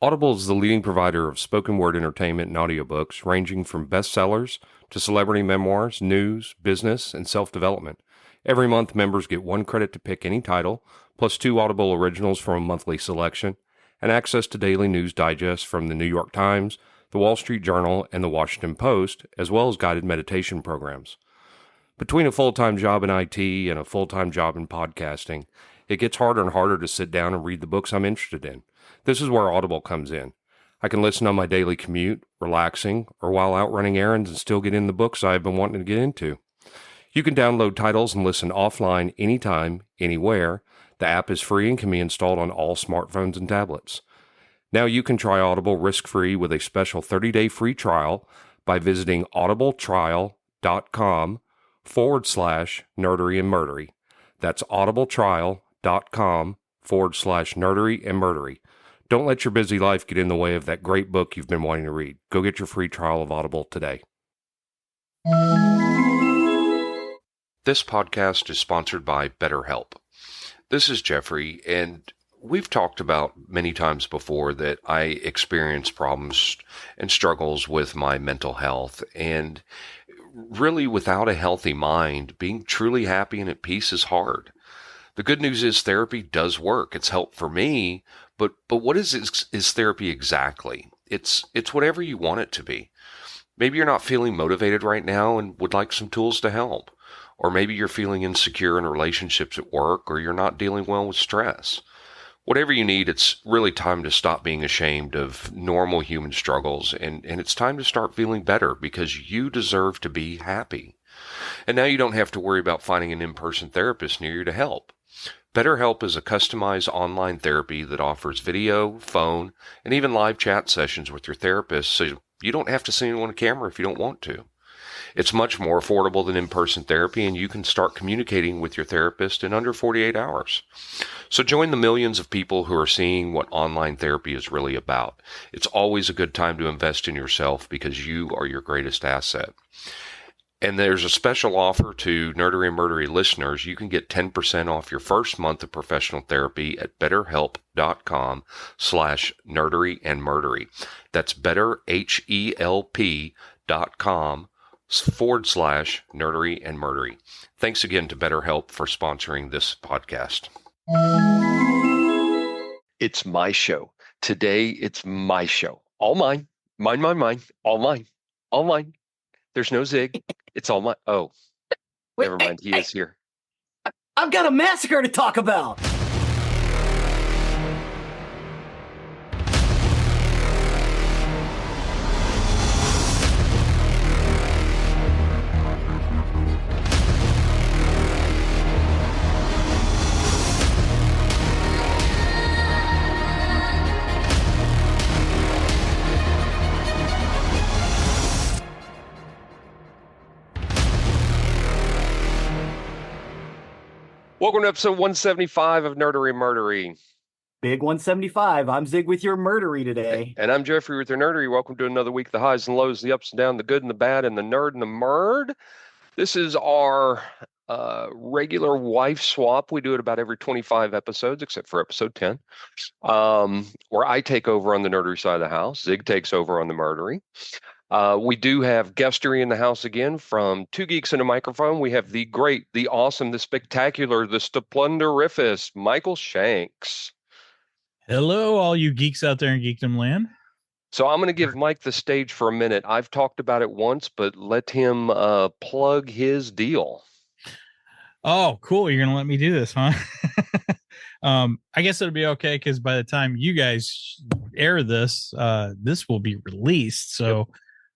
Audible is the leading provider of spoken word entertainment and audiobooks, ranging from bestsellers to celebrity memoirs, news, business, and self-development. Every month, members get 1 credit to pick any title, plus 2 Audible originals from a monthly selection, and access to daily news digests from the New York Times, the Wall Street Journal, and the Washington Post, as well as guided meditation programs. Between a full-time job in IT and a full-time job in podcasting, it gets harder and harder to sit down and read the books I'm interested in. This is where Audible comes in. I can listen on my daily commute, relaxing, or while out running errands and still get in the books I've been wanting to get into. You can download titles and listen offline anytime, anywhere. The app is free and can be installed on all smartphones and tablets. Now you can try Audible risk-free with a special 30-day free trial by visiting audibletrial.com/Nerdery and Murdery. That's audibletrial.com/Nerdery and Murdery. Don't let your busy life get in the way of that great book you've been wanting to read. Go get your free trial of Audible today. This podcast is sponsored by BetterHelp. This is Geoffrey, and we've talked about many times before that I experience problems and struggles with my mental health, and really without a healthy mind, being truly happy and at peace is hard. The good news is therapy does work. It's helped for me, but what is therapy exactly? It's whatever you want it to be. Maybe you're not feeling motivated right now and would like some tools to help. Or maybe you're feeling insecure in relationships at work, or you're not dealing well with stress. Whatever you need, it's really time to stop being ashamed of normal human struggles, and it's time to start feeling better because you deserve to be happy. And now you don't have to worry about finding an in-person therapist near you to help. BetterHelp is a customized online therapy that offers video, phone, and even live chat sessions with your therapist, so you don't have to see anyone on camera if you don't want to. It's much more affordable than in-person therapy, and you can start communicating with your therapist in under 48 hours. So join the millions of people who are seeing what online therapy is really about. It's always a good time to invest in yourself because you are your greatest asset. And there's a special offer to Nerdery and Murdery listeners. You can get 10% off your first month of professional therapy at betterhelp.com/Nerdery and Murdery. That's betterhelp.com/Nerdery and Murdery. Thanks again to BetterHelp for sponsoring this podcast. It's my show. Today, it's my show. All mine. Mine, mine, mine. All mine. All mine. There's no Zig. It's all mine. Oh, Wait, never mind. He is here. I've got a massacre to talk about. Welcome to episode 175 of Nerdery and Murdery. Big 175. I'm Zig with your Murdery today. And I'm Geoffrey with your Nerdery. Welcome to another week, the highs and lows, the ups and downs, the good and the bad, and the nerd and the murd. This is our regular wife swap. We do it about every 25 episodes, except for episode 10, where I take over on the nerdery side of the house. Zig takes over on the murdery. We do have guestery in the house again from Two Geeks and a Microphone. We have the great, the awesome, the spectacular, the splendorific Michael Shanks. Hello, all you geeks out there in Geekdom Land. So I'm going to give Mike the stage for a minute. I've talked about it once, but let him plug his deal. Oh, cool. You're going to let me do this, huh? I guess it'll be okay because by the time you guys air this, this will be released. So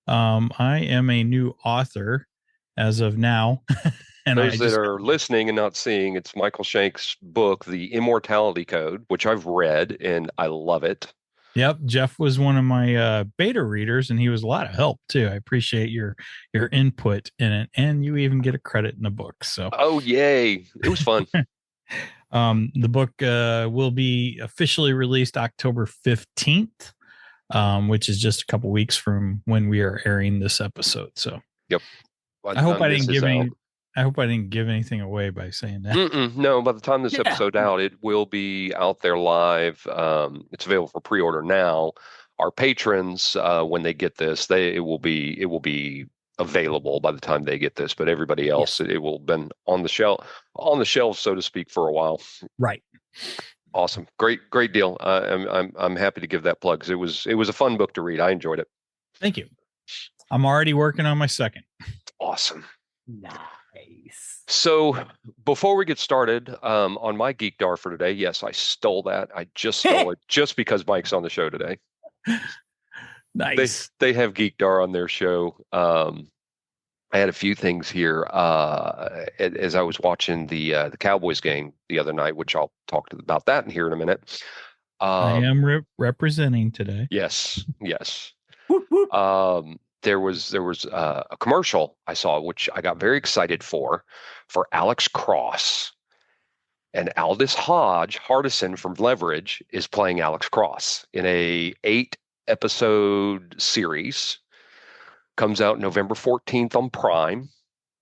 I am a new author as of now. And those that are listening and not seeing, it's Michael Shanks' book, The Immortality Code, which I've read and I love it. Yep. Jeff was one of my beta readers and he was a lot of help too. I appreciate your input in it. And you even get a credit in the book. So, oh, yay. It was fun. The book will be officially released October 15th, which is just a couple weeks from when we are airing this episode. So, yep. I hope I didn't give any. I hope I didn't give anything away by saying that. No, by the time this Yeah. episode out, it will be out there live. It's available for pre-order now. Our patrons, when they get this, it will be available by the time they get this. But everybody else, Yes. it will have been on the shelf, so to speak, for a while. Right. Awesome, great deal. I'm happy to give that plug because it was a fun book to read. I enjoyed it. Thank you. I'm already working on my second. Awesome. Nice. So before we get started, on my Geekdar for today, yes, I stole that. I just stole it just because Mike's on the show today. Nice. They have Geekdar on their show. I had a few things here as I was watching the Cowboys game the other night, which I'll talk about that here in a minute. I am representing today. Yes. Whoop, whoop. There was a commercial I saw, which I got very excited for Alex Cross. And Aldous Hardison from Leverage is playing Alex Cross in a 8-episode series. Comes out November 14th on Prime.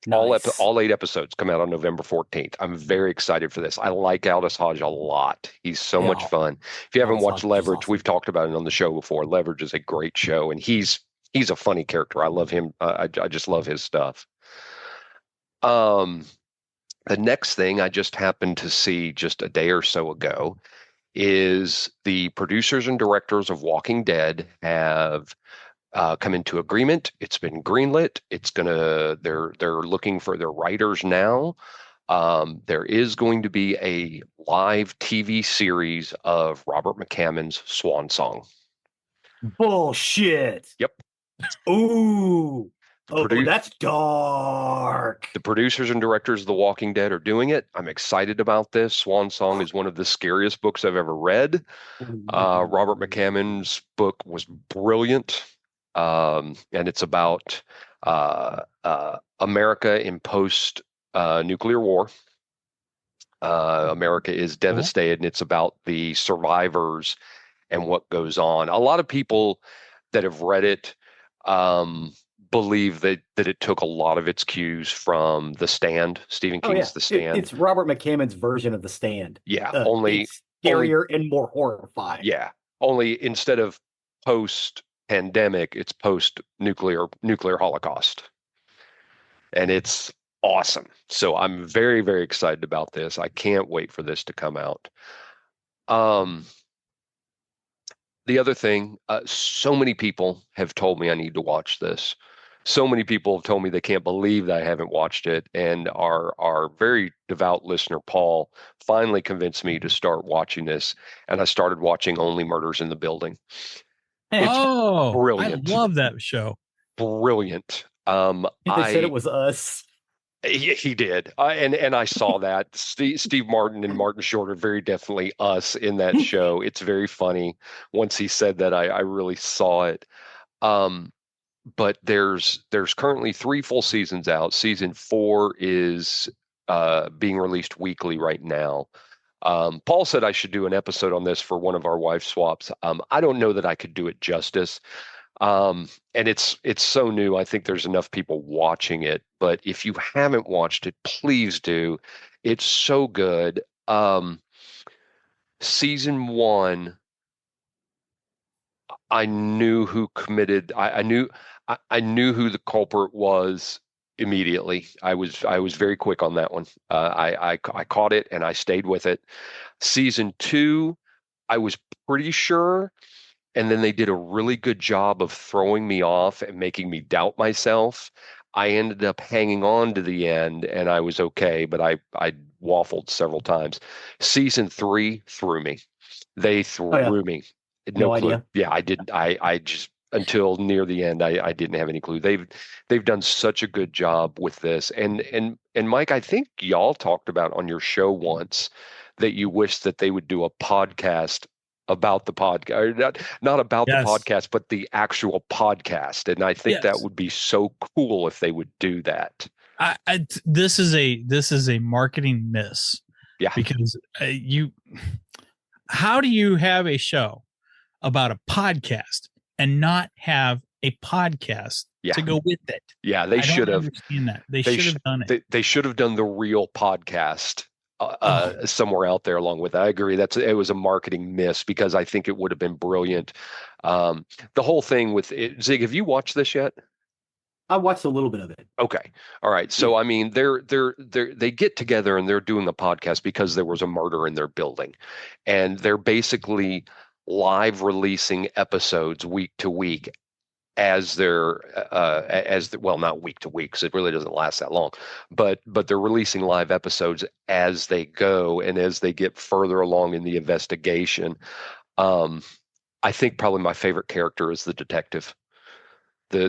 Nice. All 8 episodes come out on November 14th. I'm very excited for this. I like Aldous Hodge a lot. He's so much fun. If you haven't Aldous watched Hodge is Leverage, awesome. we've talked about it on the show before. Leverage is a great show, and he's a funny character. I love him. I just love his stuff. The next thing I just happened to see just a day or so ago is the producers and directors of Walking Dead have come into agreement. It's been greenlit. They're looking for their writers now. There is going to be a live TV series of Robert McCammon's Swan Song. Bullshit. Yep. Ooh. Oh, Produ- that's dark. The producers and directors of The Walking Dead are doing it. I'm excited about this. Swan Song is one of the scariest books I've ever read. Robert McCammon's book was brilliant. And it's about America in post nuclear war. America is devastated, and it's about the survivors and what goes on. A lot of people that have read it believe that it took a lot of its cues from The Stand, Stephen King's The Stand. It's Robert McCammon's version of The Stand. Yeah, it's scarier and more horrifying. Yeah, only instead of post-pandemic, it's post-nuclear holocaust. And it's awesome. So I'm very, very excited about this. I can't wait for this to come out. The other thing, so many people have told me I need to watch this. So many people have told me they can't believe that I haven't watched it. And our very devout listener, Paul, finally convinced me to start watching this. And I started watching Only Murders in the Building. It's brilliant. I love that show. Brilliant. They said it was us. He did. And I saw that. Steve Martin and Martin Short are very definitely us in that show. It's very funny. Once he said that, I really saw it. But there's currently 3 full seasons out. Season 4 is being released weekly right now. Paul said I should do an episode on this for one of our wife swaps. I don't know that I could do it justice. And it's so new. I think there's enough people watching it, but if you haven't watched it, please do. It's so good. Season 1, I knew who committed. I knew who the culprit was immediately. I was very quick on that one. I caught it and I stayed with it. Season 2, I was pretty sure. And then they did a really good job of throwing me off and making me doubt myself. I ended up hanging on to the end and I was okay, but I waffled several times. Season 3 threw me. They threw me. No clue. idea. Yeah, I didn't. I just, until near the end, I didn't have any clue. They've done such a good job with this. And Mike, I think y'all talked about on your show once that you wish that they would do a podcast about the podcast, not about the podcast, but the actual podcast. And I think that would be so cool if they would do that. This is a marketing miss. Yeah. Because how do you have a show about a podcast and not have a podcast Yeah. to go with it. Yeah, they should have. Understand that. They should have done it. They should have done the real podcast somewhere out there along with it. I agree. It was a marketing miss because I think it would have been brilliant. The whole thing with it, Zig, have you watched this yet? I watched a little bit of it. Okay. All right. So I mean, they get together and they're doing a podcast because there was a murder in their building, and they're basically live releasing episodes week to week as well, not week to week because it really doesn't last that long, but they're releasing live episodes as they go and as they get further along in the investigation. I think probably my favorite character is the detective. The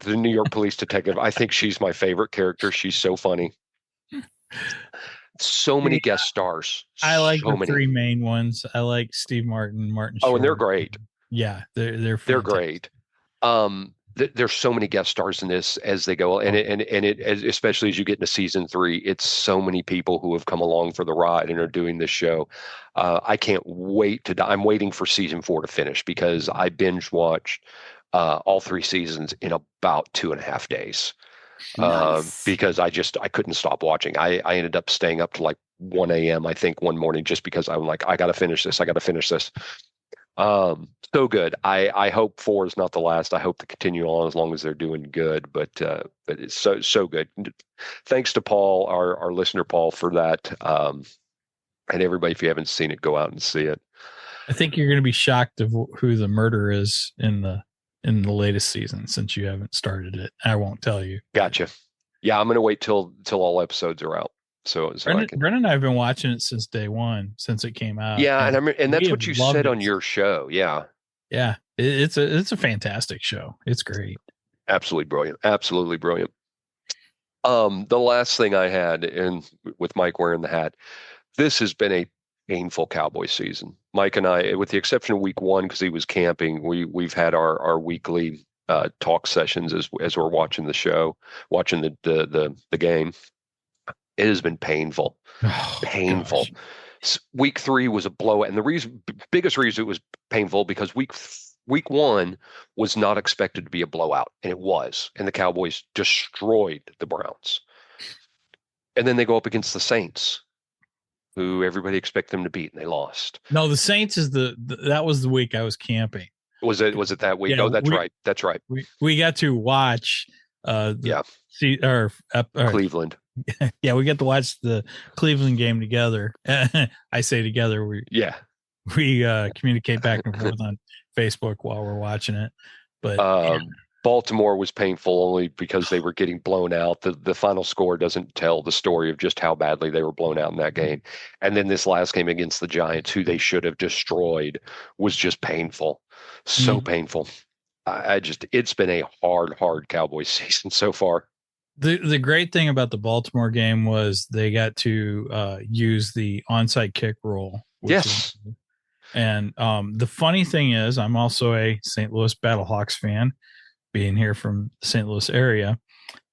New York police detective. I think she's my favorite character. She's so funny. So many guest stars. I like the three main ones. I like Steve Martin, Martin Short. Oh, and they're great. Yeah, they're great. There's so many guest stars in this as they go, and it especially as you get into season 3, it's so many people who have come along for the ride and are doing this show. I can't wait I'm waiting for season 4 to finish because I binge watched all 3 seasons in about 2.5 days. Nice. Because I couldn't stop watching. I ended up staying up to like 1 a.m. I think one morning just because I'm like, I got to finish this. So good. I hope 4 is not the last. I hope to continue on as long as they're doing good. But it's so good. Thanks to Paul, our listener Paul, for that. And everybody, if you haven't seen it, go out and see it. I think you're going to be shocked of who the murderer is in the latest season since you haven't started it. I won't tell you. Gotcha. Yeah, I'm going to wait till all episodes are out. So Brendan and I have been watching it since day one, since it came out. Yeah, and that's what you said on your show. Yeah. Yeah, it's a fantastic show. It's great. Absolutely brilliant. Absolutely brilliant. The last thing I had, and with Mike wearing the hat, this has been a painful Cowboy season. Mike and I, with the exception of week 1, because he was camping, we've had our weekly talk sessions as we're watching the show, watching the game. It has been painful. Painful. Gosh. Week 3 was a blowout, and the biggest reason it was painful because week 1 was not expected to be a blowout, and it was, and the Cowboys destroyed the Browns. And then they go up against the Saints, who everybody expected them to beat, and they lost. No, the Saints is that was the week I was camping. Was it that week? Yeah, no, that's right. That's right. We got to watch Cleveland. Yeah, we got to watch the Cleveland game together. I say together. We communicate back and forth on Facebook while we're watching it. But Baltimore was painful only because they were getting blown out. The final score doesn't tell the story of just how badly they were blown out in that game. And then this last game against the Giants, who they should have destroyed, was just painful. So painful. It's been a hard Cowboys season so far. The great thing about the Baltimore game was they got to use the onside kick rule. Yes. And the funny thing is, I'm also a St. Louis Battlehawks fan, being here from the St. Louis area.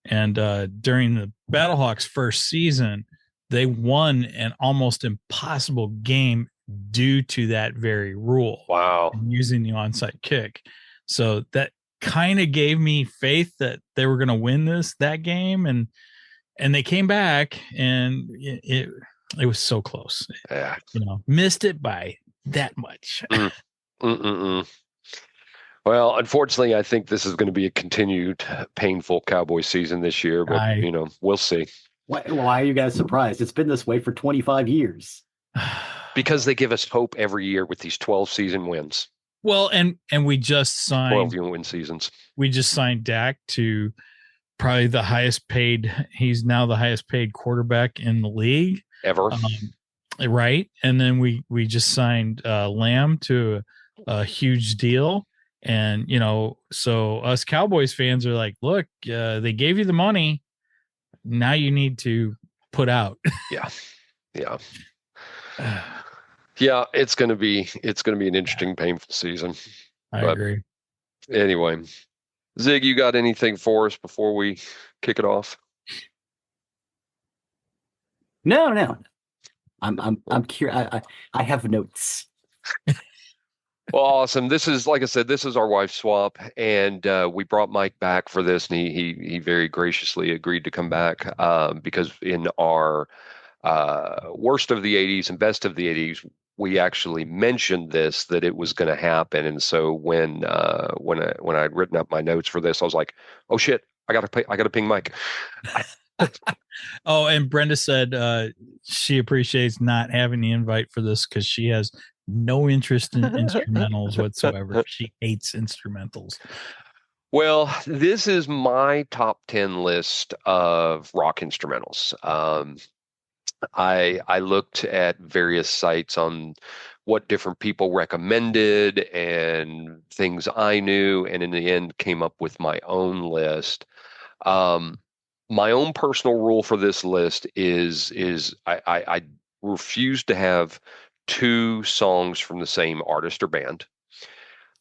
And during the Battlehawks' first season, they won an almost impossible game due to that very rule. Wow. Using the onside kick. So that kind of gave me faith that they were going to win that game, and they came back, and it was so close. Yeah. Missed it by that much. Well, unfortunately, I think this is going to be a continued painful Cowboy season this year, but we'll see. Why are you guys surprised? It's been this way for 25 years. Because they give us hope every year with these 12 season wins. Well, and we just signed 12 win seasons. We just signed Dak to probably the highest paid. He's now the highest paid quarterback in the league ever. Right. And then we just signed Lamb to a huge deal. And, so us Cowboys fans are like, look, they gave you the money. Now you need to put out. Yeah. Yeah. Yeah, it's going to be an interesting, painful season. I agree. Anyway, Zig, you got anything for us before we kick it off? No. I'm curious. I have notes. Well, awesome. This is, like I said, this is our wife swap, and we brought Mike back for this, and he very graciously agreed to come back because in our worst of the '80s and best of the '80s, we actually mentioned this that it was going to happen, and so when I'd written up my notes for this, I was like, oh shit, I got to ping Mike. Oh, and Brenda said she appreciates not having the invite for this because she has no interest in instrumentals whatsoever. She hates instrumentals. Well, this is my top 10 list of rock instrumentals. I looked at various sites on what different people recommended and things I knew, and in the end came up with my own list. My own personal rule for this list is I refuse to have two songs from the same artist or band.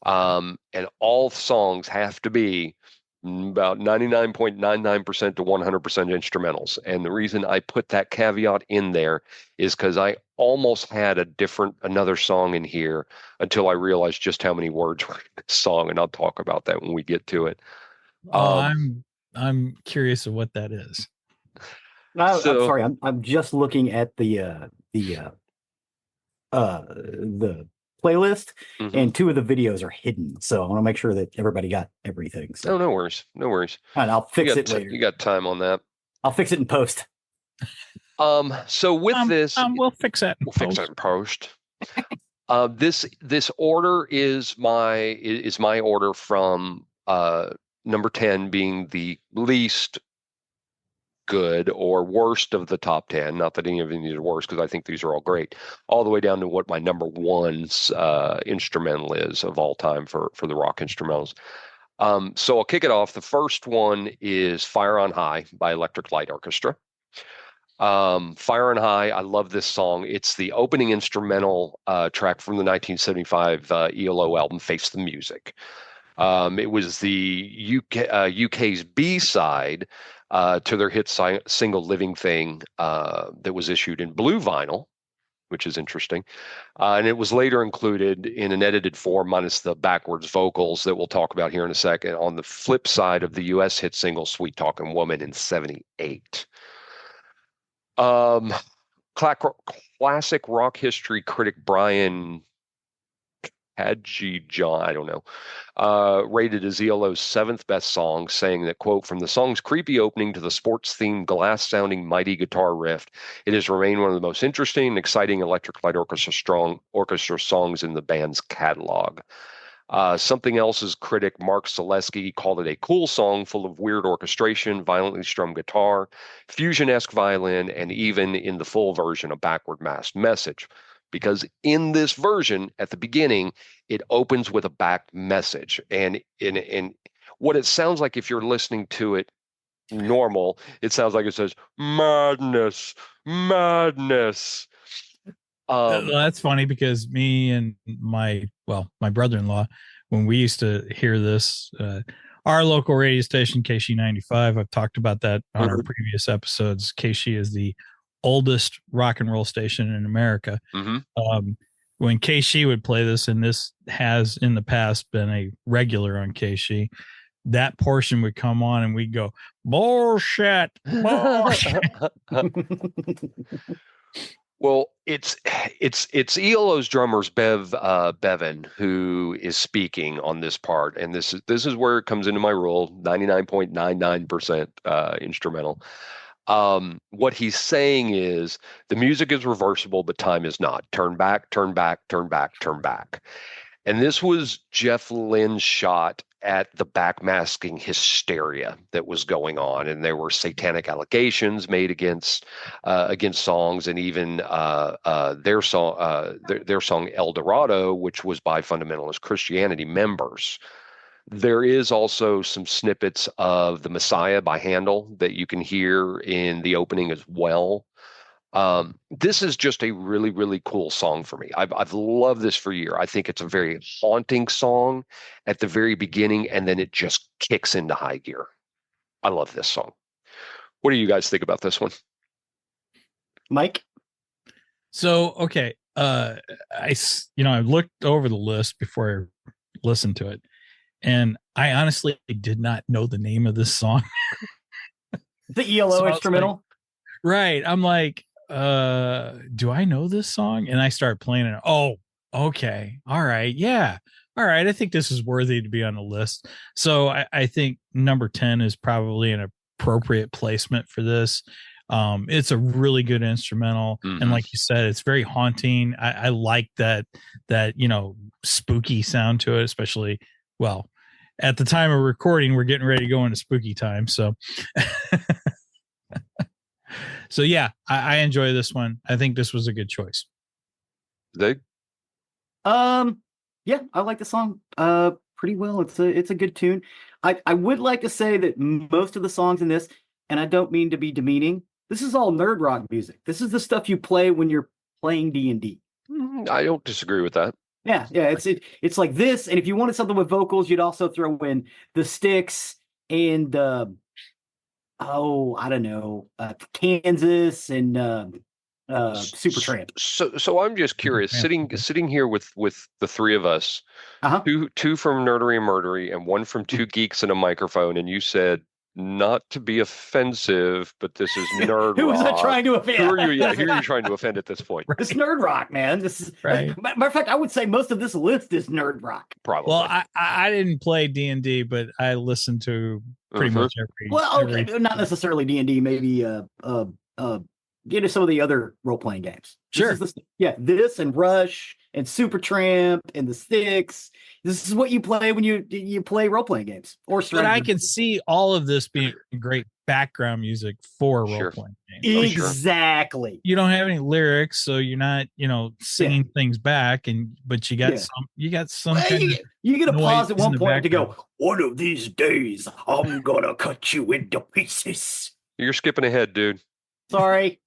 And all songs have to be about 99.99% to 100% instrumentals. And the reason I put that caveat in there is because I almost had another song in here until I realized just how many words were in this song, and I'll talk about that when we get to it. I'm curious of what that is. No, I'm sorry. I'm just looking at the playlist, and two of the videos are hidden. So I want to make sure that everybody got everything. So no worries. And I'll fix it later. You got time on that. I'll fix it in post. So with this, we'll fix that. Fix it in post. This order is my order from number 10 being the least good or worst of the top 10. Not that any of these are worse, because I think these are all great, all the way down to what my number one's instrumental is of all time for the rock instrumentals. So I'll kick it off. The first one is Fire on High by Electric Light Orchestra. Fire on High, I love this song. It's the opening instrumental track from the 1975 ELO album Face the Music. It was the UK's B-side to their hit single Living Thing that was issued in blue vinyl, which is interesting. And it was later included in an edited form minus the backwards vocals that we'll talk about here in a second on the flip side of the US hit single Sweet Talking Woman in '78. Classic rock history critic Brian Hadji John, I don't know, rated as ELO's seventh best song, saying that, quote, from the song's creepy opening to the sports-themed glass-sounding mighty guitar riff, it has remained one of the most interesting and exciting Electric Light Orchestra songs in the band's catalog. Something Else's critic Mark Zaleski called it a cool song full of weird orchestration, violently strummed guitar, fusion-esque violin, and even in the full version, a backward masked message. Because in this version, at the beginning, it opens with a back message. And in what it sounds like if you're listening to it normal, it sounds like it says, madness, madness. That's funny because me and my brother-in-law, when we used to hear this, our local radio station, KC 95, I've talked about that on our previous episodes. KC is the oldest rock and roll station in America. When KC would play this, and this has in the past been a regular on KC, that portion would come on and we'd go, bullshit. Well, it's ELO's drummers Bevan who is speaking on this part, and this is where it comes into my rule: 99.99% instrumental. What he's saying is the music is reversible, but time is not. Turn back, turn back, turn back, turn back. And this was Jeff Lynne's shot at the backmasking hysteria that was going on, and there were satanic allegations made against songs, and even their song El Dorado, which was by fundamentalist Christianity members. There is also some snippets of The Messiah by Handel that you can hear in the opening as well. This is just a really, really cool song for me. I've loved this for a year. I think it's a very haunting song at the very beginning, and then it just kicks into high gear. I love this song. What do you guys think about this one? Mike? So, okay. I looked over the list before I listened to it, and I honestly did not know the name of this song. The ELO So instrumental. Right. I'm like, do I know this song? And I start playing it. Oh, okay. All right. Yeah. All right. I think this is worthy to be on the list. So I think number 10 is probably an appropriate placement for this. It's a really good instrumental. And like you said, it's very haunting. I like that, spooky sound to it, especially, well, at the time of recording, we're getting ready to go into spooky time. So, so yeah, I enjoy this one. I think this was a good choice. They Yeah, I like the song pretty well. It's a good tune. I would like to say that most of the songs in this, and I don't mean to be demeaning, this is all nerd rock music. This is the stuff you play when you're playing D&D. I don't disagree with that. Yeah, it's like this, and if you wanted something with vocals, you'd also throw in the Styx and I don't know, Kansas and Supertramp. So I'm just curious, sitting here with the three of us, two from Nerdery and Murdery, and one from Two Geeks and a Microphone, and you said, not to be offensive, but this is nerd Who rock. was I trying to offend? Who are you? Yeah, who are you trying to offend at this point? It's nerd rock, man. This is right. Matter of fact, I would say most of this list is nerd rock. Probably. Well, I didn't play D&D, but I listened to pretty much every. Well, okay, not necessarily D&D. Maybe some of the other role playing games. Sure. This and Rush and Supertramp and the Styx. This is what you play when you play role playing games. But I can see all of this being great background music for role playing games. Exactly. You don't have any lyrics, so you're not singing things back, but you got some. Well, you get a pause at one point to go, one of these days I'm gonna cut you into pieces. You're skipping ahead, dude. Sorry.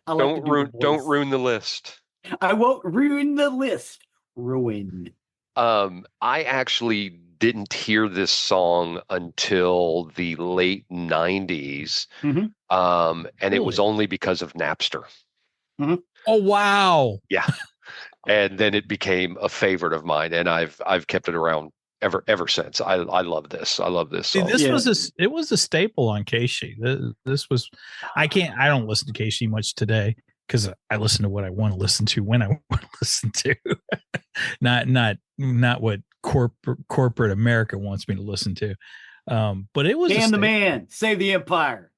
Don't ruin the list. I won't ruin the list. Ruined. I actually didn't hear this song until the late 90s. And it was only because of Napster. Oh wow. Yeah. And then it became a favorite of mine, and I've kept it around ever since. I love this. I love this song. See, it was a staple on Casey. This was I don't listen to Casey much today because I listen to what I want to listen to when I want to listen to. not what corporate America wants me to listen to. But it was Damn the man, save the empire.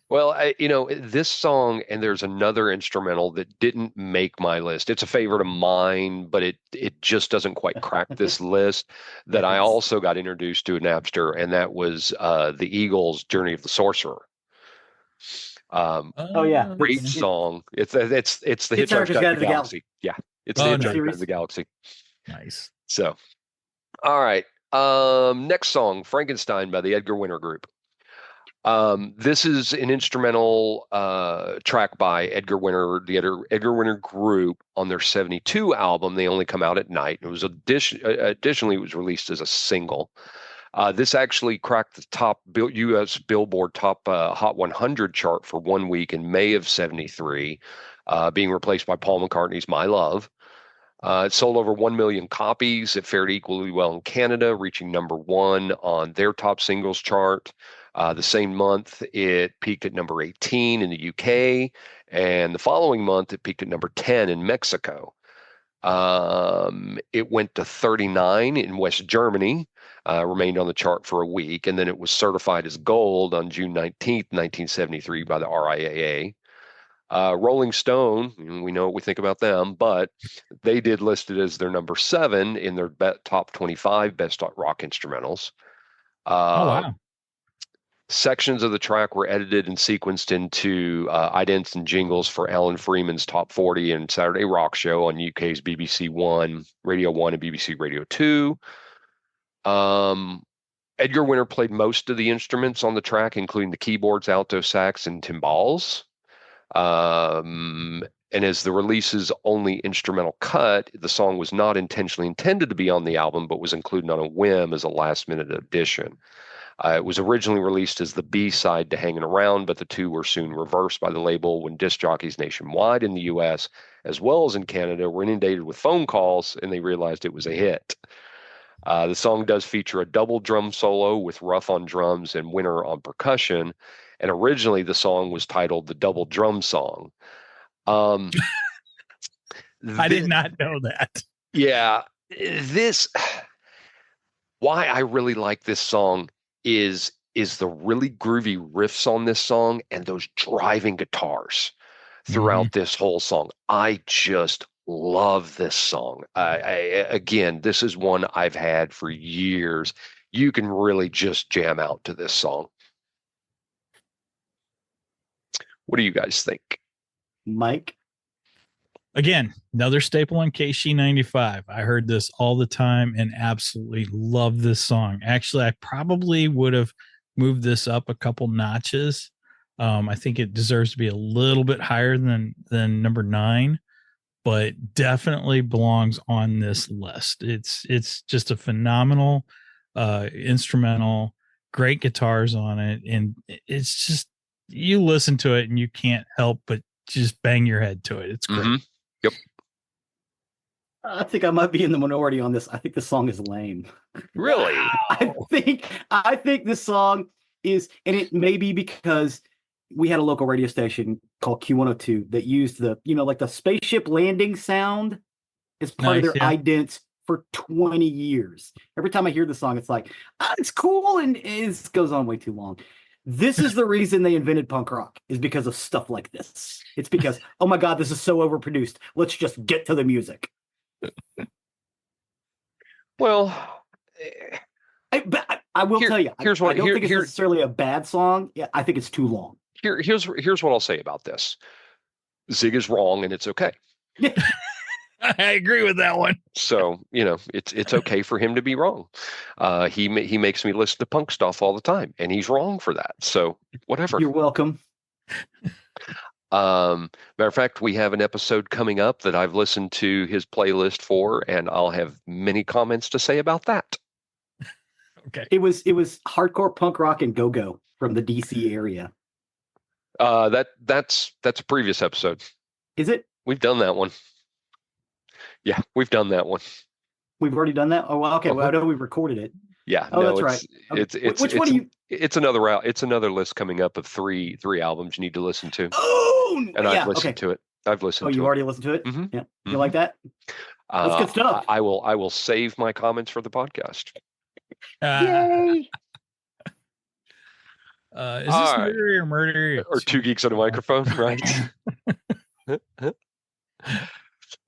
Well, this song, and there's another instrumental that didn't make my list. It's a favorite of mine, but it just doesn't quite crack this list. That I also got introduced to in Napster, and that was the Eagles' "Journey of the Sorcerer." Great song. It's the Hitchhiker's Guide to the Galaxy. Yeah, it's the Hitchhiker's Guide to the Galaxy. Nice. So, all right. Next song, "Frankenstein" by the Edgar Winter Group. This is an instrumental track by Edgar Winter, the Edgar Winter Group, on their 72 album. They Only Come Out at Night. It was additionally it was released as a single. This actually cracked the top U.S. Billboard Top Hot 100 chart for 1 week in May of '73, being replaced by Paul McCartney's "My Love." It sold over 1 million copies. It fared equally well in Canada, reaching number 1 on their top singles chart. The same month, it peaked at number 18 in the UK, and the following month, it peaked at number 10 in Mexico. It went to 39 in West Germany, remained on the chart for a week, and then it was certified as gold on June 19th, 1973 by the RIAA. Rolling Stone, we know what we think about them, but they did list it as their number 7 in their top 25 best rock instrumentals. Wow. Sections of the track were edited and sequenced into idents and jingles for Alan Freeman's Top 40 and Saturday Rock Show on UK's BBC One, Radio 1, and BBC Radio 2. Edgar Winter played most of the instruments on the track, including the keyboards, alto sax, and timbales. And as the release's only instrumental cut, the song was not intentionally intended to be on the album, but was included on a whim as a last-minute addition. It was originally released as the B-side to Hanging Around, but the two were soon reversed by the label when disc jockeys nationwide in the U.S. as well as in Canada were inundated with phone calls, and they realized it was a hit. The song does feature a double drum solo with Ruff on drums and Winter on percussion, and originally the song was titled the Double Drum Song. I did not know that. Yeah, why I really like this song is the really groovy riffs on this song and those driving guitars throughout this whole song. I just love this song. Again, this is one I've had for years. You can really just jam out to this song. What do you guys think? Mike? Again, another staple on KC95. I heard this all the time and absolutely love this song. Actually, I probably would have moved this up a couple notches. I think it deserves to be a little bit higher than number 9, but definitely belongs on this list. It's just a phenomenal instrumental, great guitars on it, and it's just, you listen to it and you can't help but just bang your head to it. It's great. Mm-hmm. Yep. I think I might be in the minority on this. I think the song is lame. Really? I think this song is, and it may be because we had a local radio station called Q102 that used the, like the spaceship landing sound as part of their idents for 20 years. Every time I hear the song, it's like, it's cool, and it goes on way too long. This is the reason they invented punk rock, is because of stuff like this. It's because, oh my God, this is so overproduced. Let's just get to the music. Well, I will tell you, here's what, I don't think it's necessarily a bad song. Yeah, I think it's too long. Here's what I'll say about this. Zig is wrong, and it's okay. I agree with that one. So, it's okay for him to be wrong. He makes me listen to punk stuff all the time, and he's wrong for that. So whatever. You're welcome. Matter of fact, we have an episode coming up that I've listened to his playlist for, and I'll have many comments to say about that. Okay. It was hardcore punk rock and go-go from the DC area. That's a previous episode. Is it? We've done that one. Yeah, we've done that one. We've already done that. Oh, well, okay. Well, I know we recorded it. Yeah. Oh, no, that's right. Okay. Which one do you? It's another list coming up of three albums you need to listen to. Oh, and I've listened to it. I've listened. Oh, to you it. already listened to it? Mm-hmm. Yeah. You like that? That's good stuff. I will save my comments for the podcast. Yay! Is this Nerdery or Murdery? Or Two Geeks on a Microphone, right?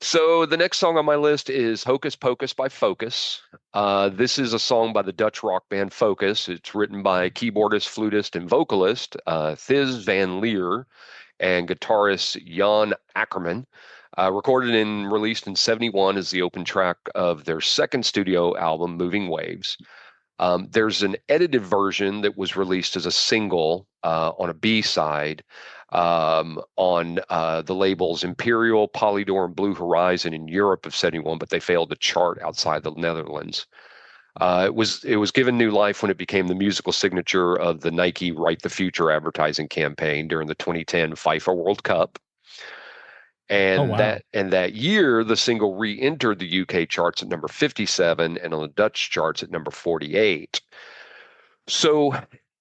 So the next song on my list is Hocus Pocus by Focus. This is a song by the Dutch rock band Focus. It's written by keyboardist, flutist, and vocalist Thijs van Leer and guitarist Jan Akkerman. Recorded and released in 1971 as the open track of their second studio album, Moving Waves. There's an edited version that was released as a single on a B-side on the labels Imperial, Polydor, and Blue Horizon in Europe of 1971, but they failed to chart outside the Netherlands. It was given new life when it became the musical signature of the Nike Right the Future advertising campaign during the 2010 FIFA World Cup. And that year, the single re-entered the UK charts at number 57 and on the Dutch charts at number 48. So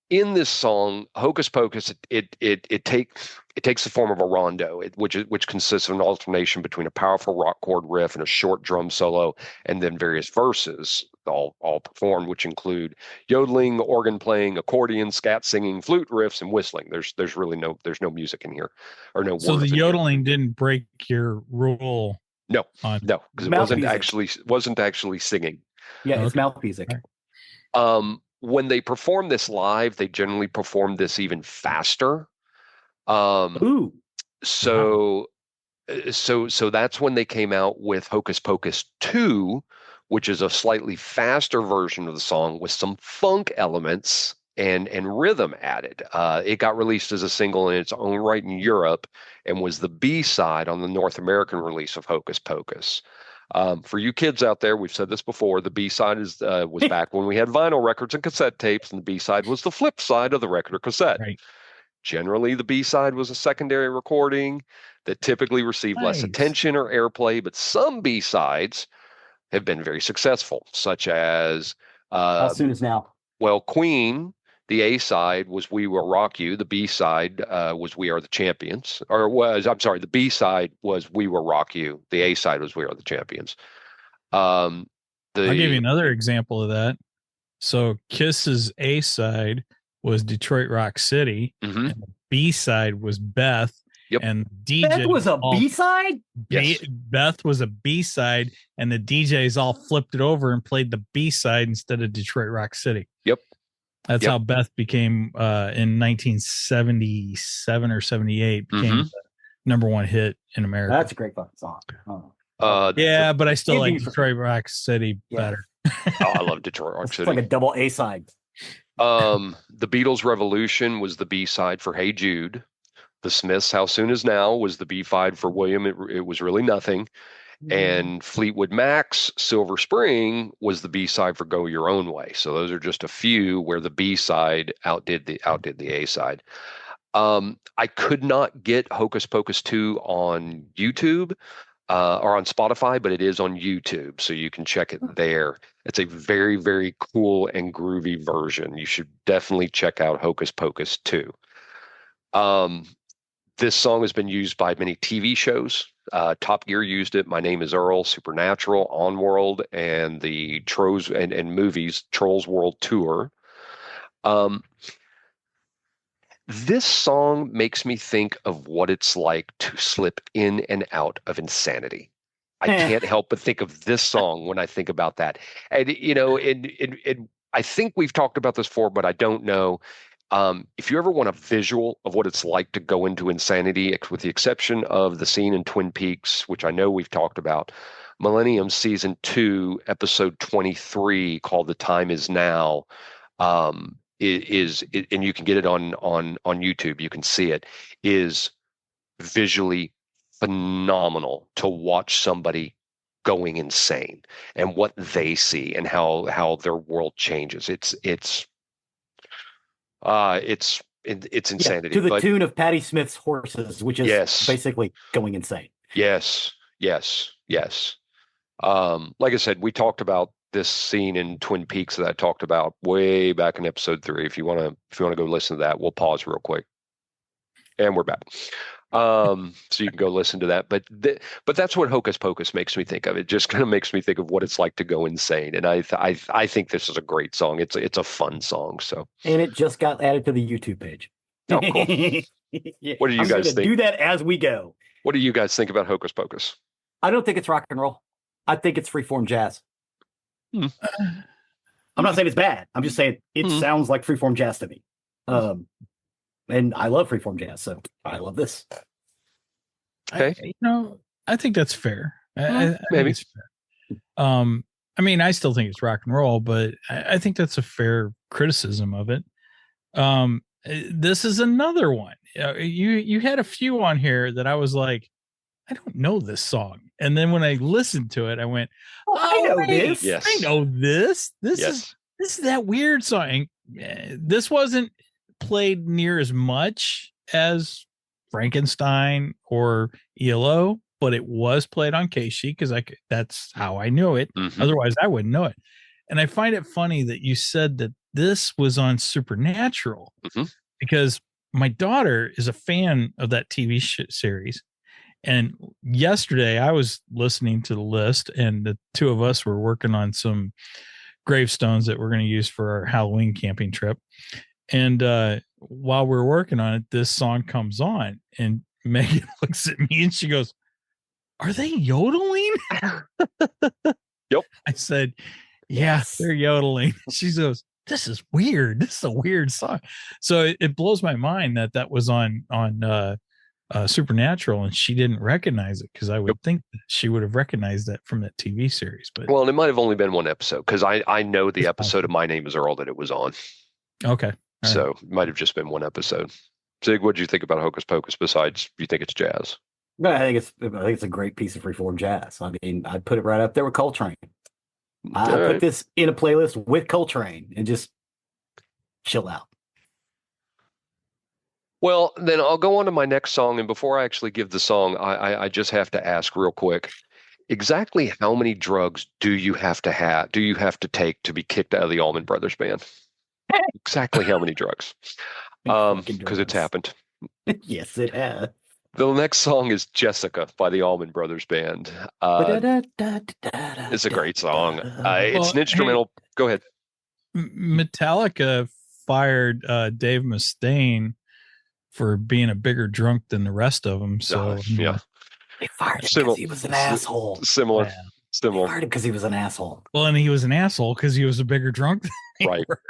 in this song, Hocus Pocus, it takes the form of a rondo, which consists of an alternation between a powerful rock chord riff and a short drum solo, and then various verses, all performed, which include yodeling, organ playing, accordion, scat singing, flute riffs, and whistling. There's really no music in here, or no. So the yodeling didn't break your rule. No, because it wasn't actually singing. Yeah, it's mouth music. When they perform this live, they generally perform this even faster. So that's when they came out with Hocus Pocus 2, which is a slightly faster version of the song with some funk elements and rhythm added. It got released as a single in its own right in Europe and was the B-side on the North American release of Hocus Pocus. For you kids out there, we've said this before, the B-side was back when we had vinyl records and cassette tapes, and the B-side was the flip side of the record or cassette. Right. Generally, the B-side was a secondary recording that typically received less attention or airplay, but some B-sides have been very successful, such as How soon is now? well, Queen, the A-side was We Will Rock You. The B-side was We Are the Champions. The B-side was We Will Rock You. The A-side was We Are the Champions. I'll give you another example of that. So Kiss's A-side was Detroit Rock City, and the B-side was Beth. Yep. And DJ That was a B-side? Yes. Beth was a B-side, and the DJs all flipped it over and played the B-side instead of Detroit Rock City. Yep. That's how Beth became in 1977 or 78 became the number one hit in America. That's a great fucking song. Oh. Yeah, but I still like Detroit Rock City better. I love Detroit Rock City. It's like a double A-side. The Beatles' Revolution was the B-side for Hey Jude. The Smiths' How Soon Is Now was the B-side for William. It was really nothing. And Fleetwood Mac's Silver Spring was the B-side for Go Your Own Way. So those are just a few where the B-side outdid the A-side. I could not get Hocus Pocus 2 on YouTube or on Spotify, but it is on YouTube, so you can check it there. It's a very, very cool and groovy version. You should definitely check out Hocus Pocus 2. This song has been used by many TV shows. Top Gear used it. My Name is Earl, Supernatural, On World, and the Trolls and movies Trolls World Tour. This song makes me think of what it's like to slip in and out of insanity. I can't help but think of this song when I think about that. And I think we've talked about this before, but I don't know. If you ever want a visual of what it's like to go into insanity, with the exception of the scene in Twin Peaks, which I know we've talked about, Millennium Season 2, Episode 23, called The Time Is Now, and you can get it on YouTube, you can see it, is visually phenomenal to watch somebody going insane and what they see and how their world changes. It's insanity. To the tune of Patti Smith's Horses, which is basically going insane. Yes. Like I said, we talked about this scene in Twin Peaks that I talked about way back in episode 3. If you want to go listen to that, we'll pause real quick. And we're back. So you can go listen to that. But that's what Hocus Pocus makes me think of. It just kind of makes me think of what it's like to go insane. And I think this is a great song. It's a fun song. So. And it just got added to the YouTube page. Oh, cool. Yeah. What do you guys think? Do that as we go. What do you guys think about Hocus Pocus? I don't think it's rock and roll. I think it's freeform jazz. I'm not saying it's bad. I'm just saying it sounds like freeform jazz to me. And I love freeform jazz, so I love this. Okay. I think that's fair. Maybe. It's fair. I mean, I still think it's rock and roll, but I think that's a fair criticism of it. This is another one. You had a few on here that I was like, I don't know this song. And then when I listened to it, I went, I know this. Yes. I know this. This is that weird song. This wasn't played near as much as Frankenstein or ELO, but it was played on K-Sheet because that's how I knew it. Otherwise, I wouldn't know it. And I find it funny that you said that this was on Supernatural because my daughter is a fan of that TV series. And yesterday I was listening to the list, and the two of us were working on some gravestones that we're going to use for our Halloween camping trip. And while we're working on it, this song comes on, and Megan looks at me and she goes, "Are they yodeling?" Yep. I said, "Yeah, they're yodeling." She goes, "This is weird. This is a weird song." So it blows my mind that was on Supernatural, and she didn't recognize it, because I would think that she would have recognized that from that TV series. But well, it might have only been one episode, because I know the episode of My Name is Earl that it was on. Okay. All So it might have just been one episode. Zig, what did you think about Hocus Pocus besides you think it's jazz? But I think it's a great piece of freeform jazz. I mean, I'd put it right up there with Coltrane. I All put right. this in a playlist with Coltrane and just chill out. Well, then I'll go on to my next song. And before I actually give the song, I just have to ask real quick, exactly how many drugs do you have to take to be kicked out of the Allman Brothers Band? Exactly how many drugs? Because it's happened. Yes, it has. The next song is Jessica by the Allman Brothers Band. It's a great song. It's an instrumental. Go ahead. Metallica fired Dave Mustaine for being a bigger drunk than the rest of them. So yeah, they fired him because he was an asshole. Similar. They fired him because he was an asshole. Well, and he was an asshole because he was a bigger drunk than they Right. were.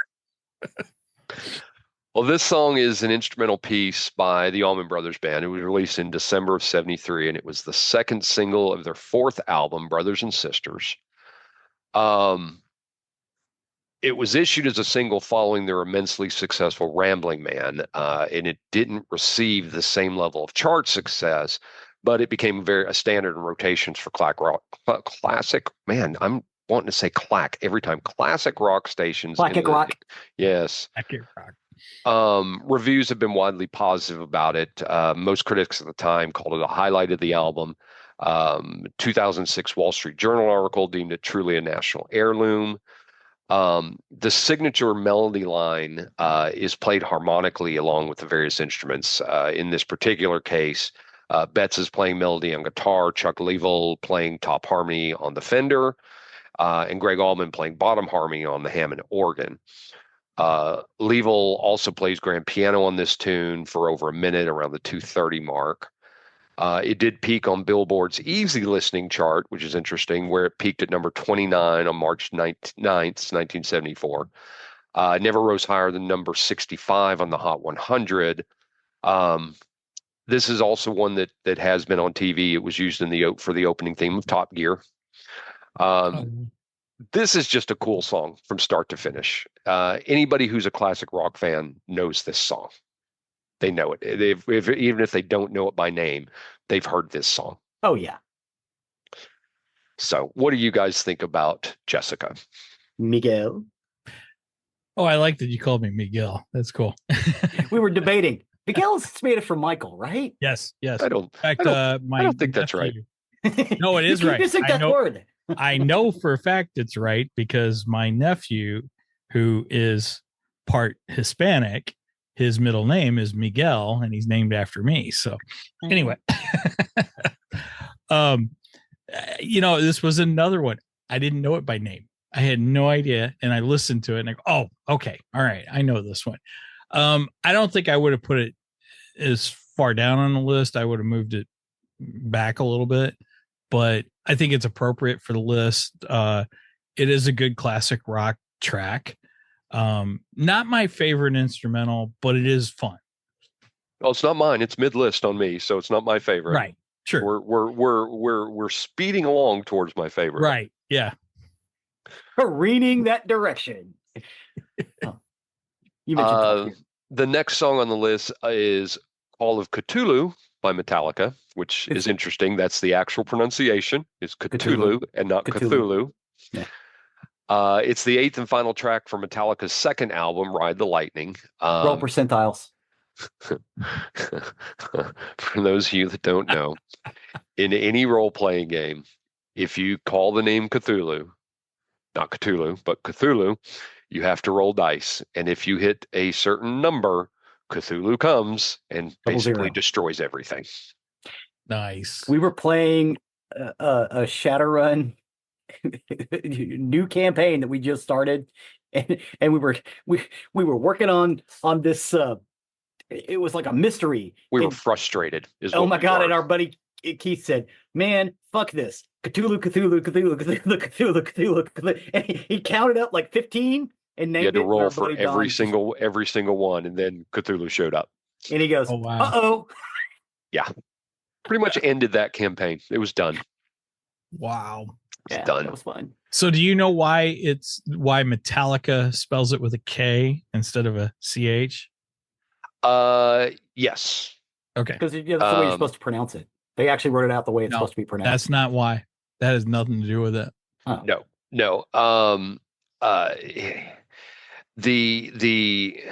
Well, this song is an instrumental piece by the Allman Brothers Band. It was released in December of '73, and it was the second single of their fourth album, Brothers and Sisters. It was issued as a single following their immensely successful Rambling Man, and it didn't receive the same level of chart success, but it became a standard in rotations for classic. Man, I'm wanting to say clack every time. Classic rock stations. Classic rock. Yes. Classic rock. Reviews have been widely positive about it. Most critics at the time called it a highlight of the album. 2006 Wall Street Journal article deemed it truly a national heirloom. The signature melody line is played harmonically along with the various instruments. In this particular case, Betts is playing melody on guitar, Chuck Leavell playing top harmony on the Fender, and Greg Allman playing bottom harmony on the Hammond organ. Leavell also plays grand piano on this tune for over a minute, around the 2:30 mark. It did peak on Billboard's easy listening chart, which is interesting, where it peaked at number 29 on March 9th, 1974. It never rose higher than number 65 on the Hot 100. This is also one that has been on TV. It was used for the opening theme of Top Gear. This is just a cool song from start to finish. Anybody who's a classic rock fan knows this song. They know it. Even if they don't know it by name, they've heard this song. Oh, yeah. So what do you guys think about Jessica? Miguel? Oh, I like that you called me Miguel. That's cool. We were debating. Miguel is made it for Michael, right? Yes. I don't think that's right. No, it is right. You just think that word. I know for a fact it's right because my nephew, who is part Hispanic, his middle name is Miguel and he's named after me. So anyway, this was another one. I didn't know it by name. I had no idea. And I listened to it and I go, oh, okay. All right. I know this one. I don't think I would have put it as far down on the list. I would have moved it back a little bit, but I think it's appropriate for the list. It is a good classic rock track. Not my favorite instrumental, but it is fun. Oh, it's not mine. It's mid-list on me, so it's not my favorite. Right. Sure. We're speeding along towards my favorite. Right. Yeah. Careening that direction. You mentioned the next song on the list is Call of Cthulhu by Metallica, which is interesting. That's the actual pronunciation. It's Cthulhu and not Cthulhu. Yeah. It's the eighth and final track from Metallica's second album, Ride the Lightning. Roll percentiles. For those of you that don't know, in any role-playing game, if you call the name Cthulhu, not Cthulhu, but Cthulhu, you have to roll dice. And if you hit a certain number, Cthulhu comes and basically destroys everything. Nice. We were playing a Shadowrun new campaign that we just started, and we were working on this. It was like a mystery. We were frustrated. Oh my god! And our buddy Keith said, "Man, fuck this! Cthulhu, Cthulhu, Cthulhu, Cthulhu, Cthulhu, Cthulhu, Cthulhu." And he counted up like 15 and named you had to it. roll for every single one, and then Cthulhu showed up. And he goes, "Oh wow, uh-oh." Yeah, pretty much ended that campaign. It was done. Wow. Yeah, done. that was fun. So do you know why Metallica spells it with a K instead of a CH? Yes. Okay. Because that's the way you're supposed to pronounce it. They actually wrote it out the way it's No, supposed to be pronounced. That's not why. That has nothing to do with it. Oh. No. The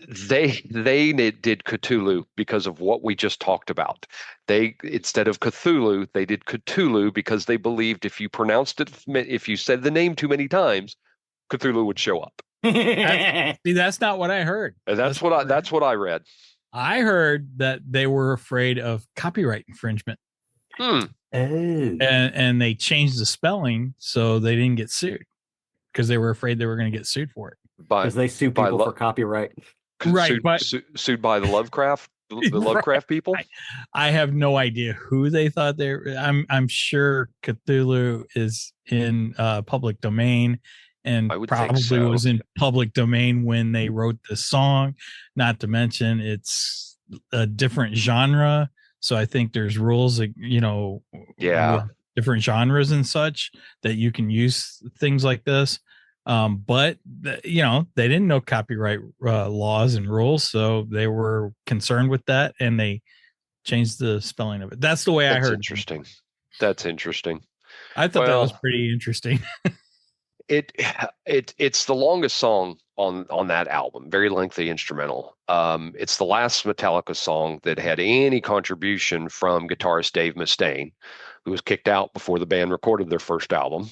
they did Cthulhu because of what we just talked about. They, instead of Cthulhu, they did Cthulhu because they believed if you said the name too many times, Cthulhu would show up. See, that's not what I heard. And that's what I read. I heard that they were afraid of copyright infringement. Oh. And they changed the spelling so they didn't get sued because they were afraid they were going to get sued for it. Because they sue people for copyright. Right, Sued by the Lovecraft Lovecraft people. I have no idea who they thought they were. I'm sure Cthulhu is in public domain and probably was in public domain when they wrote this song. Not to mention it's a different genre. So I think there's rules, different genres and such that you can use things like this. But they didn't know copyright laws and rules, so they were concerned with that, and they changed the spelling of it. That's the way I heard. That's interesting. I thought that was pretty interesting. It's the longest song on that album, very lengthy instrumental. It's the last Metallica song that had any contribution from guitarist Dave Mustaine, who was kicked out before the band recorded their first album.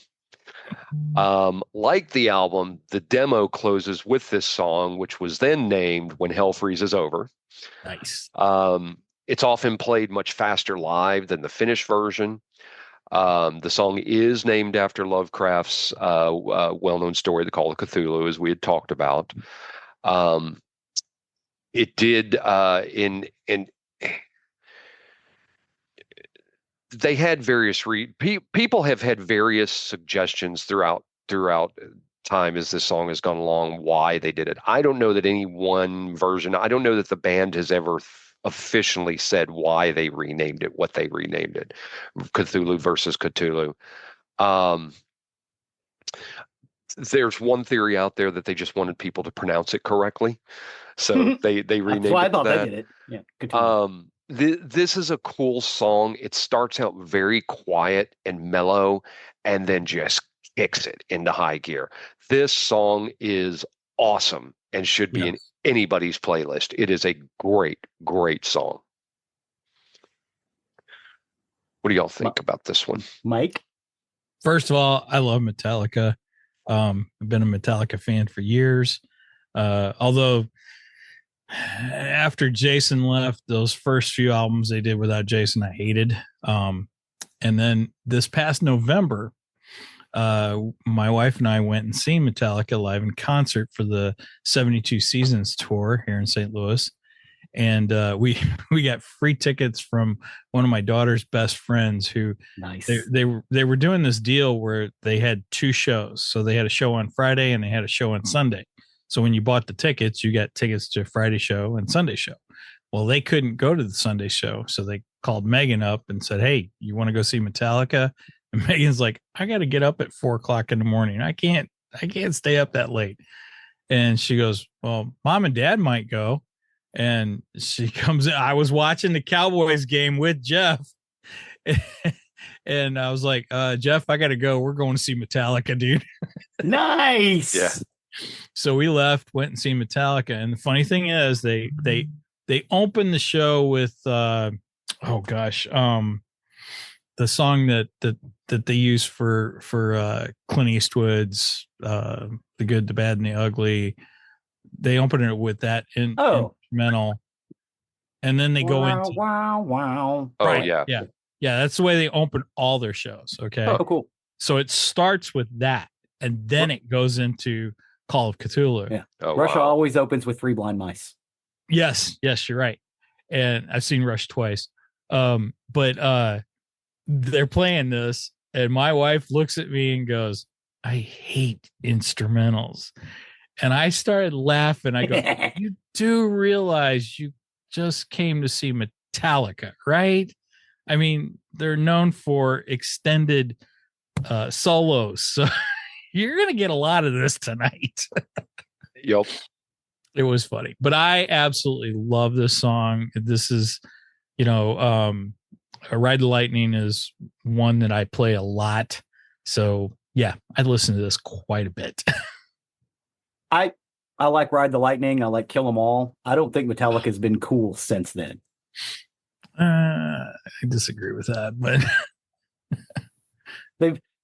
Like the album, the demo closes with this song, which was then named When Hell Freezes Over. Nice. It's often played much faster live than the finished version. The song is named after Lovecraft's well-known story, The Call of Cthulhu, as we had talked about. It did they had various people have had various suggestions throughout time as this song has gone along why they did it. I don't know that any one version. I don't know that the band has ever officially said why they renamed it, what they renamed it, Cthulhu versus Cthulhu. There's one theory out there that they just wanted people to pronounce it correctly, so they renamed it. That's why I thought they did it. Yeah. Cthulhu. This is a cool song. It starts out very quiet and mellow and then just kicks it into high gear. This song is awesome and should be in anybody's playlist. It is a great, great song. What do y'all think about this one? Mike? First of all, I love Metallica. I've been a Metallica fan for years. Although after Jason left, those first few albums they did without Jason, I hated. And then this past November, my wife and I went and seen Metallica live in concert for the 72 Seasons tour here in St. Louis. And we got free tickets from one of my daughter's best friends who they were doing this deal where they had two shows. So they had a show on Friday and they had a show on Sunday. So when you bought the tickets, you got tickets to Friday show and Sunday show. Well, they couldn't go to the Sunday show. So they called Megan up and said, "Hey, you want to go see Metallica?" And Megan's like, "I got to get up at 4:00 in the morning. I can't stay up that late." And she goes, "Well, Mom and Dad might go." And she comes in. I was watching the Cowboys game with Jeff. And I was like, Jeff, I got to go. We're going to see Metallica, dude. Nice. Yeah. So we left, went and see Metallica. And the funny thing is they opened the show with, the song that they use for Clint Eastwood's, The Good, the Bad, and the Ugly. They open it with that instrumental, and then they go into wow. Right, yeah. That's the way they open all their shows. Okay. Oh, cool. So it starts with that, and then it goes into Call of Cthulhu. Yeah. Russia always opens with Three Blind Mice. Yes, you're right. And I've seen Rush twice. But they're playing this, and my wife looks at me and goes, "I hate instrumentals." And I started laughing. I go, "You do realize you just came to see Metallica, right?" I mean, they're known for extended solos. So you're going to get a lot of this tonight. Yep. It was funny, but I absolutely love this song. This is, Ride the Lightning is one that I play a lot. So yeah, I listen to this quite a bit. I like Ride the Lightning. I like Kill 'Em All. I don't think Metallica's been cool since then. I disagree with that, but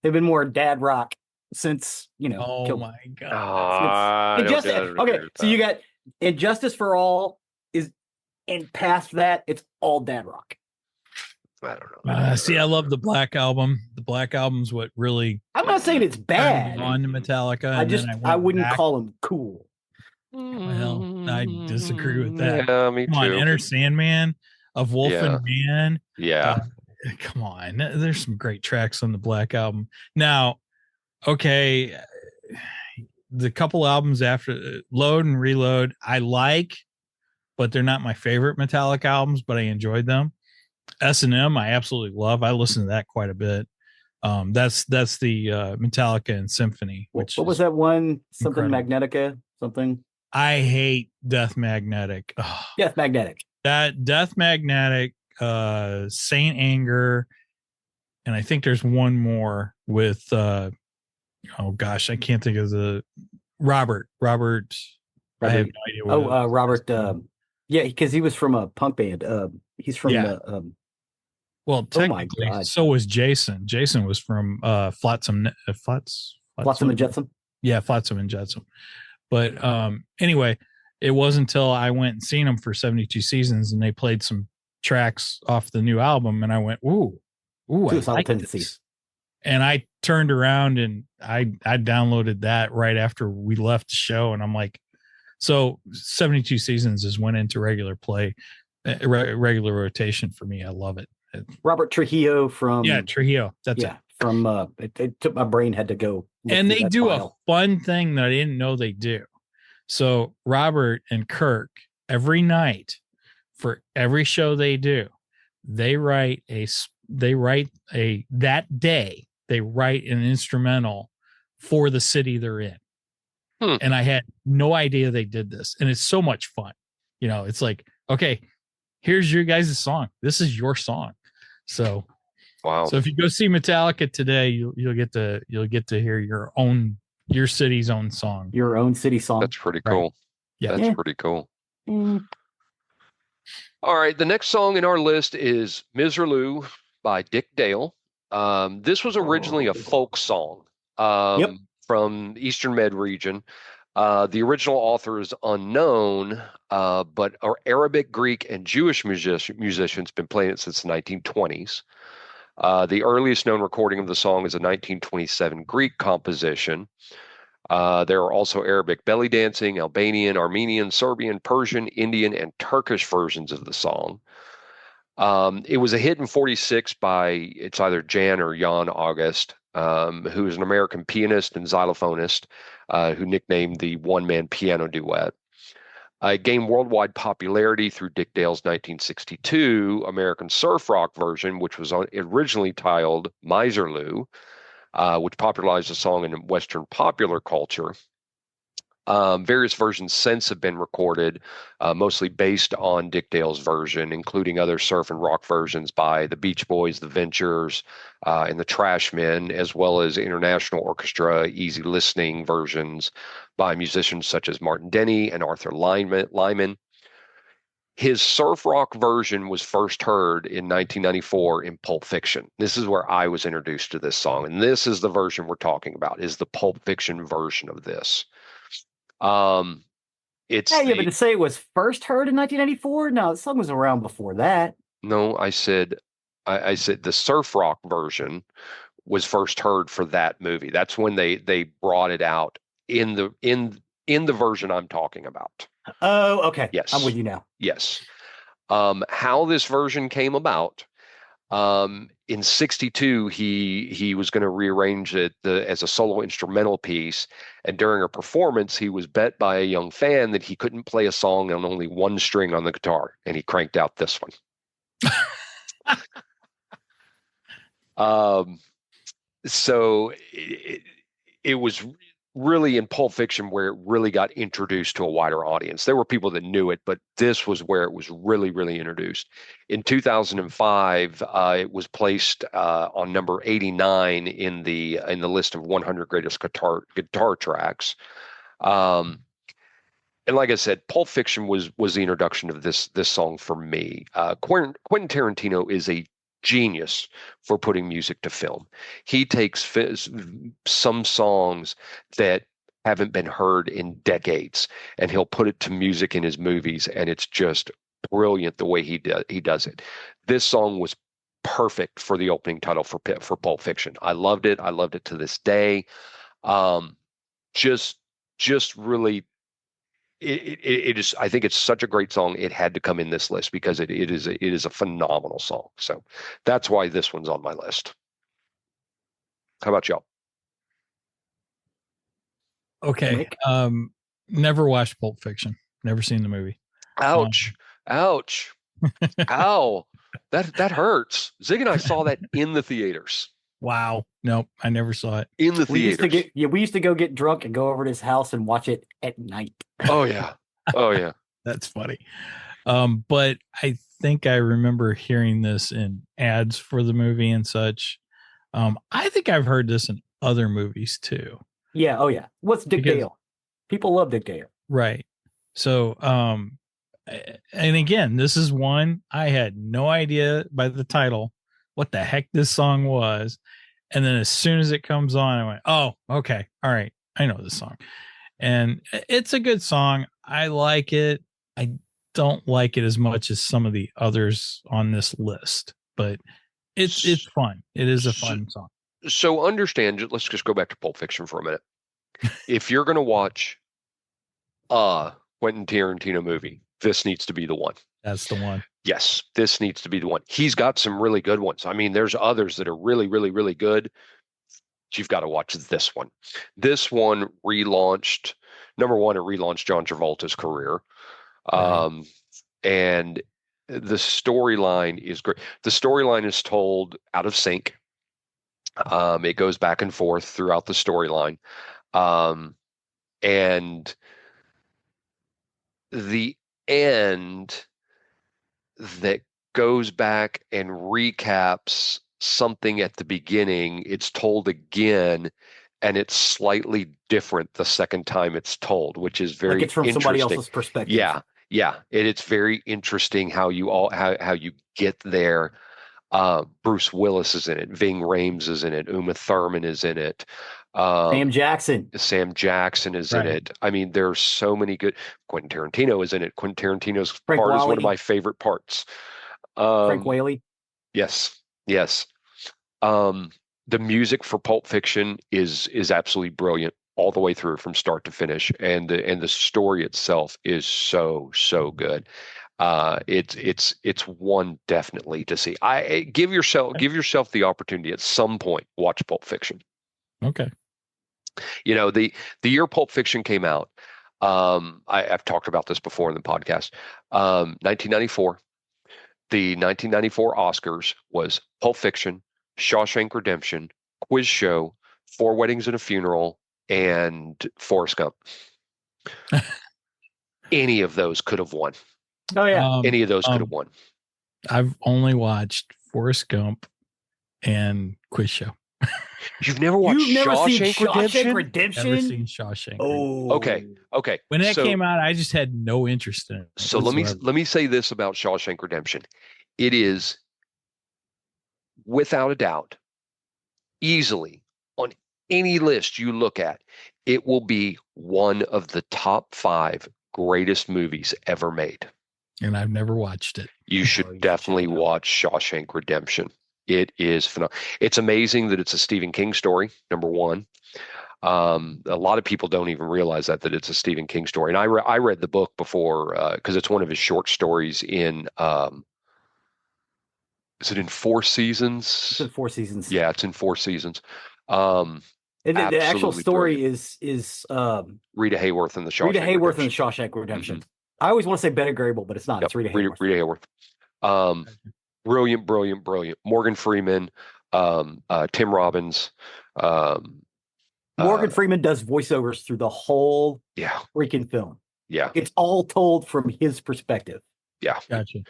They've been more dad rock since, oh my god. I don't agree okay, with so that. you got Injustice for All is, and past that, it's all dad rock. I don't know. See, I love the Black Album. The Black Album's what really I'm not saying it's bad. on to Metallica. I wouldn't call them cool. Well, I disagree with that. Yeah, me Come on, too. Enter Sandman, of Wolf and Man. Yeah. Come on, there's some great tracks on the Black Album. Now, okay, the couple albums after Load and Reload, I like, but they're not my favorite Metallica albums, but I enjoyed them. S&M, I absolutely love. I listen to that quite a bit. That's the Metallica and Symphony. Which what was that one? Something incredible. Magnetica? Something? I hate Death Magnetic. Ugh. Death Magnetic. That Death Magnetic, Saint Anger, and I think there's one more with oh gosh, I can't think of the Robert. I have no idea what Robert. Yeah, because he was from a punk band. He's from the. Well, technically, so was Jason. Jason was from Flotsam and Jetsam. Yeah, Flotsam and Jetsam. But anyway, it wasn't until I went and seen them for 72 Seasons, and they played some tracks off the new album, and I went, "Ooh, I like this." And I turned around and I downloaded that right after we left the show, and I'm like, so 72 Seasons has went into regular play, regular rotation for me. I love it. Robert Trujillo from Trujillo. That's it. From it took my brain had to go. And they do a fun thing that I didn't know they do. So Robert and Kirk, every night for every show they do, they write an instrumental for the city they're in. And I had no idea they did this. And it's so much fun. It's like, okay, here's your guys' song. This is your song. So, wow. So if you go see Metallica today, you'll get to hear your city's own song. Your own city song. That's pretty cool. Right. Yeah. That's pretty cool. All right. The next song in our list is Miserlou by Dick Dale. This was originally a folk song from Eastern Med region. The original author is unknown, but our Arabic, Greek, and Jewish musicians been playing it since the 1920s. The earliest known recording of the song is a 1927 Greek composition. There are also Arabic belly dancing, Albanian, Armenian, Serbian, Persian, Indian, and Turkish versions of the song. It was a hit in 1946 by it's either Jan or Jan August, who is an American pianist and xylophonist, who nicknamed the one-man piano duet. It gained worldwide popularity through Dick Dale's 1962 American surf rock version, which was originally titled Miserlou, which popularized the song in Western popular culture. Various versions since have been recorded, mostly based on Dick Dale's version, including other surf and rock versions by the Beach Boys, the Ventures, and the Trashmen, as well as international orchestra easy listening versions by musicians such as Martin Denny and Arthur Lyman. His surf rock version was first heard in 1994 in Pulp Fiction. This is where I was introduced to this song, and this is the version we're talking about, is the Pulp Fiction version of this. But to say it was first heard in 1994? No, the song was around before that. No, I said the surf rock version was first heard for that movie. That's when they brought it out in the version I'm talking about. Oh, okay. Yes. I'm with you now. Yes. How this version came about, in 1962, he was going to rearrange it as a solo instrumental piece. And during a performance, he was bet by a young fan that he couldn't play a song on only one string on the guitar. And he cranked out this one. Um, so it was really in Pulp Fiction where it really got introduced to a wider audience. There were people that knew it, but this was where it was really, really introduced. In 2005, it was placed on number 89 in the list of 100 greatest guitar tracks. And like I said, Pulp Fiction was the introduction of this song for me. Quentin Tarantino is a genius for putting music to film. He takes some songs that haven't been heard in decades, and he'll put it to music in his movies, and it's just brilliant the way he does it. This song was perfect for the opening title for Pulp Fiction. I loved it. I loved it to this day. Just really. It is. I think it's such a great song. It had to come in this list because it is a phenomenal song. So that's why this one's on my list. How about y'all? Okay. Never watched Pulp Fiction. Never seen the movie. Ouch! Ouch! Ow! That hurts. Zig and I saw that in the theaters. Wow. Nope. I never saw it. In the We theaters. we used to go get drunk and go over to his house and watch it at night. Oh yeah. Oh yeah. That's funny. But I think I remember hearing this in ads for the movie and such. I think I've heard this in other movies too. Yeah. Oh yeah. What's Dick Dale? People love Dick Dale. Right. So, and again, this is one I had no idea by the title what the heck this song was. And then as soon as it comes on, I went, oh, okay. All right. I know this song. And it's a good song. I like it. I don't like it as much as some of the others on this list, but it's fun. It is a fun song. So understand, let's just go back to Pulp Fiction for a minute. If you're going to watch a Quentin Tarantino movie, this needs to be the one. That's the one. Yes, this needs to be the one. He's got some really good ones. I mean, there's others that are really, really, really good. But you've got to watch this one. This one relaunched, number one, it relaunched John Travolta's career. Right. And the storyline is great. The storyline is told out of sync. It goes back and forth throughout the storyline. And the end that goes back and recaps something at the beginning, it's told again, and it's slightly different the second time it's told, which is very it's from interesting. Somebody else's perspective. Yeah. It's very interesting how you get there. Bruce Willis is in it. Ving Rhames is in it. Uma Thurman is in it. Sam Jackson is in it. I mean, there's so many good. Quentin Tarantino is in it. Quentin Tarantino's Frank part is one Whaley. of my favorite parts. Frank Whaley. Yes. The music for Pulp Fiction is absolutely brilliant all the way through from start to finish, and the story itself is so good. It's one definitely to see. Give yourself the opportunity at some point. Watch Pulp Fiction. Okay. You know, the year Pulp Fiction came out, I've talked about this before in the podcast. 1994. The 1994 Oscars was Pulp Fiction, Shawshank Redemption, Quiz Show, Four Weddings and a Funeral, and Forrest Gump. Any of those could have won. Oh yeah. Any of those could have won. I've only watched Forrest Gump and Quiz Show. You've never watched Shawshank Redemption? Never seen Shawshank. Oh. Okay. When that came out, I just had no interest in it. So let me say this about Shawshank Redemption. It is, without a doubt, easily on any list you look at, it will be one of the top 5 greatest movies ever made. And I've never watched it. You should definitely watch Shawshank Redemption. It is phenomenal. It's amazing that it's a Stephen King story, number one. A lot of people don't even realize that it's a Stephen King story. And I read the book before because it's one of his short stories in is it in 4 seasons? It's in 4 seasons. Yeah, it's in 4 seasons. And the actual story brilliant. is Rita Hayworth and the Shawshank Rita Hayworth Redemption. and the Shawshank Redemption. Mm-hmm. I always want to say Betty Grable, but it's not. Yep, It's Rita Hayworth. Rita Hayworth. Brilliant. Morgan Freeman. Tim Robbins. Morgan Freeman does voiceovers through the whole Yeah. freaking film. Yeah. It's all told from his perspective. Yeah. Gotcha.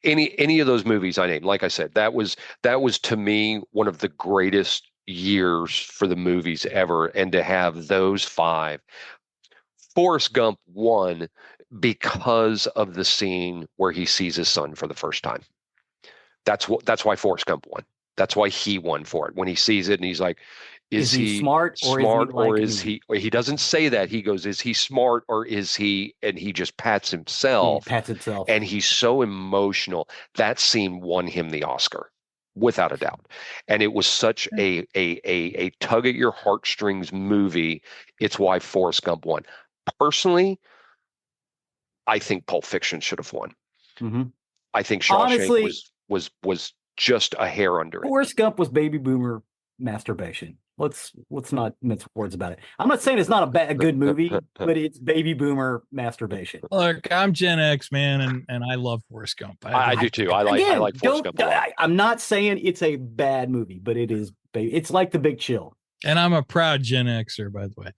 Any of those movies I named, like I said, that was to me one of the greatest years for the movies ever. And to have those 5, Forrest Gump won because of the scene where he sees his son for the first time. That's why Forrest Gump won. That's why he won for it. When he sees it and he's like, is he smart or is he he doesn't say that. He goes, is he smart or is he, and he just pats himself. And he's so emotional. That scene won him the Oscar without a doubt. And it was such a tug at your heartstrings movie. It's why Forrest Gump won. Personally, I think Pulp Fiction should have won. Mm-hmm. I think Shawshank was just a hair under it. Forrest Gump was baby boomer masturbation. Let's not mince words about it. I'm not saying it's not a good movie, but it's baby boomer masturbation. Look, I'm Gen X, man, and I love Forrest Gump. I do too. I like Forrest Gump a lot. I'm not saying it's a bad movie, but it is. It's like The Big Chill. And I'm a proud Gen Xer, by the way.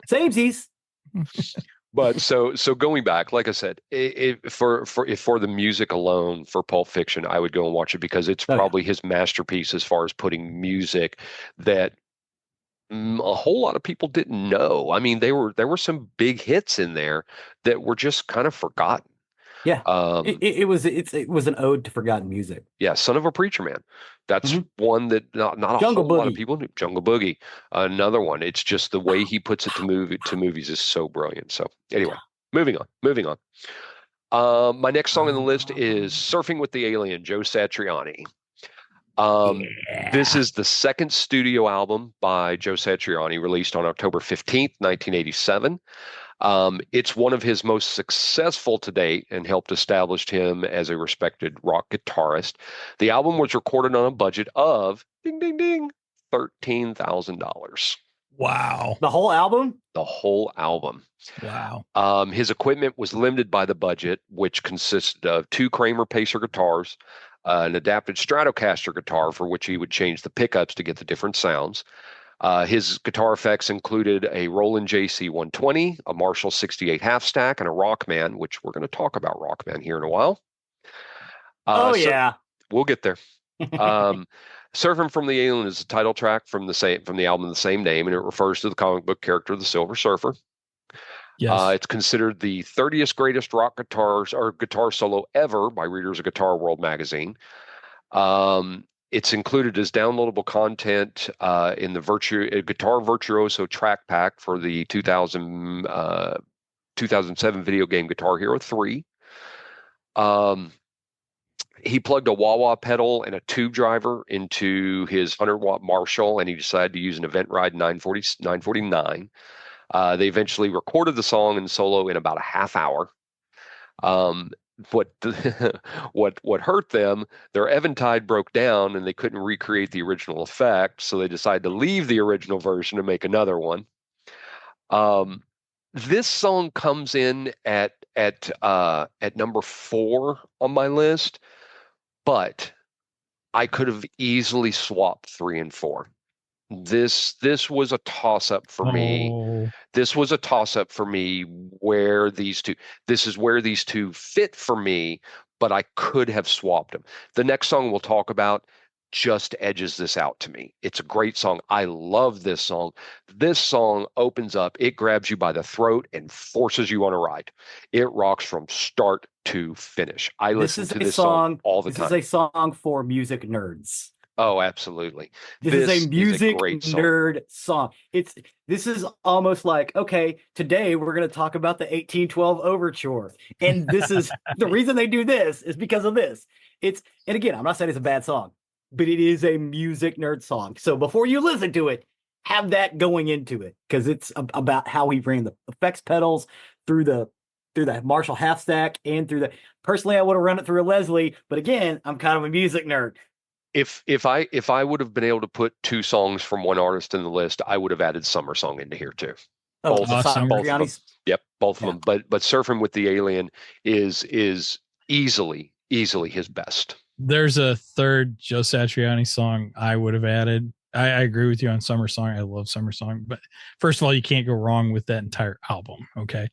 Samesies. But so going back, like I said, for the music alone, for Pulp Fiction, I would go and watch it because it's probably his masterpiece as far as putting music that a whole lot of people didn't know. I mean, there were some big hits in there that were just kind of forgotten. Yeah, it was an ode to forgotten music. Yeah, Son of a Preacher Man. That's one that not a whole lot of people knew. Jungle Boogie, another one. It's just the way he puts it to movies is so brilliant. So anyway, moving on. My next song on the list is "Surfing with the Alien," Joe Satriani. This is the second studio album by Joe Satriani, released on October 15th, 1987. It's one of his most successful to date and helped establish him as a respected rock guitarist. The album was recorded on a budget of ding ding ding $13,000. Wow. The whole album? The whole album. Wow. His equipment was limited by the budget, which consisted of 2 Kramer Pacer guitars, an adapted Stratocaster guitar for which he would change the pickups to get the different sounds. His guitar effects included a Roland JC 120, a Marshall 68 half stack, and a Rockman, which we're going to talk about Rockman here in a while. Yeah. We'll get there. Surfing from the Alien is the title track from the album of the same name, and it refers to the comic book character, the Silver Surfer. Yes. It's considered the 30th greatest rock guitars or guitar solo ever by readers of Guitar World magazine. It's included as downloadable content in the Guitar Virtuoso track pack for the 2007 video game Guitar Hero 3. He plugged a wah-wah pedal and a tube driver into his 100-watt Marshall, and he decided to use an Event Ride 949. They eventually recorded the song and solo in about a half hour. What hurt them, their Eventide broke down and they couldn't recreate the original effect, so they decided to leave the original version and make another one. This song comes in at number 4 on my list, but I could have easily swapped 3 and 4. This was a toss-up for me. This was a toss-up for me where these two fit for me, but I could have swapped them. The next song we'll talk about just edges this out to me. It's a great song. I love this song. This song opens up, it grabs you by the throat and forces you on a ride. It rocks from start to finish. I listen to this song all the time. This is a song for music nerds. Oh, absolutely. This is a music nerd song. This is almost like, okay, today we're going to talk about the 1812 Overture. And this is the reason they do this is because of this. And again, I'm not saying it's a bad song, but it is a music nerd song. So before you listen to it, have that going into it, because it's about how he ran the effects pedals through the Marshall half stack and personally, I would have run it through a Leslie, but again, I'm kind of a music nerd. If I would have been able to put 2 songs from one artist in the list, I would have added Summer Song into here too. Both of them. Yep, both of them. But Surfing with the Alien is easily his best. There's a third Joe Satriani song I would have added. I agree with you on Summer Song. I love Summer Song, but first of all, you can't go wrong with that entire album. Okay.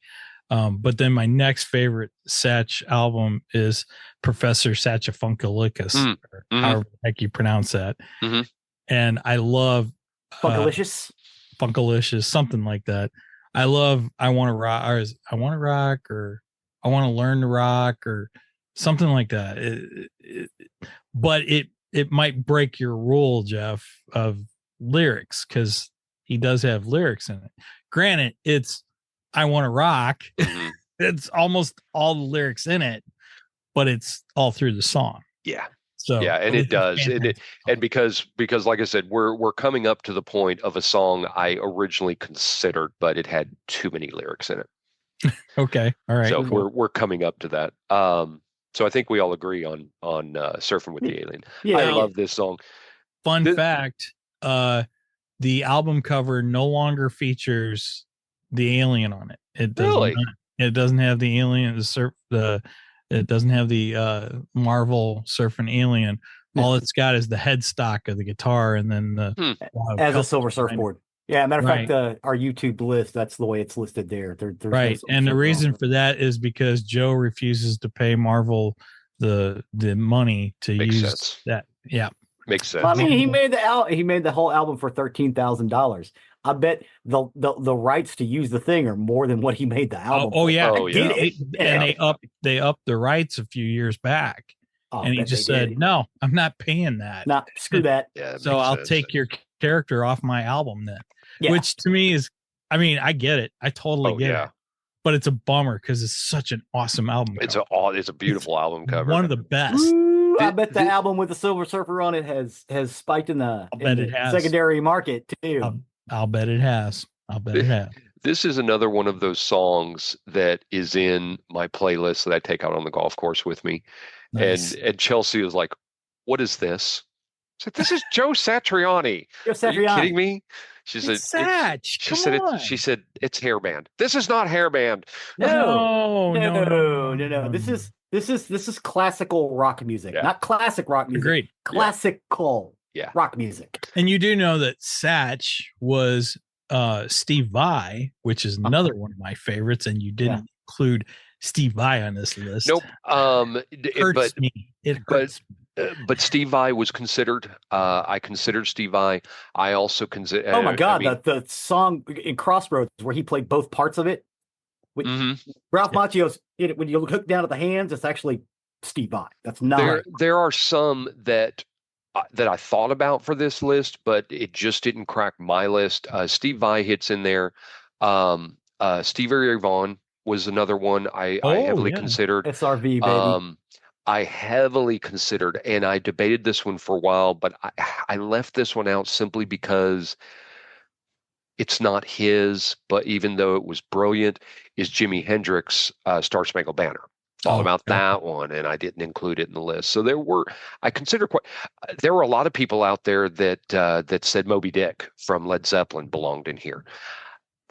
But then my next favorite Satch album is Professor Satchafunkalicus, or however the heck you pronounce that. And I love Funkalicious, something like that. I love I Want to Rock, or I Want to Rock, or I Want to Learn to Rock, or something like that. But it might break your rule, Jeff, of lyrics, because he does have lyrics in it. Granted, it's I Want to Rock. It's almost all the lyrics in it, but it's all through the song. Yeah. So yeah, and it does. And because like I said, we're coming up to the point of a song I originally considered, but it had too many lyrics in it. Okay. All right. So we're coming up to that. So I think we all agree on Surfing with the Alien. Yeah, I love this song. Fun fact, the album cover no longer features the alien on it. It doesn't have the alien, it doesn't have the Marvel surfing alien. All it's got is the headstock of the guitar, and then the as a silver surfboard. Yeah, matter of fact, our YouTube list, that's the way it's listed there. There's right, no and the reason for that is because Joe refuses to pay Marvel the money to use that. Yeah, makes sense. Well, I mean, he made the whole album for $13,000. I bet the rights to use the thing are more than what he made the album. And they upped the rights a few years back, and he just said, "No, I'm not paying that. Nah, screw that. So I'll take your character off my album then." Yeah. Which to me is, I mean, I get it. I totally get it. But it's a bummer because it's such an awesome album. It's a beautiful album cover. One of the best. Ooh, I bet the album with the Silver Surfer on it has spiked in the secondary market too. I'll bet it has. This is another one of those songs that is in my playlist that I take out on the golf course with me. Nice. And Chelsea was like, "What is this?" I said, "This is Joe Satriani." Are you kidding me? She said, she said, "It's hairband." This is not hairband. No. This is classical rock music, not classic rock music. Great. Classical rock music. And you do know that Satch was Steve Vai, which is another one of my favorites, and you didn't include Steve Vai on this list. Nope. It hurts me. But Steve Vai was considered. I considered Steve Vai. I also consider. Oh my God, the song in Crossroads where he played both parts of it. Ralph Macchio's when you look down at the hands, it's actually Steve Vai. That's not. There are some that I thought about for this list, but it just didn't crack my list. Steve Vai hits in there. Stevie Ray Vaughan was another one I heavily considered. SRV, baby. I heavily considered, and I debated this one for a while, but I left this one out simply because it's not his, but even though it was brilliant, is Jimi Hendrix' Star Spangled Banner. Thought about that one, and I didn't include it in the list. So there were a lot of people out there that said Moby Dick from Led Zeppelin belonged in here.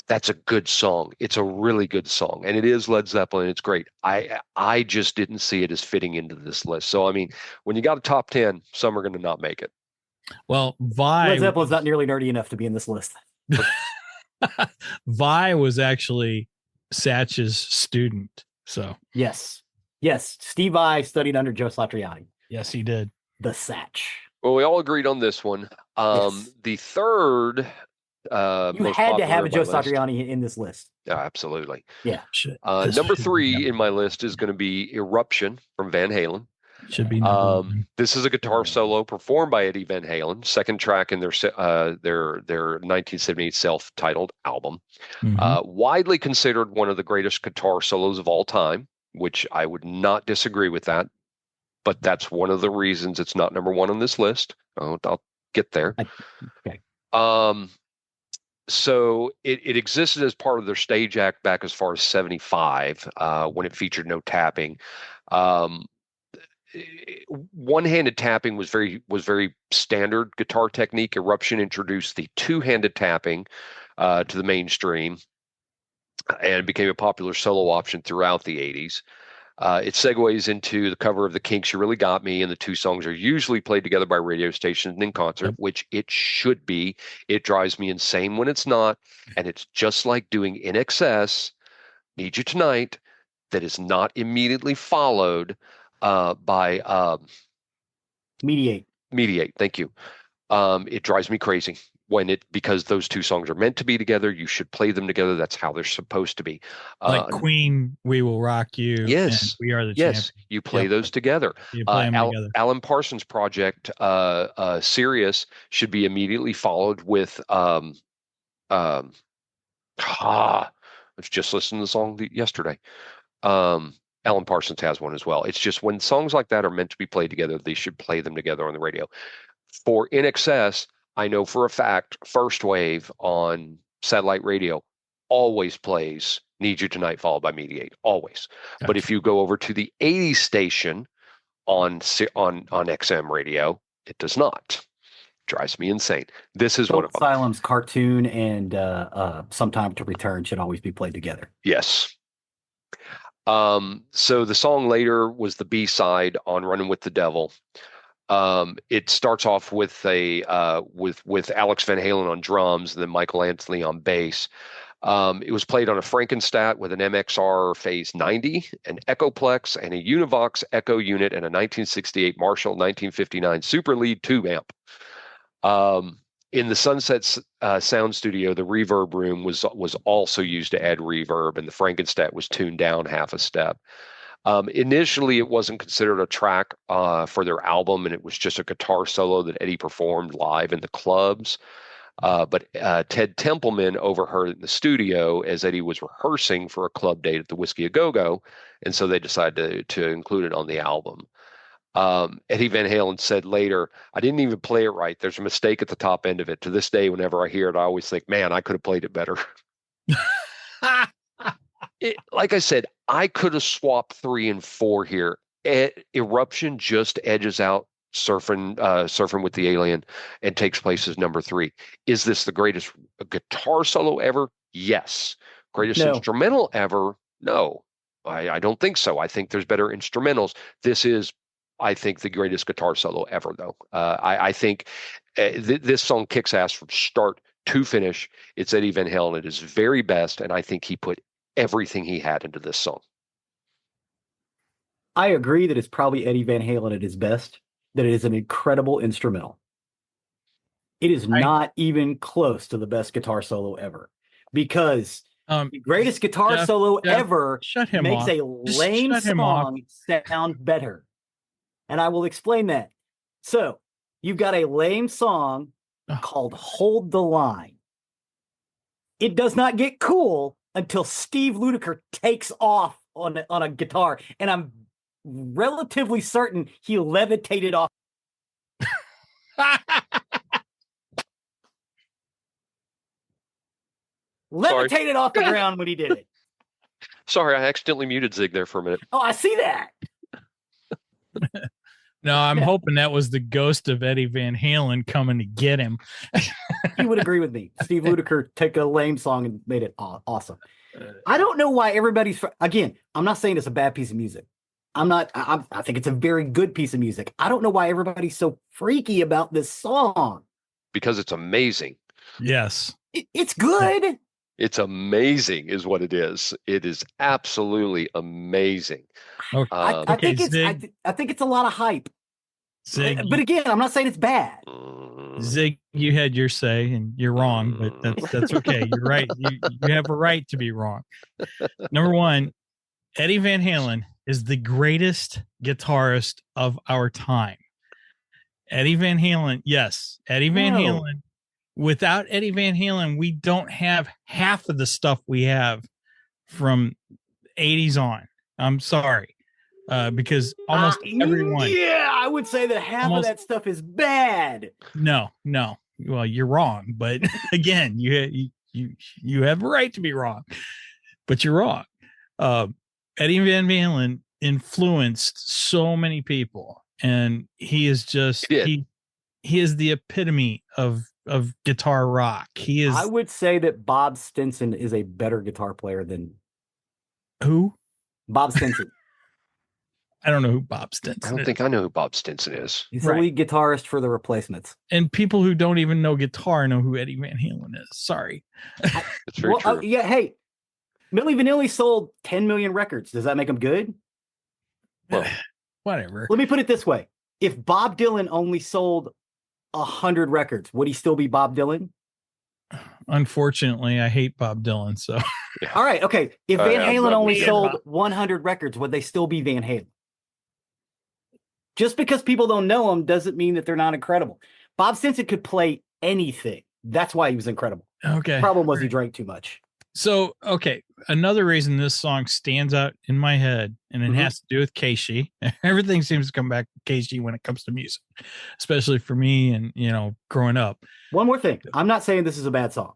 That's a good song. It's a really good song, and it is Led Zeppelin. It's great. I just didn't see it as fitting into this list. So I mean, when you got a top 10, some are going to not make it. Well, Led Zeppelin's not nearly nerdy enough to be in this list. Vai was actually Satch's student. So yes, Steve Vai studied under Joe Satriani. Yes, he did. The Satch. Well, we all agreed on this one. The third. You had to have a Joe Satriani in this list. Yeah, absolutely. Yeah. Number 3 in my list is going to be Eruption from Van Halen. Should be. This is a guitar solo performed by Eddie Van Halen, second track in their 1978 self-titled album. Widely considered one of the greatest guitar solos of all time, which I would not disagree with that. But that's one of the reasons it's not number 1 on this list. I'll get there. Okay. So it existed as part of their stage act back as far as 75, when it featured no tapping. One-handed tapping was very standard guitar technique. Eruption introduced the two-handed tapping to the mainstream and became a popular solo option throughout the 80s. It segues into the cover of The Kinks' You Really Got Me, and the two songs are usually played together by radio stations and in concert, which it should be. It drives me insane when it's not, and it's just like doing In Excess, Need You Tonight, that is not immediately followed by Mediate. Mediate. Thank you. It drives me crazy because those two songs are meant to be together. You should play them together. That's how they're supposed to be. Like Queen, We Will Rock You. Yes. And We Are the Yes. Champions. You play those together. You play them together. Alan Parsons Project, Sirius should be immediately followed with I was just listening to the song yesterday. Alan Parsons has one as well. It's just when songs like that are meant to be played together, they should play them together on the radio. For In Excess, I know for a fact, First Wave on satellite radio always plays Need You Tonight followed by Mediate, always. Gotcha. But if you go over to the 80s station on XM radio, it does not. Drives me insane. This is one of them. Asylum's cartoon and Sometime to Return should always be played together. Yes. So the song later was the B-side on Running with the Devil. It starts off with with Alex Van Halen on drums and then Michael Anthony on bass. It was played on a Frankenstat with an MXR Phase 90, an Echoplex, and a Univox Echo unit, and a 1968 Marshall 1959 Super Lead tube amp. In the Sunset Sound Studio, the reverb room was also used to add reverb, and the Frankenstat was tuned down half a step. Initially, it wasn't considered a track for their album, and it was just a guitar solo that Eddie performed live in the clubs. But Ted Templeman overheard it in the studio as Eddie was rehearsing for a club date at the Whiskey A Go-Go, and so they decided to include it on the album. Eddie Van Halen said later, "I didn't even play it right. There's a mistake at the top end of it. To this day, whenever I hear it, I always think, man, I could have played it better." Like I said, I could have swapped 3 and 4 here. Eruption just edges out Surfing with the Alien and takes place as number 3. Is this the greatest guitar solo ever? Yes. Greatest instrumental ever? No. I don't think so. I think there's better instrumentals. This is, I think, the greatest guitar solo ever, though. I think this song kicks ass from start to finish. It's Eddie Van Halen at his very best, and I think he put everything he had into this song. I agree that it's probably Eddie Van Halen at his best, that it is an incredible instrumental. It is not even close to the best guitar solo ever, because the greatest guitar solo ever makes a lame song sound better. And I will explain that. So you've got a lame song called Hold the Line. It does not get cool until Steve Lukather takes off on a guitar. And I'm relatively certain he levitated off. Levitated off the ground when he did it. Sorry, I accidentally muted Zig there for a minute. Oh, I see that. No, I'm hoping that was the ghost of Eddie Van Halen coming to get him. He would agree with me. Steve Lukather took a lame song and made it awesome. I don't know why everybody's... Again, I'm not saying it's a bad piece of music. I think it's a very good piece of music. I don't know why everybody's so freaky about this song. Because it's amazing. Yes. It's good. It's amazing is what it is. It is absolutely amazing. Okay. I think it's a lot of hype. Zig, but again, I'm not saying it's bad. Zig, you had your say and you're wrong, but that's okay. You're right. You have a right to be wrong. Number one, Eddie Van Halen is the greatest guitarist of our time. Eddie Van Halen, yes. Eddie Van Halen. Without Eddie Van Halen, we don't have half of the stuff we have from 80s on. I'm sorry. Because almost everyone. Yeah, I would say that half of that stuff is bad. No. Well, you're wrong. But again, you have a right to be wrong. But you're wrong. Eddie Van Halen influenced so many people. And he is just he is the epitome of guitar rock. He is. I would say that Bob Stinson is a better guitar player than who? Bob Stinson. I don't know who Bob I Stinson don't is. think I know who Bob Stinson is. He's the lead guitarist for the Replacements. And people who don't even know guitar know who Eddie Van Halen is. Sorry. It's very true. Yeah, hey, Milli Vanilli sold 10 million records. Does that make him good? Well, whatever. Let me put it this way. If Bob Dylan only sold 100 records, would he still be Bob Dylan? Unfortunately, I hate Bob Dylan. So, yeah. All right. Okay. If Van Halen only sold Bob. 100 records, would they still be Van Halen? Just because people don't know him doesn't mean that they're not incredible. Bob Stinson could play anything. That's why he was incredible. Okay. The problem was he drank too much. So, okay. Another reason this song stands out in my head, and it has to do with Keishi. Everything seems to come back to Keishi when it comes to music, especially for me and, growing up. One more thing. I'm not saying this is a bad song.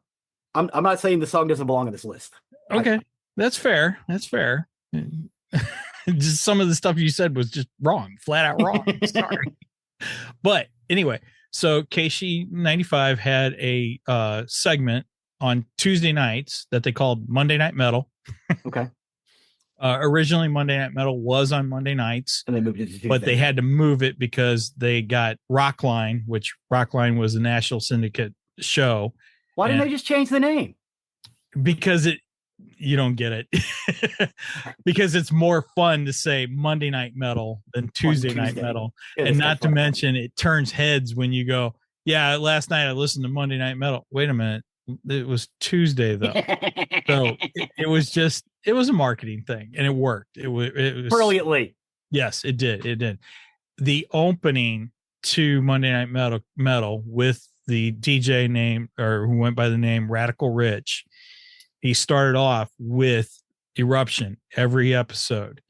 I'm not saying the song doesn't belong on this list. Okay. That's fair. That's fair. Just some of the stuff you said was just wrong, flat out wrong. Sorry. But anyway, so Keishi 95 had a segment on Tuesday nights that they called Monday Night Metal. Okay. Originally, Monday Night Metal was on Monday nights, and they moved it to Tuesday. But they had to move it because they got Rockline, which Rockline was a national syndicate show. Why didn't they just change the name? Because you don't get it. Because it's more fun to say Monday Night Metal than Tuesday Night Metal. And not to mention, it turns heads when you go, yeah, last night I listened to Monday Night Metal. Wait a minute. It was Tuesday though. So it was a marketing thing and it worked. It was brilliantly. Yes, it did. It did. The opening to Monday Night Metal with the DJ name, or who went by the name Radical Rich. He started off with Eruption every episode,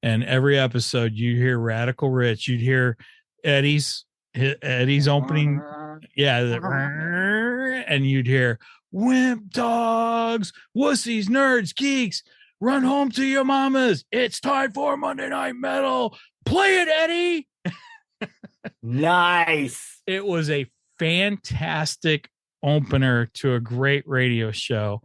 and every episode you hear Radical Rich. You'd hear Eddie's opening. Yeah. And you'd hear wimp dogs, wussies, nerds, geeks, run home to your mamas. It's time for Monday Night Metal. Play it, Eddie. Nice. It was a fantastic opener to a great radio show.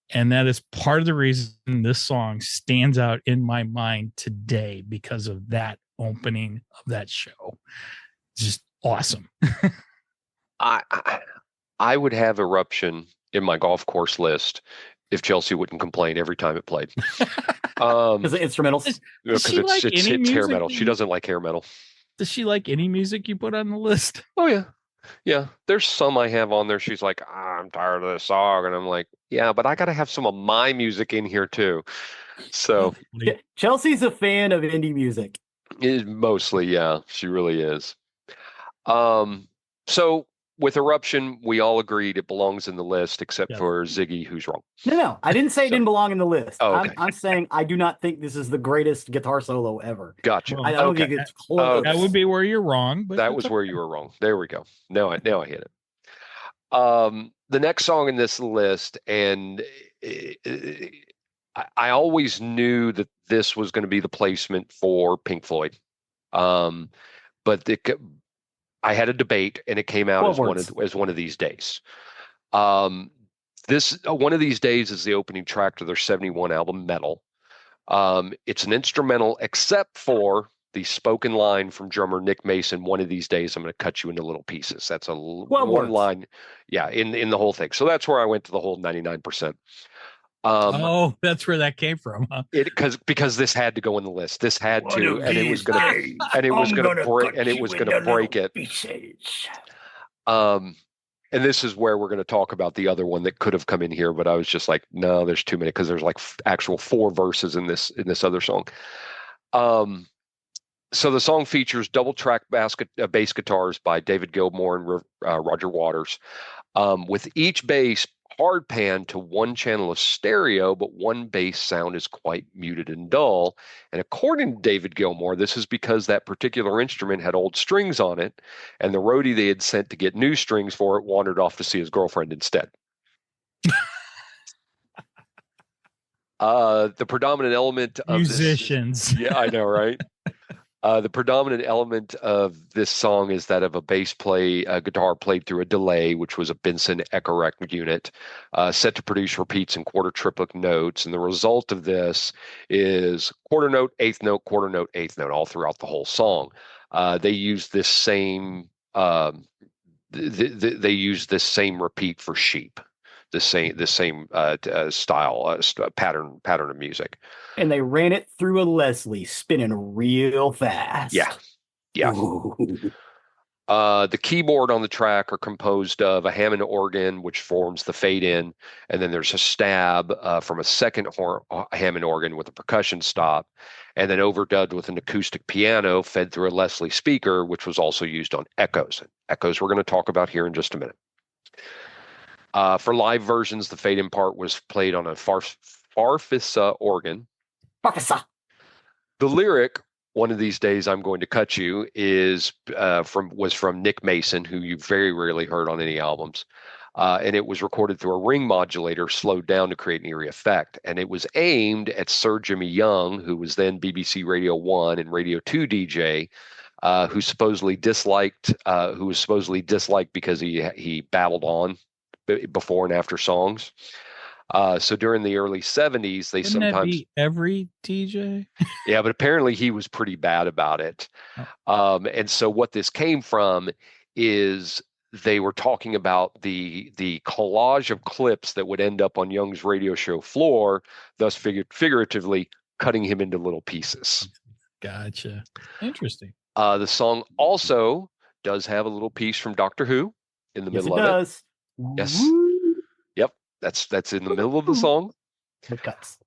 And that is part of the reason this song stands out in my mind today, because of that opening of that show. Just awesome. I would have Eruption in my golf course list if Chelsea wouldn't complain every time it played. Because the instrumentals? Because it's hair metal. She doesn't like hair metal. Does she like any music you put on the list? Oh, yeah. Yeah. There's some I have on there. She's like, I'm tired of this song. And I'm like, yeah, but I got to have some of my music in here too. So Chelsea's a fan of indie music. Mostly, yeah. She really is. So with Eruption, we all agreed it belongs in the list, except for Ziggy, who's wrong. No. I didn't say it didn't belong in the list. Oh, okay. I'm saying I do not think this is the greatest guitar solo ever. Gotcha. I don't think it's close. That would be where you're wrong. But that was where you were wrong. There we go. Now I hit it. The next song in this list, and I always knew that this was going to be the placement for Pink Floyd. But I had a debate, and it came out as one of these days. This One of These Days is the opening track to their 71 album Metal. It's an instrumental, except for the spoken line from drummer Nick Mason. One of these days, I'm going to cut you into little pieces. That's one line, in the whole thing. So that's where I went to the whole 99%. That's where that came from, huh? Because this had to go in the list. This had to, and it was going to break it. And this is where we're going to talk about the other one that could have come in here, but I was just like, no, there's too many, because there's like actual 4 verses in this other song. So the song features double track bass guitars by David Gilmour and Roger Waters, with each bass hard pan to one channel of stereo, but one bass sound is quite muted and dull. And according to David Gilmour, this is because that particular instrument had old strings on it, and the roadie they had sent to get new strings for it wandered off to see his girlfriend instead. The predominant element of musicians. Yeah, I know, right? The predominant element of this song is that of a guitar played through a delay, which was a Benson Echarect unit, set to produce repeats in quarter triplet notes. And the result of this is quarter note, eighth note, quarter note, eighth note, all throughout the whole song. They use this same they use this same repeat for sheep, the same style, pattern of music. And they ran it through a Leslie, spinning real fast. Yeah. Ooh. The keyboard on the track are composed of a Hammond organ, which forms the fade in, and then there's a stab from a second Hammond organ with a percussion stop, and then overdubbed with an acoustic piano fed through a Leslie speaker, which was also used on echoes. Echoes we're going to talk about here in just a minute. For live versions, the fade in part was played on a Farfisa organ. Farfisa. The lyric, "One of these days I'm going to cut you," was from Nick Mason, who you very rarely heard on any albums. And it was recorded through a ring modulator slowed down to create an eerie effect. And it was aimed at Sir Jimmy Young, who was then BBC Radio 1 and Radio 2 DJ, who was supposedly disliked because he babbled on before and after songs. So during the early 70s, they Wouldn't that sometimes be every DJ. yeah, but apparently he was pretty bad about it. And so what this came from is they were talking about the collage of clips that would end up on Young's radio show floor, thus figuratively cutting him into little pieces. Gotcha. Interesting. The song also does have a little piece from Doctor Who in the middle of it. Yes. Yep. That's in the middle of the song. It cuts.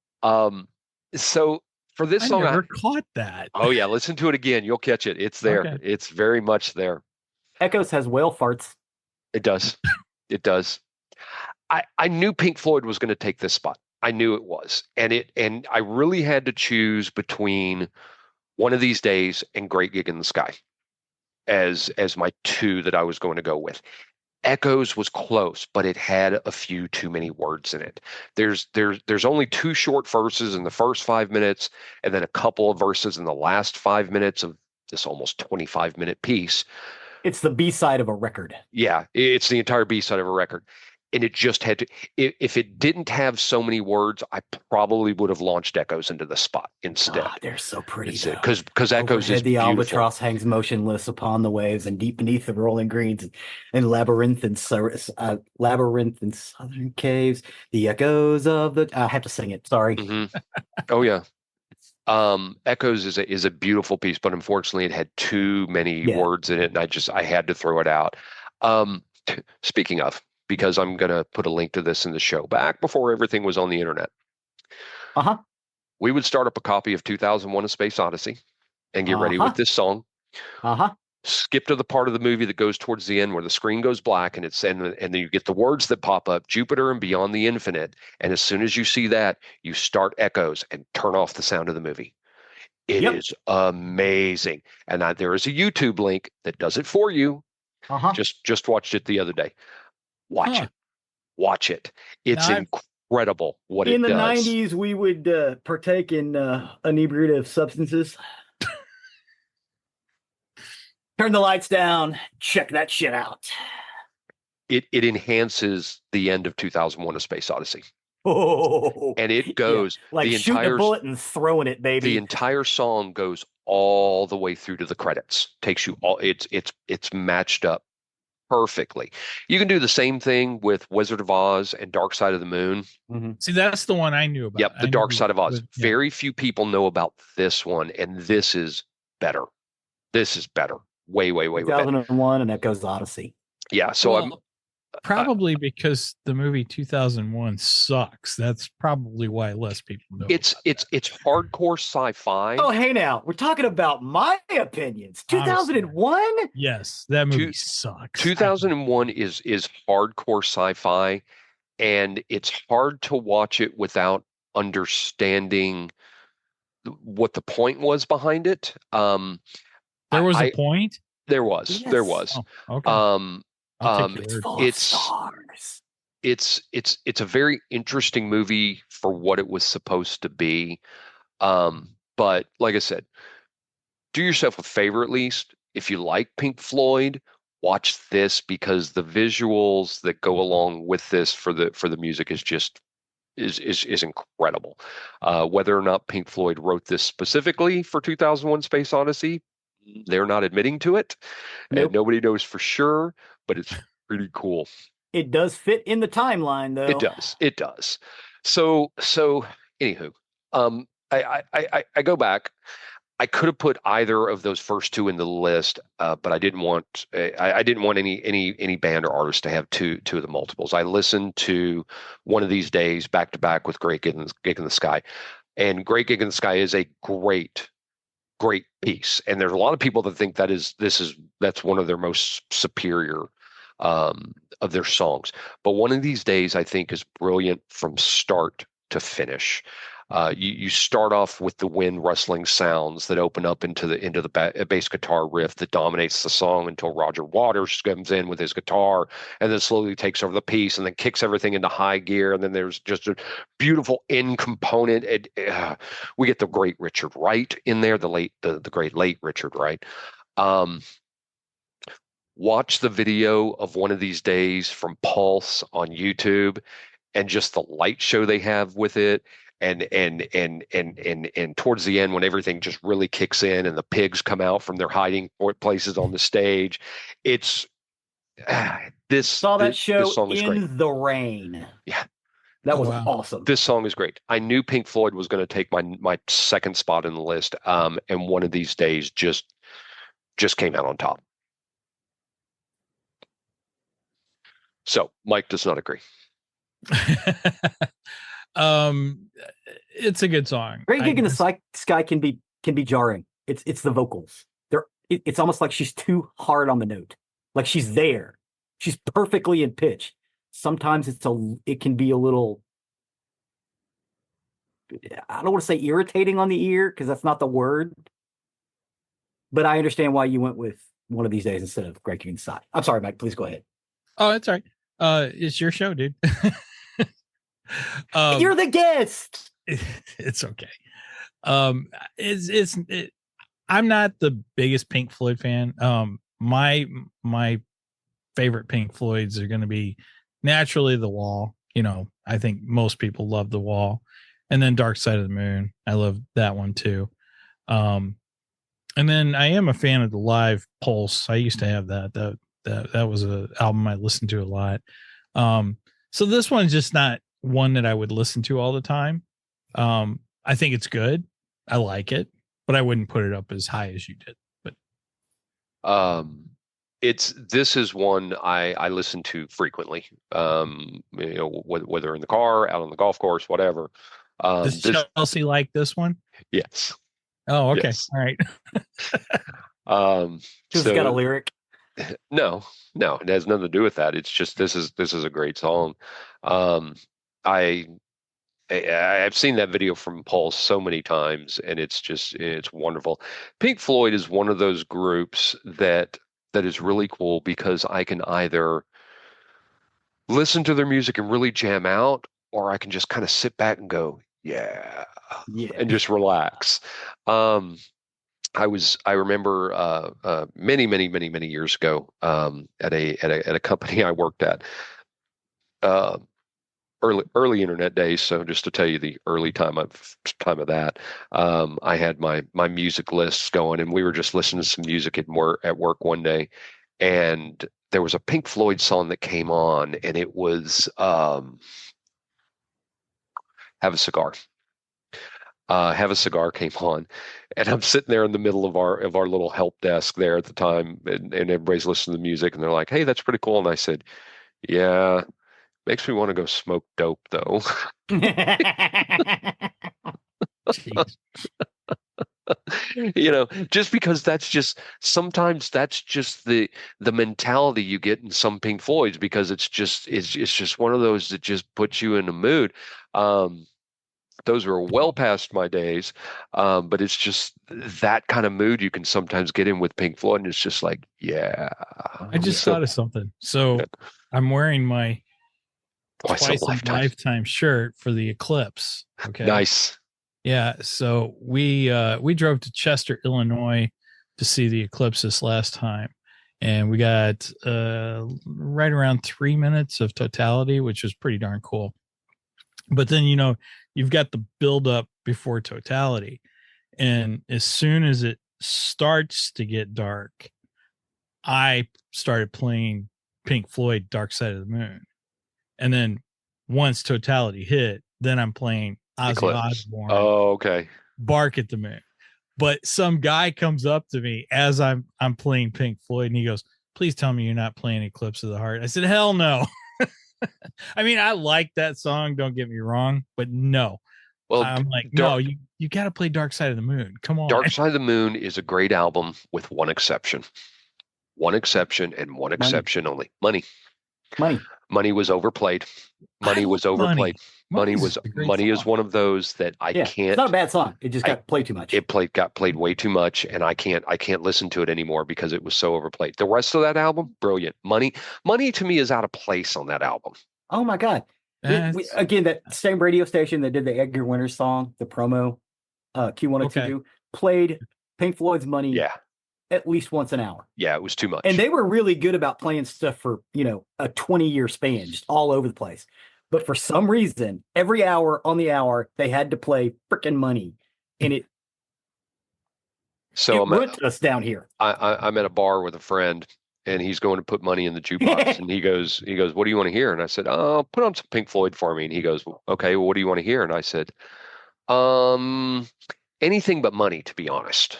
So for this song, I never caught that. Oh yeah, listen to it again. You'll catch it. It's there. Okay. It's very much there. Echoes has whale farts. It does. It does. I knew Pink Floyd was going to take this spot. I knew it was. And I really had to choose between One of These Days and Great Gig in the Sky as my two that I was going to go with. Echoes was close, but it had a few too many words in it. There's only two short verses in the first 5 minutes, and then a couple of verses in the last 5 minutes of this almost 25-minute piece. It's the B-side of a record. Yeah, it's the entire B-side of a record. And it just had to, if it didn't have so many words, I probably would have launched Echoes into the spot instead. Oh, they're so pretty. Because Echoes Overhead, is the beautiful. albatross hangs motionless upon the waves, and deep beneath the rolling greens and labyrinth and southern caves, the echoes of the. I have to sing it. Sorry. Mm-hmm. Oh yeah. Echoes is a beautiful piece, but unfortunately, it had too many words in it, and I had to throw it out. Speaking of, because I'm going to put a link to this in the show back before everything was on the internet. We would start up a copy of 2001: A Space Odyssey and get ready with this song. Skip to the part of the movie that goes towards the end where the screen goes black and then you get the words that pop up, Jupiter and Beyond the Infinite. And as soon as you see that, you start Echoes and turn off the sound of the movie. It is amazing. And there is a YouTube link that does it for you. Just watched it the other day. Watch it. It's incredible what it does. In the 90s, we would partake in inebriative substances. Turn the lights down. Check that shit out. It enhances the end of 2001: A Space Odyssey. Oh, and it goes like the shooting entire a bullet and throwing it, baby. The entire song goes all the way through to the credits. Takes you all. It's matched up perfectly. You can do the same thing with Wizard of Oz and Dark Side of the Moon. See, that's the one I knew about. Yep, the Dark Side of Oz. Very few people know about this one, and this is better. This is better. Way better. 2001 and Echoes Odyssey. Yeah, so probably because the movie 2001 sucks. That's probably why less people know. It's hardcore sci-fi. Oh, hey now, we're talking about my opinions. 2001? Yes, that movie sucks. 2001 is hardcore sci-fi, and it's hard to watch it without understanding what the point was behind it. There was a point? There was. Yes. There was. Oh, okay. It's a very interesting movie for what it was supposed to be. But like I said, do yourself a favor at least. If you like Pink Floyd, watch this, because the visuals that go along with this for the music is just is incredible. Whether or not Pink Floyd wrote this specifically for 2001: Space Odyssey, they're not admitting to it, Nope. and nobody knows for sure, but it's pretty cool. It does fit in the timeline, though. It does. So anywho, I go back. I could have put either of those first two in the list, but I didn't want any band or artist to have two of the multiples. I listened to One of These Days back to back with Great Gig in the Sky, and Great Gig in the Sky is a great piece. And there's a lot of people that think that's one of their most superior of their songs. But One of These Days, I think, is brilliant from start to finish. You start off with the wind rustling sounds that open up into the bass guitar riff that dominates the song until Roger Waters comes in with his guitar, and then slowly takes over the piece, and then kicks everything into high gear, and then there's just a beautiful end component. We get the great Richard Wright in there, the great late Richard Wright. Watch the video of One of These Days from Pulse on YouTube, and just the light show they have with it. And towards the end, when everything just really kicks in and the pigs come out from their hiding places on the stage, it's this Saw that show this song is in great. the rain. Yeah, that was awesome. This song is great. I knew Pink Floyd was going to take my second spot in the list, and One of These Days just came out on top. So Mike does not agree. It's a good song. Great Gig in the Sky can be jarring. It's the vocals. It's almost like she's too hard on the note. Like she's there. She's perfectly in pitch. Sometimes it can be a little, I don't want to say irritating on the ear, because that's not the word. But I understand why you went with One of These Days instead of Great Gig in the Sky. I'm sorry, Mike. Please go ahead. Oh, that's all right. It's your show, dude. You're the guest. It's okay. I'm not the biggest Pink Floyd fan. My favorite Pink Floyds are going to be naturally The Wall. I think most people love The Wall, and then Dark Side of the Moon. I love that one too. And then I am a fan of the live Pulse. I used to have that. That was an album I listened to a lot. So this one's just not one that I would listen to all the time. I think it's good. I like it, but I wouldn't put it up as high as you did. But this is one I listen to frequently. Whether in the car, out on the golf course, whatever. Does Chelsea like this one? Yes. Oh, okay. Yes. All right. Just got a lyric. No, it has nothing to do with that. It's just this is a great song. I've seen that video from Pulse so many times, and it's wonderful. Pink Floyd is one of those groups that is really cool, because I can either listen to their music and really jam out, or I can just kind of sit back and go, yeah, and just relax. I remember many years ago at a company I worked at, early internet days. So just to tell you the early time of that, I had my music lists going, and we were just listening to some music at work one day, and there was a Pink Floyd song that came on, and it was Have a Cigar. Have a Cigar came on, and I'm sitting there in the middle of our little help desk there at the time, and everybody's listening to the music, and they're like, "Hey, that's pretty cool." And I said, "Yeah, makes me want to go smoke dope, though." Just because sometimes that's just the mentality you get in some Pink Floyds, because it's just one of those that just puts you in a mood. Those were well past my days, but it's just that kind of mood you can sometimes get in with Pink Floyd, and it's just like, yeah. I just thought of something. So I'm wearing my Twice a Lifetime shirt for the eclipse. Okay, nice. Yeah, so we drove to Chester, Illinois, to see the eclipse this last time, and we got right around 3 minutes of totality, which was pretty darn cool. But then, you've got the build up before totality. And as soon as it starts to get dark, I started playing Pink Floyd Dark Side of the Moon. And then once totality hit, then I'm playing Ozzy Osbourne. Oh, okay. Bark at the Moon. But some guy comes up to me as I'm playing Pink Floyd, and he goes, "Please tell me you're not playing Eclipse of the Heart." I said, "Hell no." I mean, I like that song, don't get me wrong, but no. Well, I'm like, no, you got to play Dark Side of the Moon. Come on. Dark Side of the Moon is a great album with one exception. One exception and one exception only. Money was overplayed. Money was overplayed. Money is one of those that I can't. It's not a bad song. It just got played too much. Got played way too much, and I can't listen to it anymore because it was so overplayed. The rest of that album, brilliant. Money to me is out of place on that album. Oh my God. Again, that same radio station that did the Edgar Winters song, the promo, Q102, played Pink Floyd's Money at least once an hour. Yeah, it was too much. And they were really good about playing stuff for, a 20-year span, just all over the place. But for some reason, every hour on the hour, they had to play freaking Money. And it went us down here. I'm at a bar with a friend, and he's going to put money in the jukebox. And he goes, "What do you want to hear?" And I said, "Oh, put on some Pink Floyd for me." And he goes, "Okay, well, what do you want to hear?" And I said, anything but Money, to be honest.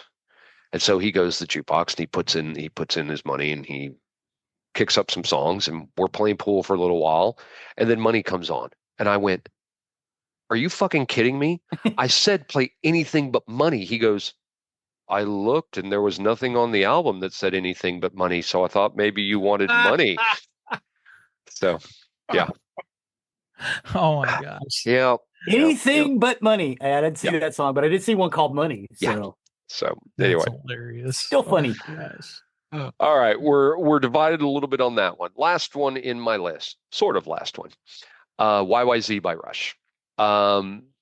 And so he goes to the jukebox and he puts in his money, and he kicks up some songs, and we're playing pool for a little while, and then Money comes on. And I went, "Are you fucking kidding me?" I said, "Play anything but Money." He goes, "I looked and there was nothing on the album that said anything but Money, so I thought maybe you wanted Money." So, yeah. Oh my gosh. Yeah. Anything but Money. I didn't see that song, but I did see one called Money. So. Yeah. So anyway, that's hilarious. Still funny. All right, we're divided a little bit on that one. Last one in my list, sort of last one. YYZ by Rush.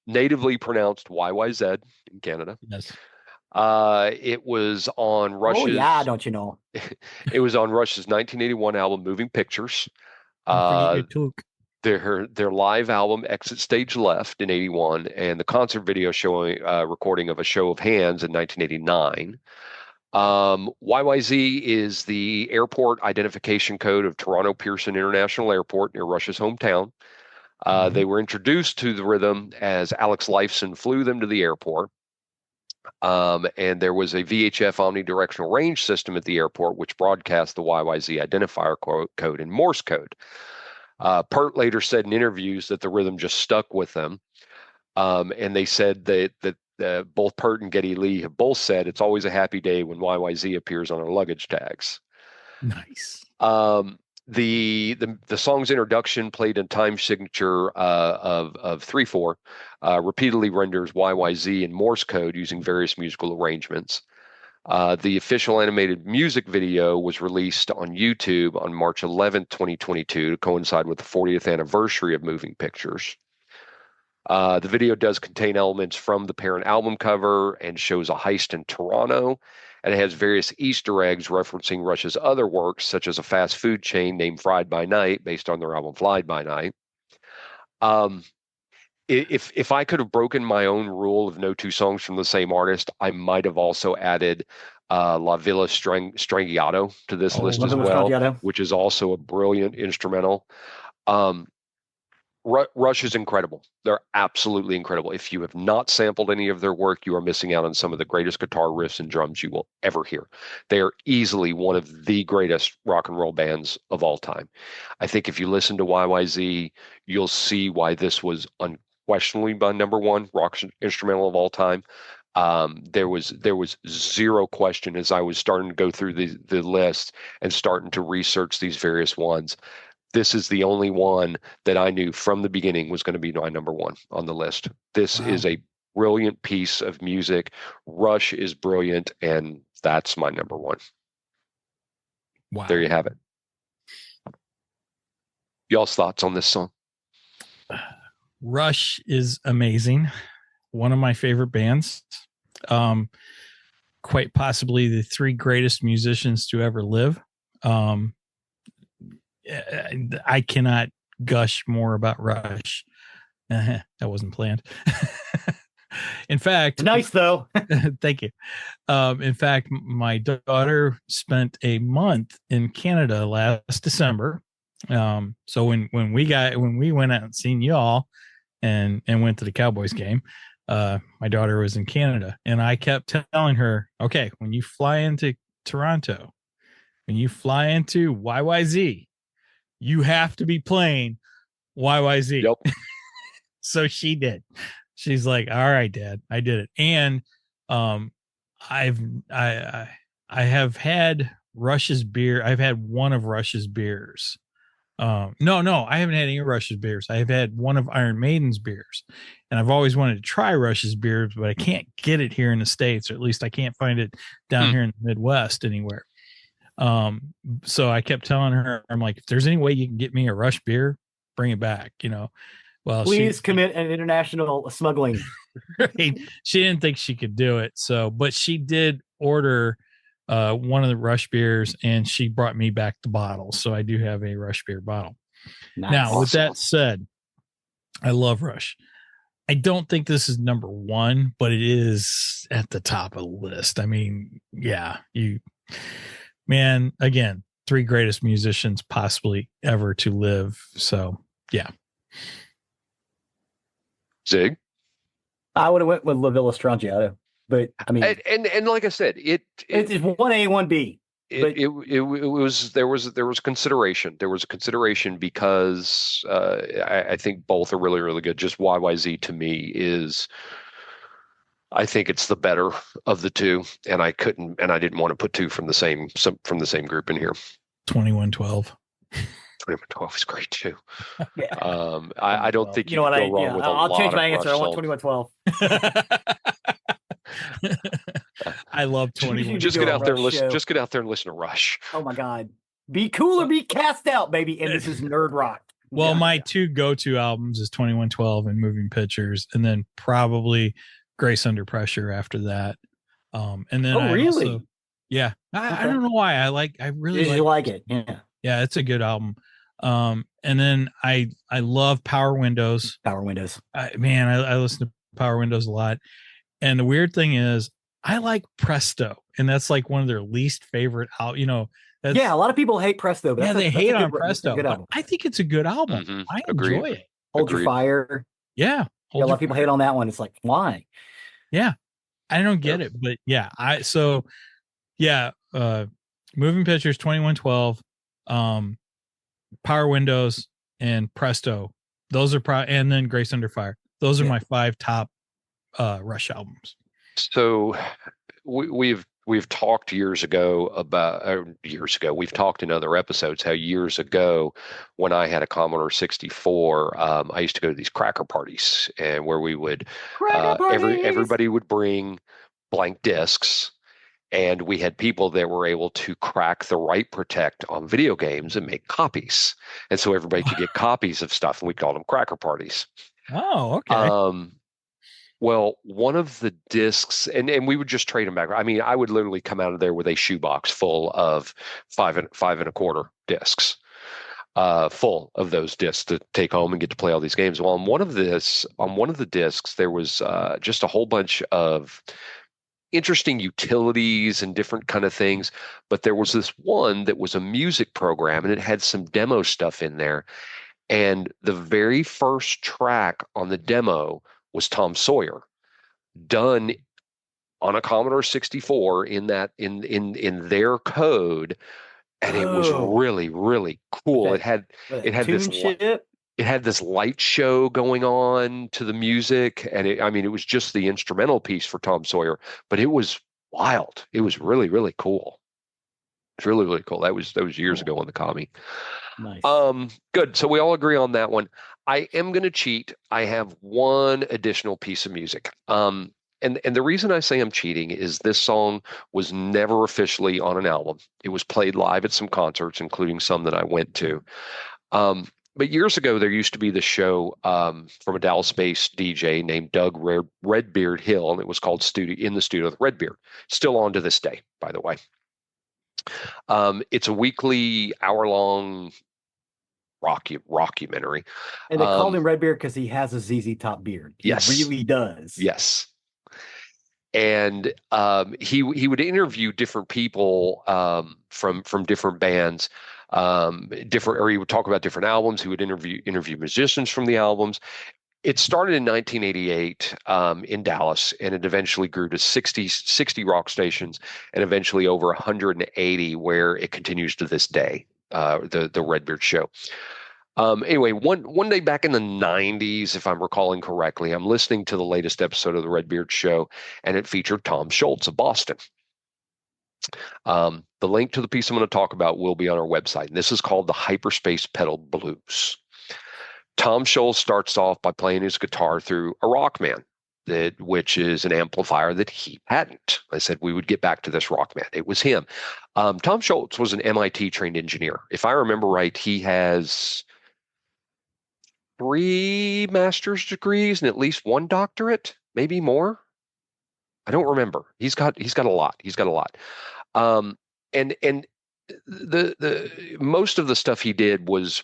Natively pronounced YYZ in Canada. Yes. It was on Rush's. Oh yeah, don't you know? It was on Rush's 1981 album Moving Pictures. Their live album Exit Stage Left in 81, and the concert video showing recording of A Show of Hands in 1989. YYZ is the airport identification code of Toronto Pearson International Airport near Rush's hometown. They were introduced to the rhythm as Alex Lifeson flew them to the airport. And there was a VHF omnidirectional range system at the airport, which broadcast the YYZ identifier code in Morse code. Pert later said in interviews that the rhythm just stuck with them. And they said that both Pert and Geddy Lee have both said it's always a happy day when YYZ appears on our luggage tags. Nice. The song's introduction, played in time signature of 3/4, repeatedly renders YYZ in Morse code using various musical arrangements. The official animated music video was released on YouTube on March 11th, 2022, to coincide with the 40th anniversary of Moving Pictures. The video does contain elements from the parent album cover and shows a heist in Toronto, and it has various Easter eggs referencing Rush's other works, such as a fast food chain named Fried by Night, based on their album Flied by Night. If I could have broken my own rule of no two songs from the same artist, I might have also added La Villa Strangiato to this list as well, which is also a brilliant instrumental. Rush is incredible. They're absolutely incredible. If you have not sampled any of their work, you are missing out on some of the greatest guitar riffs and drums you will ever hear. They are easily one of the greatest rock and roll bands of all time. I think if you listen to YYZ, you'll see why this was unquestionably my number one rock instrumental of all time. There was zero question as I was starting to go through the list and starting to research these various ones. This is the only one that I knew from the beginning was going to be my number one on the list. This is a brilliant piece of music. Rush is brilliant, and that's my number one. Wow. There you have it. Y'all's thoughts on this song? Rush is amazing. One of my favorite bands. quite possibly the three greatest musicians to ever live. I cannot gush more about Rush. That wasn't planned. In fact, Nice though. thank you. In fact, my daughter spent a month in Canada last December. So when we went out and seen y'all and went to the Cowboys game, my daughter was in Canada, and I kept telling her, okay, when you fly into Toronto, when you fly into YYZ, you have to be playing YYZ. Yep. So she did. She's like, all right, Dad, I did it. And I have had Rush's beer. I've had one of Rush's beers. No, I haven't had any Rush's beers. I have had one of Iron Maiden's beers, and I've always wanted to try Rush's beers, but I can't get it here in the States, or at least I can't find it down here in the Midwest anywhere. So I kept telling her, I'm like, if there's any way you can get me a Rush beer, bring it back, Well, Please commit an international smuggling. Right? She didn't think she could do it. So, but she did order one of the Rush beers, and she brought me back the bottle. So I do have a Rush beer bottle. Nice. Now, with that said, I love Rush. I don't think this is number one, but it is at the top of the list. I mean, yeah, again, three greatest musicians possibly ever to live. So, yeah. Zig? I would have went with La Villa Strangiato, but I mean, and like I said, it's 1A, 1B. There was consideration. There was a consideration because I think both are really, really good. Just YYZ to me is, I think it's the better of the two, and I didn't want to put two from the same group in here. 2112. 2112 is great too. Yeah. I don't think you know what go wrong with a I'll lot change my of answer. Rush I want songs. 2112. I love 21. Just get out there and listen. Just get out there and listen to Rush. Oh my God. Be cool or be cast out, baby. And this is Nerd Rock. Well, my two go-to albums is 2112 and Moving Pictures, and then probably Grace Under Pressure after that. And then really? Yeah. I don't know why. I really like it. Yeah. Yeah, it's a good album. And then I love Power Windows. Power Windows. I listen to Power Windows a lot. And the weird thing is, I like Presto, and that's like one of their least favorite a lot of people hate Presto. But they hate on Presto. Good album. I think it's a good album. Mm-hmm. I enjoy it. Hold Your Fire. Yeah. A lot of people hate on that one. It's like, why? Yeah. I don't get it, but yeah. Moving Pictures, 2112, Power Windows, and Presto. Those are and then Grace Under Fire. Those are my 5 top Rush albums. So we've talked years ago. We've talked in other episodes how years ago, when I had a Commodore 64, I used to go to these cracker parties, and where we would everybody would bring blank discs, and we had people that were able to crack the write protect on video games and make copies, and so everybody could get copies of stuff, and we called them cracker parties. Oh, okay. Well, one of the discs, and we would just trade them back. I mean, I would literally come out of there with a shoebox full of 5 1/4 discs, full of those discs to take home and get to play all these games. Well, on one of the discs, there was just a whole bunch of interesting utilities and different kind of things. But there was this one that was a music program, and it had some demo stuff in there. And the very first track on the demo was Tom Sawyer, done on a Commodore 64 in their code, and it was really, really cool. It had this light show going on to the music, and it was just the instrumental piece for Tom Sawyer, but it was wild. It was really, really cool. It's really, really cool. That was years ago on the commie. Nice. Good. So we all agree on that one. I am going to cheat. I have one additional piece of music. And the reason I say I'm cheating is this song was never officially on an album. It was played live at some concerts, including some that I went to. But years ago, there used to be the show from a Dallas-based DJ named Doug Redbeard Hill, and it was called In the Studio with Redbeard. Still on to this day, by the way. It's a weekly hour-long rockumentary. And they called him Redbeard because he has a ZZ Top beard. He really does. Yes. And he would interview different people from different bands, or he would talk about different albums. He would interview musicians from the albums. It started in 1988 in Dallas, and it eventually grew to 60 rock stations, and eventually over 180, where it continues to this day. The Redbeard Show. Anyway, one day back in the 90s, if I'm recalling correctly, I'm listening to the latest episode of the Redbeard Show, and it featured Tom Schultz of Boston. The link to the piece I'm going to talk about will be on our website, and this is called the Hyperspace Pedal Blues. Tom Schultz starts off by playing his guitar through a Rockman, which is an amplifier that he patented. I said we would get back to this Rockman. It was him. Tom Schultz was an MIT trained engineer. If I remember right, he has 3 master's degrees and at least 1 doctorate, maybe more. I don't remember. He's got a lot. And the most of the stuff he did was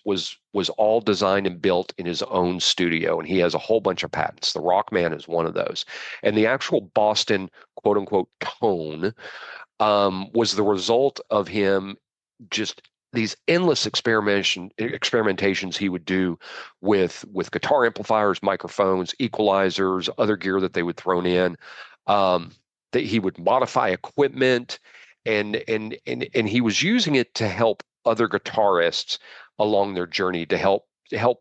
all designed and built in his own studio, and he has a whole bunch of patents. The Rockman is one of those, and the actual Boston quote unquote tone was the result of him just these endless experimentations he would do with guitar amplifiers, microphones, equalizers, other gear that they would throw in. That he would modify equipment. And he was using it to help other guitarists along their journey, to help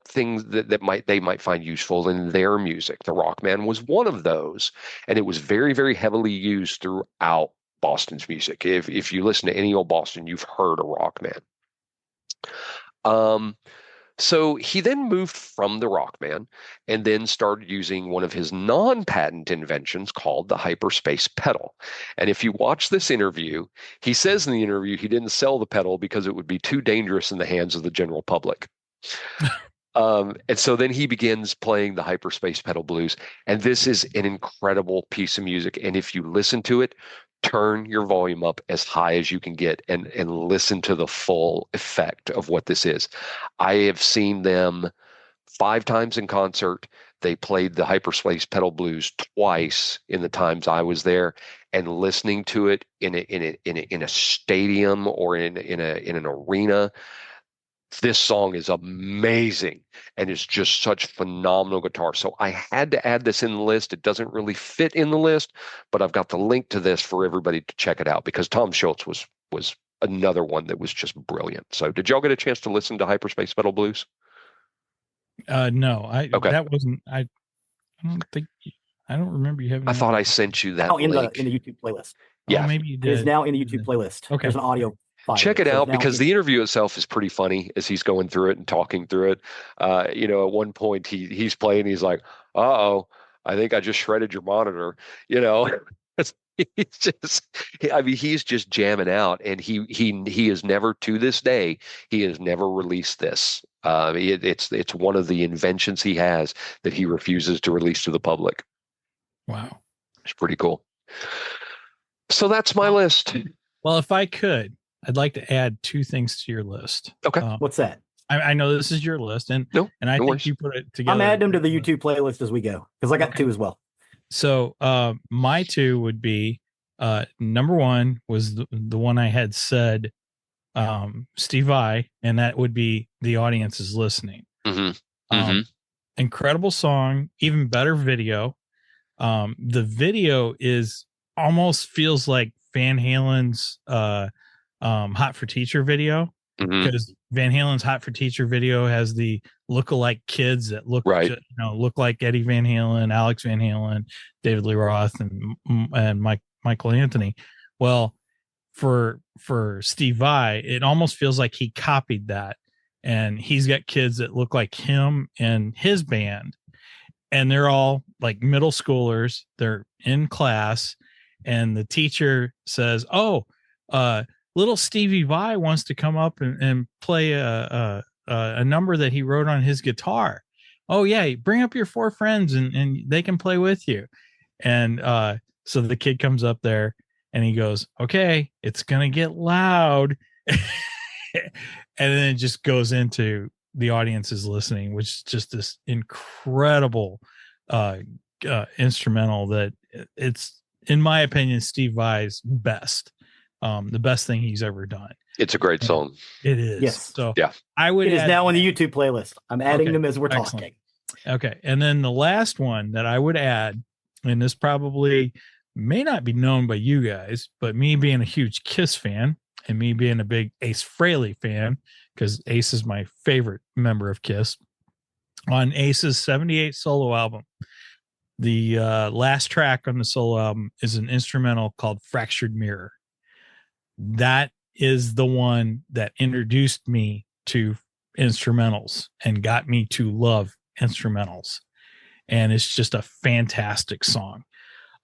things that they might find useful in their music. The Rockman was one of those, and it was very, very heavily used throughout Boston's music. If you listen to any old Boston, you've heard a Rockman. So he then moved from the Rockman and then started using one of his non-patent inventions called the hyperspace pedal. And if you watch this interview, he says in the interview he didn't sell the pedal because it would be too dangerous in the hands of the general public. And so then he begins playing the hyperspace pedal blues. And this is an incredible piece of music. And if you listen to it, turn your volume up as high as you can get and listen to the full effect of what this is. I have seen them 5 times in concert. They played the hyperspace pedal blues twice in the times I was there, and listening to it in a stadium or in an arena. This song is amazing, and it's just such phenomenal guitar. So I had to add this in the list. It doesn't really fit in the list, but I've got the link to this for everybody to check it out, because Tom Schultz was another one that was just brilliant. So did y'all get a chance to listen to Hyperspace Pedal Blues? No, okay. That wasn't. I don't remember you having. I thought I sent you that link. in the YouTube playlist. Yeah, maybe you did. It is now in the YouTube playlist. Okay, there's an audio. Check it out, because the interview itself is pretty funny as he's going through it and talking through it. At one point he's playing, he's like, "Uh-oh, I think I just shredded your monitor." He's just jamming out, and he is never, to this day, he has never released this. It's one of the inventions he has that he refuses to release to the public. Wow, it's pretty cool. So that's my list. Well, if I could, I'd like to add 2 things to your list. Okay. What's that? I know this is your list, and I think you put it together. I'm adding them to the YouTube playlist as we go, because I got 2 as well. So my 2 would be number 1 was the one I had said, Steve Vai, and that would be The Audience Is Listening. Mm-hmm. Incredible song, even better video. The video is almost feels like Van Halen's Hot for Teacher video, because Van Halen's Hot for Teacher video has the lookalike kids that look like Eddie Van Halen, Alex Van Halen, David Lee Roth, and Michael Anthony. Well, for Steve Vai, it almost feels like he copied that, and he's got kids that look like him and his band, and they're all like middle schoolers. They're in class, and the teacher says, "Oh, little Stevie Vai wants to come up and play a a number that he wrote on his guitar. Oh yeah, bring up your 4 friends and they can play with you. And so the kid comes up there and he goes, okay, it's gonna get loud. And then it just goes into the audience is listening, which is just this incredible instrumental that it's, in my opinion, Steve Vai's best, the best thing he's ever done. It's a great song. It is. Yes. So yeah, I would. It is now on the YouTube playlist. I'm adding them as we're Excellent. talking. Okay, and then the last one that I would add, and this probably may not be known by you guys, but me being a huge Kiss fan and me being a big Ace Frehley fan, because Ace is my favorite member of Kiss, on Ace's 78 solo album, the last track on the solo album is an instrumental called Fractured Mirror. That is the one that introduced me to instrumentals and got me to love instrumentals. And it's just a fantastic song.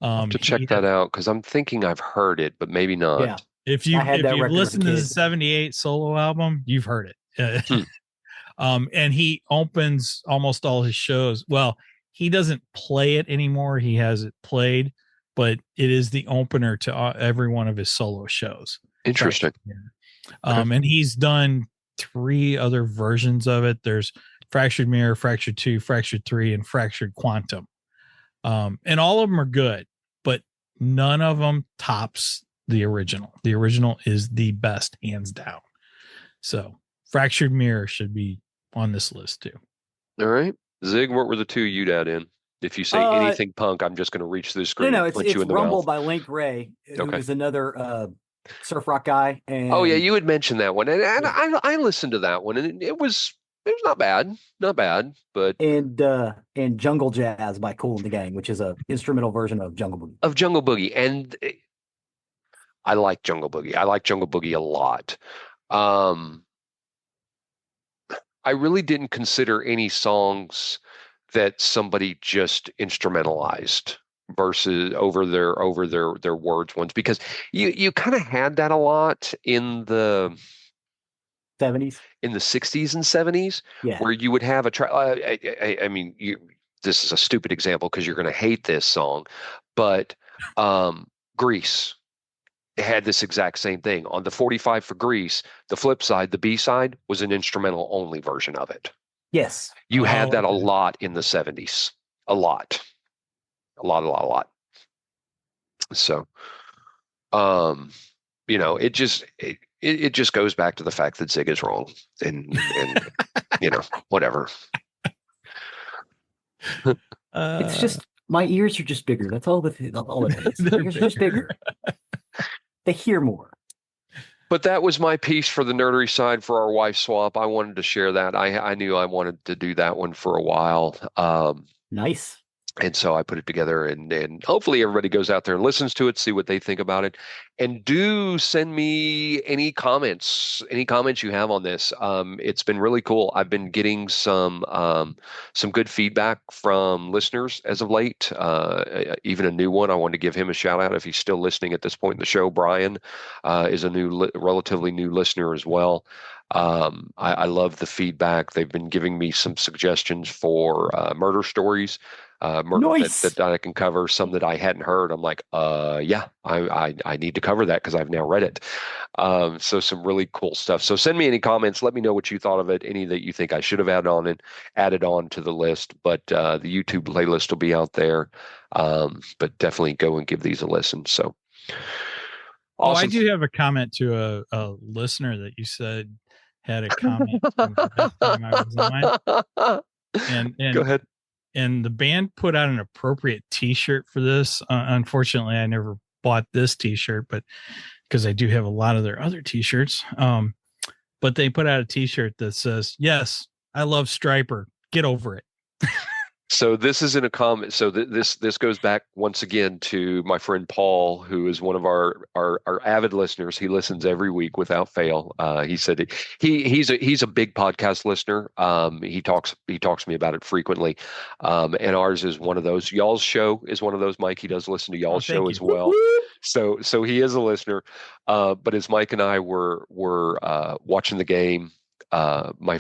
I'll have to check that out because I'm thinking I've heard it, but maybe not. Yeah. If you've listened to the 78 solo album, you've heard it. And he opens almost all his shows. Well, he doesn't play it anymore. He has it played, but it is the opener to every one of his solo shows. Interesting. And he's done 3 other versions of it. There's Fractured Mirror, Fractured 2, Fractured 3, and Fractured Quantum. And all of them are good, but none of them tops the original. The original is the best, hands down. So Fractured Mirror should be on this list too. All right. Zig, what were the 2 you'd add in? If you say anything punk, I'm just going to reach through the screen. No, it's Rumble by Link Ray, who is another surf rock guy. And oh yeah, you had mentioned that one, and I listened to that one, and it was not bad, but and Jungle Jazz by Kool and the Gang, which is a instrumental version of Jungle Boogie. And I like Jungle Boogie. I like Jungle Boogie a lot. I really didn't consider any songs that somebody just instrumentalized versus over their words ones, because you kind of had that a lot in the 70s, in the 60s and 70s, where you would have a track. I mean, this is a stupid example because you're going to hate this song, but Grease had this exact same thing on the 45 for Grease. The flip side, the B side, was an instrumental only version of it. Yes, you had that a lot in the 70s, a lot. So, it just goes back to the fact that Zig is wrong, and whatever. It's just my ears are just bigger. That's all it is. My ears are just bigger. They hear more. But that was my piece for the nerdery side for our wife swap. I wanted to share that. I knew I wanted to do that one for a while. Nice. And so I put it together, and hopefully everybody goes out there and listens to it, see what they think about it. And do send me any comments you have on this. It's been really cool. I've been getting some good feedback from listeners as of late. Even a new one. I wanted to give him a shout out if he's still listening at this point in the show. Brian is a relatively new listener as well. I love the feedback. They've been giving me some suggestions for murder stories. Nice. that I can cover, some that I hadn't heard. I'm like, I need to cover that because I've now read it. So some really cool stuff. So send me any comments. Let me know what you thought of it. Any that you think I should have added on to the list. But the YouTube playlist will be out there. But definitely go and give these a listen. So awesome. I do have a comment to a listener that you said had a comment from the time I was on. And go ahead. And the band put out an appropriate T-shirt for this. Unfortunately, I never bought this T-shirt, but because I do have a lot of their other T-shirts. But they put out a T-shirt that says, "Yes, I love Stryper. Get over it." So this is in a comment. So this goes back once again to my friend Paul, who is one of our avid listeners. He listens every week without fail. He said he's a big podcast listener. He talks to me about it frequently. And ours is one of those. Y'all's show is one of those. Mike, he does listen to y'all's show as well. So he is a listener. But as Mike and I were watching the game, my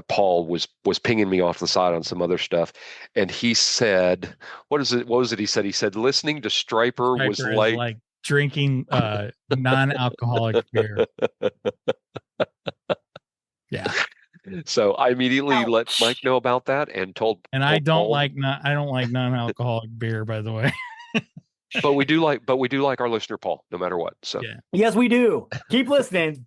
Paul was pinging me off the side on some other stuff, and he said, "What is it? What was it?" He said, "Listening to Striper was Striper is like." like drinking non-alcoholic beer. Yeah. So I immediately let Ouch. Mike know about that and told. And I don't Paul, like non-alcoholic beer, by the way. but we do like our listener Paul, no matter what. So Yeah. Yes, we do. Keep listening.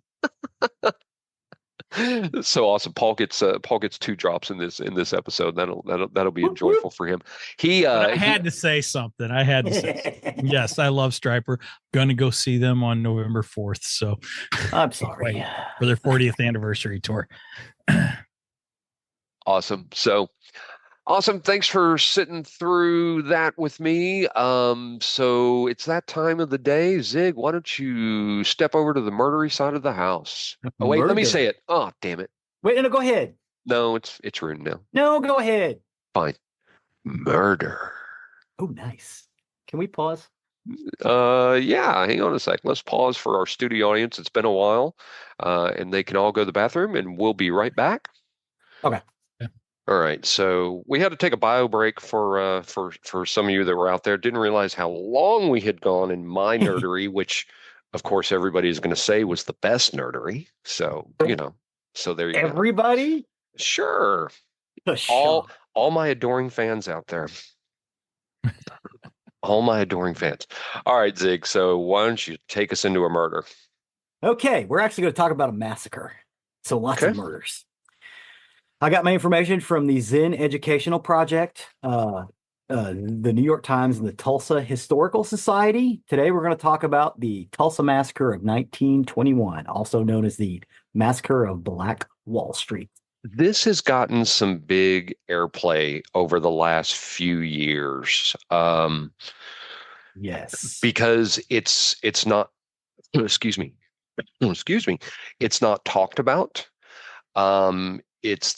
so awesome. Paul gets 2 drops in this episode. That'll be Whoop, enjoyable for him. But I had to say something. I had to say something. Yes, I love Striper. Going to go see them on November 4th. So I'm sorry. for their 40th anniversary tour. Awesome. So awesome. Thanks for sitting through that with me. So it's that time of the day. Zig, why don't you step over to the murdery side of the house? Oh, wait, let me say it. Oh, damn it. Wait, no, go ahead. No, it's ruined now. No, go ahead. Fine. Murder. Oh, nice. Can we pause? Yeah, hang on a sec. Let's pause for our studio audience. It's been a while. And they can all go to the bathroom and we'll be right back. Okay. All right, so we had to take a bio break for some of you that were out there. Didn't realize how long we had gone in my nerdery, which, of course, everybody is going to say was the best nerdery. So so there you go. Everybody? Sure, Sure. all my adoring fans out there, all my adoring fans. All right, Zig. So why don't you take us into a murder? Okay, we're actually going to talk about a massacre. So lots Okay. of murders. I got my information from the Zen Educational Project, the New York Times, and the Tulsa Historical Society. Today, we're going to talk about the Tulsa Massacre of 1921, also known as the Massacre of Black Wall Street. This has gotten some big airplay over the last few years. Yes. Because it's not, excuse me, it's not talked about.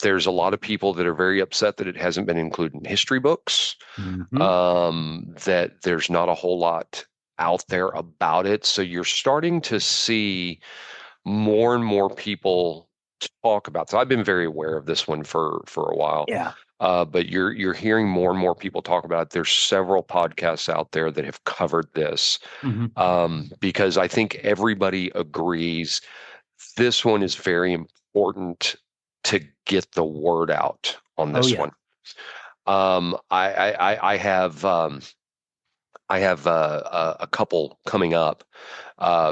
There's a lot of people that are very upset that it hasn't been included in history books. Mhm. That there's not a whole lot out there about it. So you're starting to see more and more people talk about. So I've been very aware of this one for a while. Yeah. But you're hearing more and more people talk about it. There's several podcasts out there that have covered this. Because I think everybody agrees this one is very important to get the word out on this one. I have a couple coming up,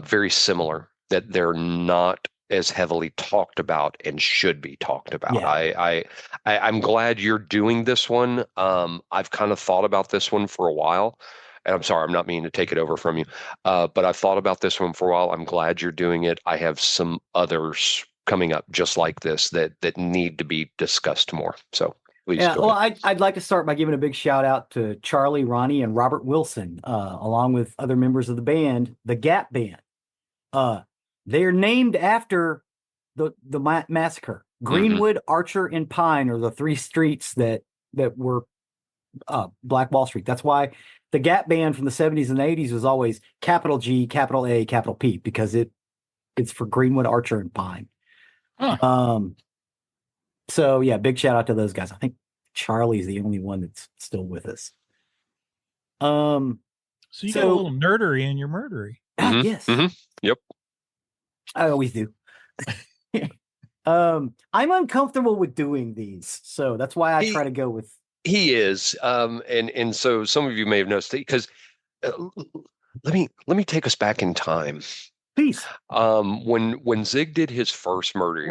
very similar, that they're not as heavily talked about and should be talked about. Yeah. I'm glad you're doing this one. I've kind of thought about this one for a while. And I'm sorry, I'm not meaning to take it over from you, but I've thought about this one for a while. I'm glad you're doing it. I have some others coming up just like this that need to be discussed more. So please go ahead. I'd like to start by giving a big shout out to Charlie, Ronnie, and Robert Wilson, along with other members of the band, the Gap Band. They're named after the massacre. Greenwood, Archer, and Pine are the 3 streets that were Black Wall Street. That's why the Gap Band from the 70s and 80s was always capital G, capital A, capital P, because it's for Greenwood, Archer, and Pine. So yeah, big shout out to those guys. I think Charlie's the only one that's still with us. So you got a little nerdery in your murdery. Yes. Yep. I always do. I'm uncomfortable with doing these, so that's why I try to go with. He is, and so some of you may have noticed it because let me take us back in time. Please. When Zig did his first murder, it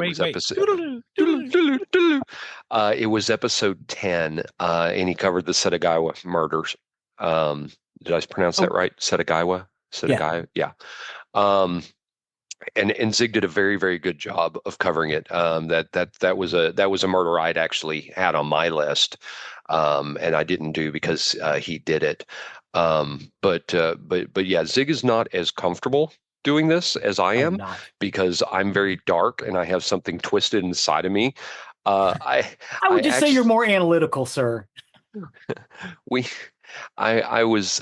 was episode 10, and he covered the Setagaiwa murders. Did I pronounce that right? Setagaiwa? Yeah. And Zig did a very, very good job of covering it. That was a murder I'd actually had on my list, and I didn't do because he did it. But yeah, Zig is not as comfortable doing this as I am because I'm very dark and I have something twisted inside of me. I would just say you're more analytical, sir. We I was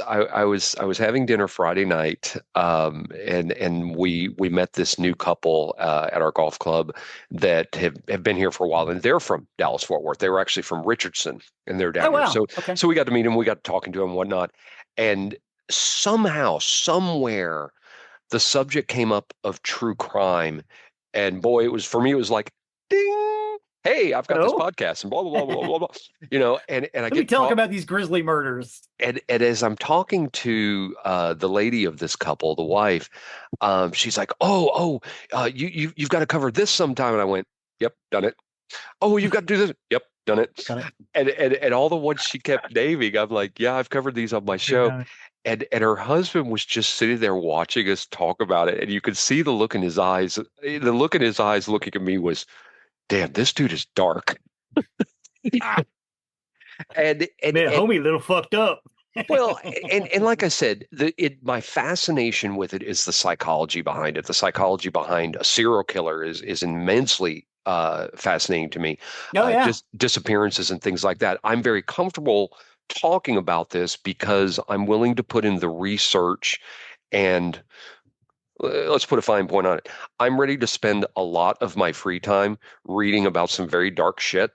having dinner Friday night, and we met this new couple at our golf club that have been here for a while, and they're from Dallas Fort Worth. They were actually from Richardson, and they're down Oh, here. wow. So Okay. so we got to meet them, we got talking to them, and whatnot, and somehow, somewhere, the subject came up of true crime, and boy, it was for me. It was like, ding! Hey, I've got this Oh. podcast, and blah blah blah blah blah blah. And I Let me get talk about these grisly murders. and as I'm talking to the lady of this couple, the wife, she's like, you've got to cover this sometime. And I went, yep, done it. Oh, you've got to do this. Yep, done it. Got it. And all the ones she kept naming, I'm like, yeah, I've covered these on my show. And her husband was just sitting there watching us talk about it, and you could see the look in his eyes. The look in his eyes looking at me was, damn, this dude is dark. and Man, homie, a little fucked up. Well, and like I said, my fascination with it is the psychology behind it. The psychology behind a serial killer is immensely fascinating to me. Oh, yeah. Just disappearances and things like that. I'm very comfortable talking about this because I'm willing to put in the research, and let's put a fine point on it. I'm ready to spend a lot of my free time reading about some very dark shit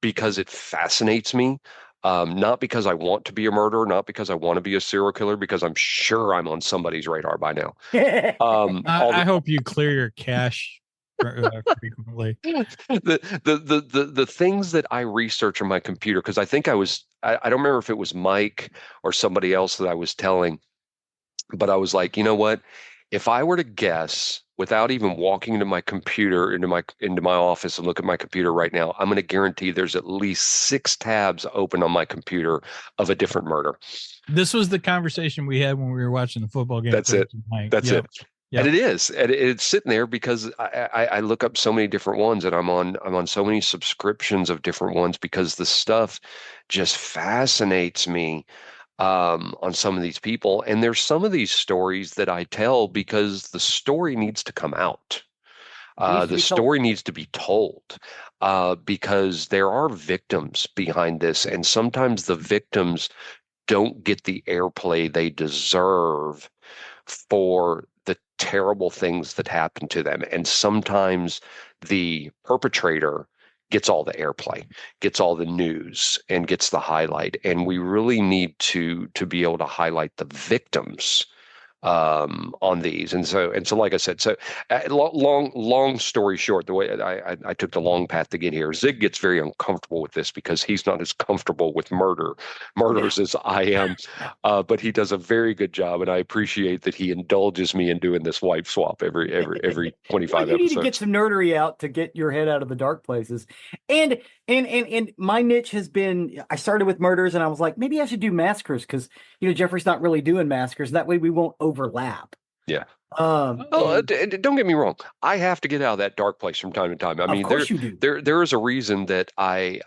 because it fascinates me. Not because I want to be a murderer, not because I want to be a serial killer, because I'm sure I'm on somebody's radar by now. I hope you clear your cache frequently. The things that I research on my computer, because I think I don't remember if it was Mike or somebody else that I was telling, but I was like, you know what? If I were to guess, without even walking into my computer, into my office and look at my computer right now, I'm going to guarantee there's at least 6 tabs open on my computer of a different murder. This was the conversation we had when we were watching the football game. That's it. That's it. Yep. And it is, and it's sitting there because I look up so many different ones, and I'm on so many subscriptions of different ones because the stuff just fascinates me on some of these people. And there's some of these stories that I tell because the story needs to come out. The story needs to be told because there are victims behind this, and sometimes the victims don't get the airplay they deserve for the terrible things that happen to them. And sometimes the perpetrator gets all the airplay, gets all the news, and gets the highlight. And we really need to be able to highlight the victims on these. And so, like I said, long story short, the way I took the long path to get here, Zig gets very uncomfortable with this because he's not as comfortable with murders as I am. But he does a very good job, and I appreciate that he indulges me in doing this wife swap every 25 You episodes. need to get some nerdery out to get your head out of the dark places. And my niche has been, I started with murders, and I was like, maybe I should do massacres because Geoffrey's not really doing massacres. That way we won't overlap. Yeah. Don't get me wrong. I have to get out of that dark place from time to time. I mean, of course you do. There is a reason that I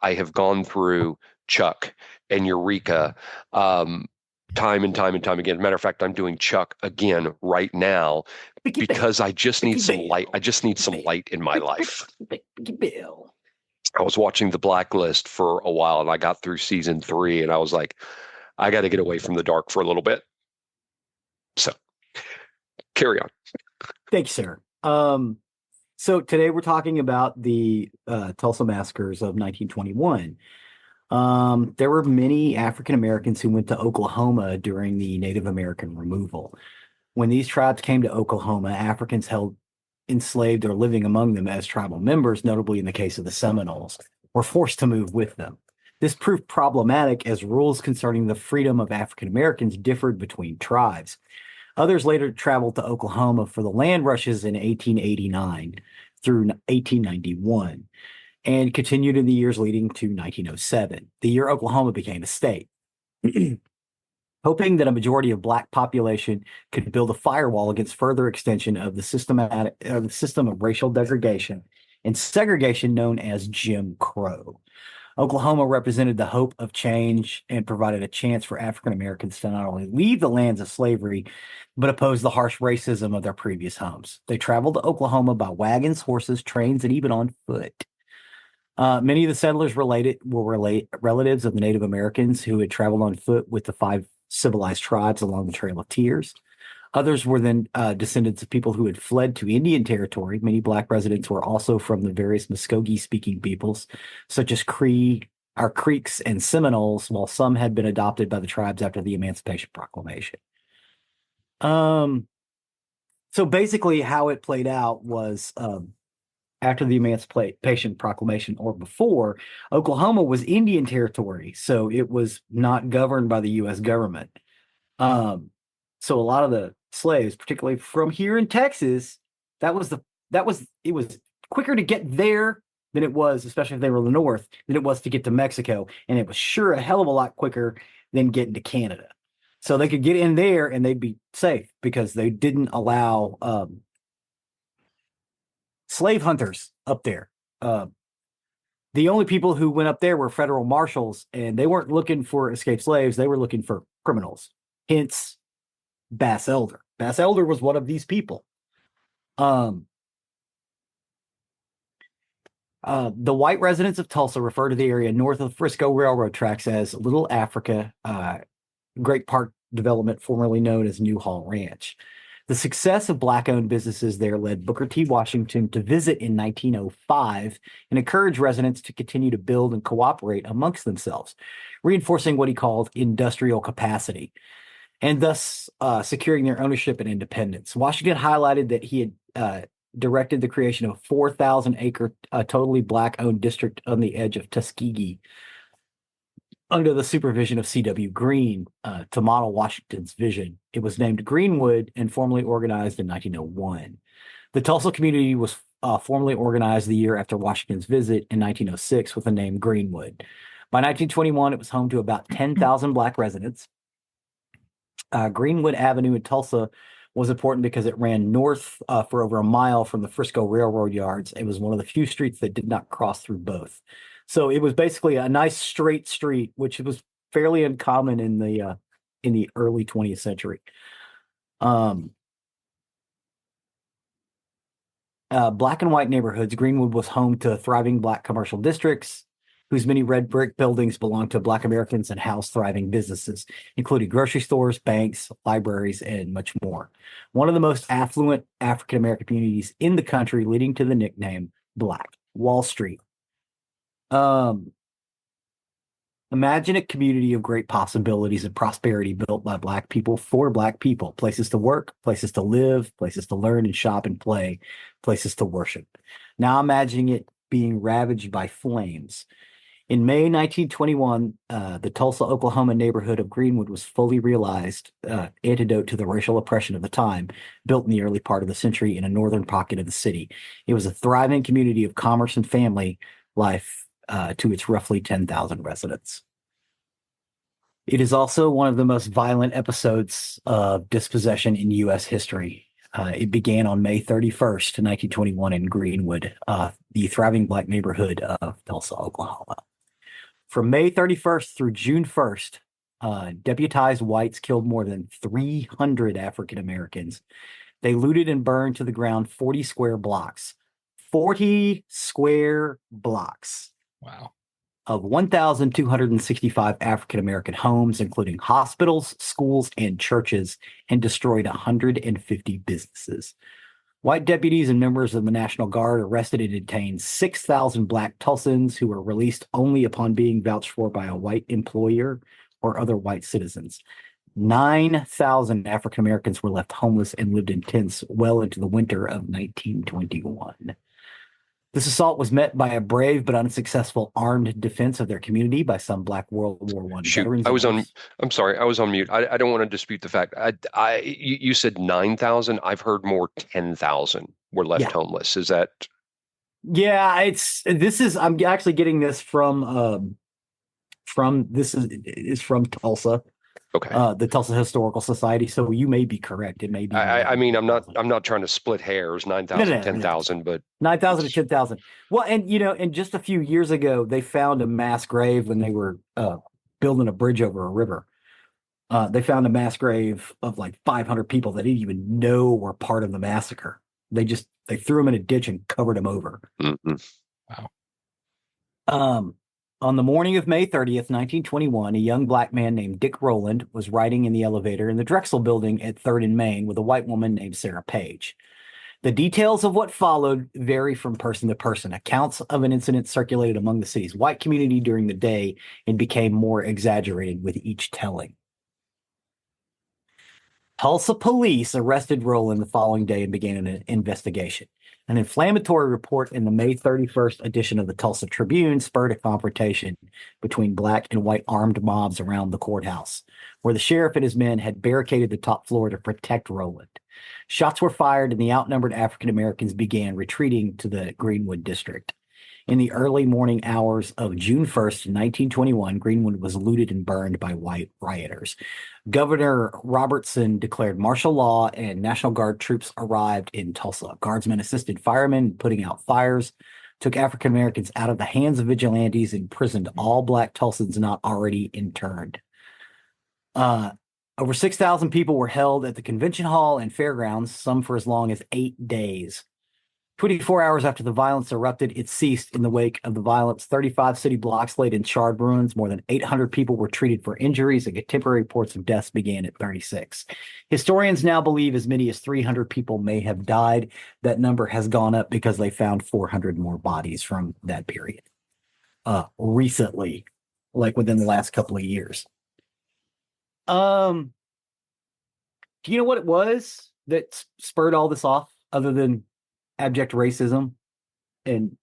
have gone through Chuck and Eureka time and time again. Matter of fact, I'm doing Chuck again right now because I just need some light. I just need some light in my life. I was watching The Blacklist for a while, and I got through season 3, and I was like, I got to get away from the dark for a little bit. So carry on. Thank you, sir. So today we're talking about the Tulsa Massacres of 1921. There were many African Americans who went to Oklahoma during the Native American removal. When these tribes came to Oklahoma, Africans held enslaved or living among them as tribal members, notably in the case of the Seminoles, were forced to move with them. This proved problematic as rules concerning the freedom of African Americans differed between tribes. Others later traveled to Oklahoma for the land rushes in 1889 through 1891 and continued in the years leading to 1907, the year Oklahoma became a state. Hoping that a majority of Black population could build a firewall against further extension of the system of racial degradation and segregation known as Jim Crow. Oklahoma represented the hope of change and provided a chance for African Americans to not only leave the lands of slavery, but oppose the harsh racism of their previous homes. They traveled to Oklahoma by wagons, horses, trains, and even on foot. Many of the settlers were relatives of the Native Americans who had traveled on foot with the 5 civilized tribes along the Trail of Tears. Others were then descendants of people who had fled to Indian territory. Many Black residents were also from the various Muskogee-speaking peoples, such as Creeks and Seminoles, while some had been adopted by the tribes after the Emancipation Proclamation. So basically, how it played out was after the Emancipation Proclamation or before, Oklahoma was Indian territory, so it was not governed by the U.S. government. So a lot of the slaves, particularly from here in Texas, it was quicker to get there than it was, especially if they were in the north, than it was to get to Mexico, and it was sure a hell of a lot quicker than getting to Canada. So they could get in there and they'd be safe because they didn't allow slave hunters up there. The only people who went up there were federal marshals, and they weren't looking for escaped slaves. They were looking for criminals. Hence, Bass Elder. Bass Elder was one of these people. The white residents of Tulsa refer to the area north of the Frisco Railroad tracks as Little Africa, Great Park Development, formerly known as Newhall Ranch. The success of Black-owned businesses there led Booker T. Washington to visit in 1905 and encourage residents to continue to build and cooperate amongst themselves, reinforcing what he called industrial capacity, and thus securing their ownership and independence. Washington highlighted that he had directed the creation of a 4,000-acre, totally Black-owned district on the edge of Tuskegee under the supervision of C.W. Green to model Washington's vision. It was named Greenwood and formally organized in 1901. The Tulsa community was formally organized the year after Washington's visit in 1906 with the name Greenwood. By 1921, it was home to about 10,000 Black residents. Greenwood Avenue in Tulsa was important because it ran north for over a mile from the Frisco Railroad yards. It was one of the few streets that did not cross through both. So it was basically a nice straight street, which was fairly uncommon in the early 20th century. Black and white neighborhoods, Greenwood was home to thriving Black commercial districts, whose many red brick buildings belonged to Black Americans and housed thriving businesses, including grocery stores, banks, libraries, and much more. One of the most affluent African American communities in the country, leading to the nickname Black Wall Street. Imagine a community of great possibilities and prosperity built by Black people for Black people. Places to work, places to live, places to learn and shop and play, places to worship. Now imagining it being ravaged by flames. In May 1921, the Tulsa, Oklahoma neighborhood of Greenwood was fully realized, antidote to the racial oppression of the time, built in the early part of the century in a northern pocket of the city. It was a thriving community of commerce and family life to its roughly 10,000 residents. It is also one of the most violent episodes of dispossession in U.S. history. It began on May 31st, 1921 in Greenwood, the thriving Black neighborhood of Tulsa, Oklahoma. From May 31st through June 1st, deputized whites killed more than 300 African Americans. They looted and burned to the ground 40 square blocks. 40 square blocks. Wow. Of 1,265 African American homes, including hospitals, schools, and churches, and destroyed 150 businesses. White deputies and members of the National Guard arrested and detained 6,000 Black Tulsans who were released only upon being vouched for by a white employer or other white citizens. 9,000 African Americans were left homeless and lived in tents well into the winter of 1921. This assault was met by a brave but unsuccessful armed defense of their community by some Black World War I veterans. I'm sorry, I was on mute. I don't want to dispute the fact. You said 9,000. I've heard more 10,000 were left homeless. Is that? Yeah, I'm actually getting this from Tulsa. Okay. The Tulsa Historical Society. So you may be correct. It may be. I mean, I'm not trying to split hairs. 9,000, 10,000, but 9,000 to 10,000. Well, and just a few years ago, they found a mass grave when they were building a bridge over a river. They found a mass grave of like 500 people that didn't even know were part of the massacre. They threw them in a ditch and covered them over. Mm-hmm. Wow. Um, on the morning of May 30th, 1921, a young black man named Dick Rowland was riding in the elevator in the Drexel building at 3rd and Main with a white woman named Sarah Page. The details of what followed vary from person to person. Accounts of an incident circulated among the city's white community during the day and became more exaggerated with each telling. Tulsa police arrested Rowland the following day and began an investigation. An inflammatory report in the May 31st edition of the Tulsa Tribune spurred a confrontation between black and white armed mobs around the courthouse, where the sheriff and his men had barricaded the top floor to protect Rowland. Shots were fired, and the outnumbered African Americans began retreating to the Greenwood district. In the early morning hours of June 1st, 1921, Greenwood was looted and burned by white rioters. Governor Robertson declared martial law, and National Guard troops arrived in Tulsa. Guardsmen assisted firemen in putting out fires, took African Americans out of the hands of vigilantes, and imprisoned all black Tulsans not already interned. Over 6,000 people were held at the convention hall and fairgrounds, some for as long as 8 days. 24 hours after the violence erupted, it ceased. In the wake of the violence, 35 city blocks laid in charred ruins. More than 800 people were treated for injuries, and contemporary reports of deaths began at 36. Historians now believe as many as 300 people may have died. That number has gone up because they found 400 more bodies from that period recently, like within the last couple of years. Do you know what it was that spurred all this off, other than abject racism? And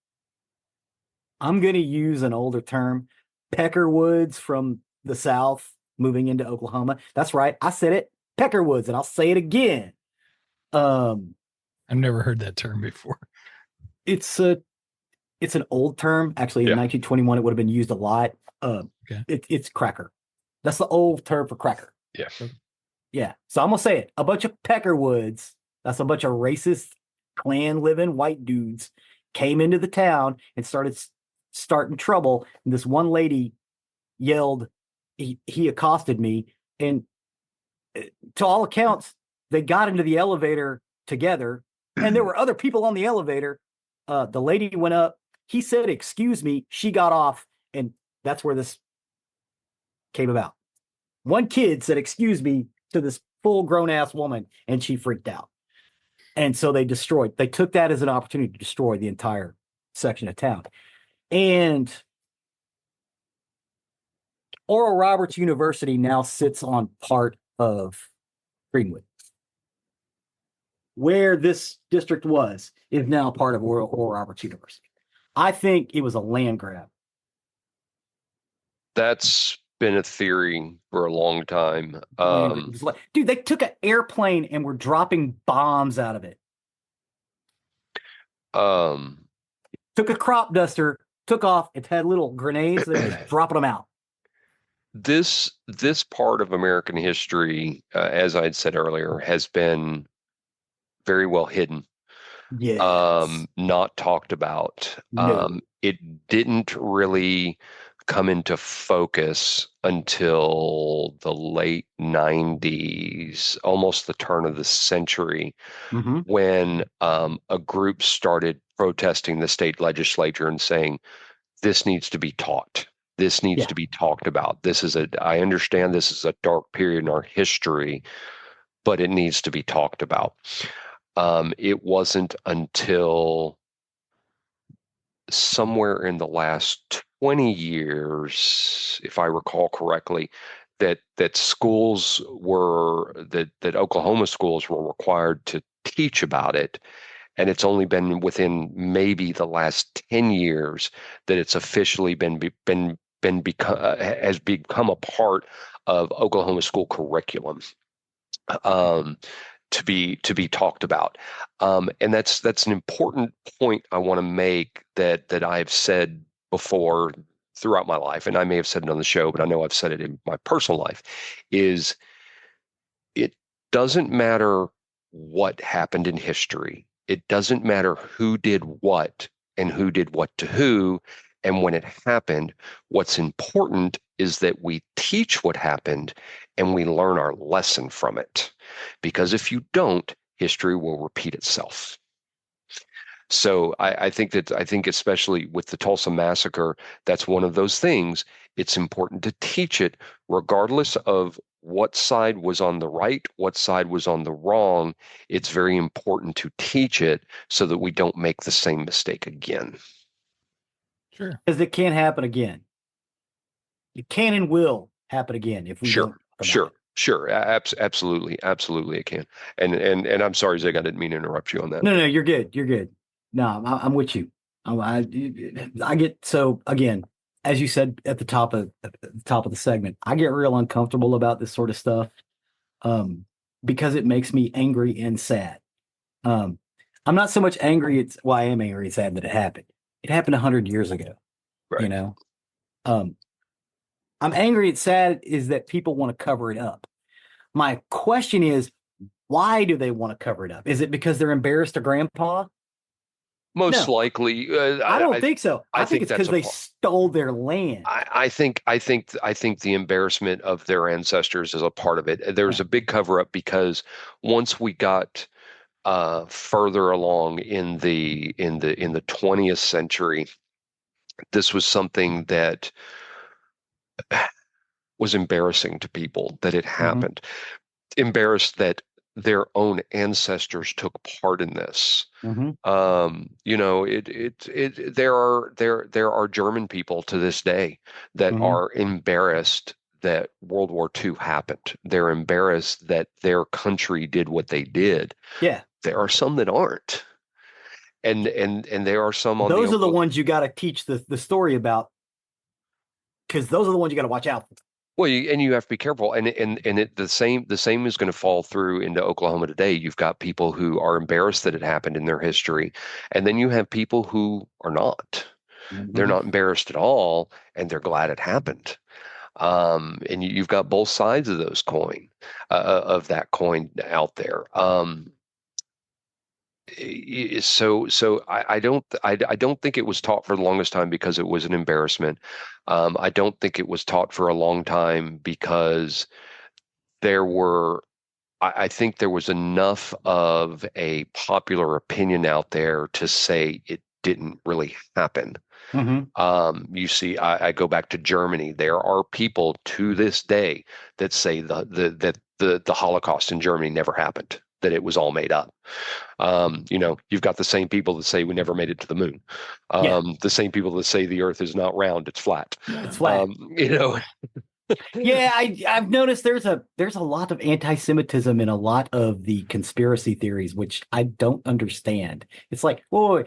I'm going to use an older term, Peckerwoods from the South moving into Oklahoma. That's right. I said it, Peckerwoods, and I'll say it again. I've never heard that term before. It's an old term. Actually, in 1921, it would have been used a lot. It's cracker. That's the old term for cracker. Yeah. Yeah. So I'm going to say it. A bunch of Peckerwoods, that's a bunch of racist, Klan living white dudes, came into the town and starting trouble. And this one lady yelled, he accosted me. And to all accounts, they got into the elevator together, and there were other people on the elevator. The lady went up. He said, "Excuse me." She got off, and that's where this came about. One kid said, "Excuse me," to this full grown ass woman, and she freaked out. And so they took that as an opportunity to destroy the entire section of town. And Oral Roberts University now sits on part of Greenwood. Where this district is now part of Oral Roberts University. I think it was a land grab. That's been a theory for a long time. Dude, they took an airplane and were dropping bombs out of it. Took a crop duster, took off, it had little grenades, they were dropping them out. This part of American history, as I'd said earlier, has been very well hidden. Yes. Not talked about. No. It didn't really come into focus until the late 90s, almost the turn of the century, when a group started protesting the state legislature and saying, this needs to be taught. This needs to be talked about. I understand this is a dark period in our history, but it needs to be talked about. It wasn't until somewhere in the last 20 years, if I recall correctly, that Oklahoma schools were required to teach about it. And it's only been within maybe the last 10 years that it's officially has become a part of Oklahoma school curriculum. To be talked about, and that's an important point I want to make that I've said before throughout my life, and I may have said it on the show, but I know I've said it in my personal life. Is it doesn't matter what happened in history. It doesn't matter who did what and who did what to who, and when it happened. What's important is that we teach what happened and we learn our lesson from it. Because if you don't, history will repeat itself. So I think especially with the Tulsa Massacre, that's one of those things. It's important to teach it, regardless of what side was on the right, what side was on the wrong. It's very important to teach it so that we don't make the same mistake again. Sure. Because it can happen again. It can and will happen again if we don't talk about Sure. it. Sure, absolutely, absolutely, it can. And I'm sorry, Zig, I didn't mean to interrupt you on that. No, you're good. You're good. No, I'm with you. I get so again, as you said at the top of the segment, I get real uncomfortable about this sort of stuff, because it makes me angry and sad. Um, I'm not so much angry. I am angry and sad that it happened. It happened 100 years ago. Right. You know, um, I'm angry and sad is that people want to cover it up. My question is, why do they want to cover it up? Is it because they're embarrassed of grandpa? Most No. likely, I don't think so. I think it's that's because they stole their land. I think the embarrassment of their ancestors is a part of it. There was a big cover up because once we got further along in the 20th century, this was something that was embarrassing to people that it happened. Embarrassed that their own ancestors took part in this. You know, there are German people to this day that are embarrassed that World War II happened. They're embarrassed that their country did what they did. Yeah. There are some that aren't. And there are some on those are the ones you got to teach the story about, because those are the ones you got to watch out for. Well, you have to be careful, and the same is going to fall through into Oklahoma today. You've got people who are embarrassed that it happened in their history, and then you have people who are not. They're not embarrassed at all, and they're glad it happened. And you've got both sides of those coin, of that coin out there. So I don't think it was taught for the longest time because it was an embarrassment. I don't think it was taught for a long time because I think there was enough of a popular opinion out there to say it didn't really happen. You see, I go back to Germany. There are people to this day that say that the Holocaust in Germany never happened, that it was all made up. You know, you've got the same people that say we never made it to the moon. The same people that say the earth is not round, it's flat. It's flat. You know. Yeah, I've noticed there's a lot of anti-Semitism in a lot of the conspiracy theories, which I don't understand. It's like, whoa,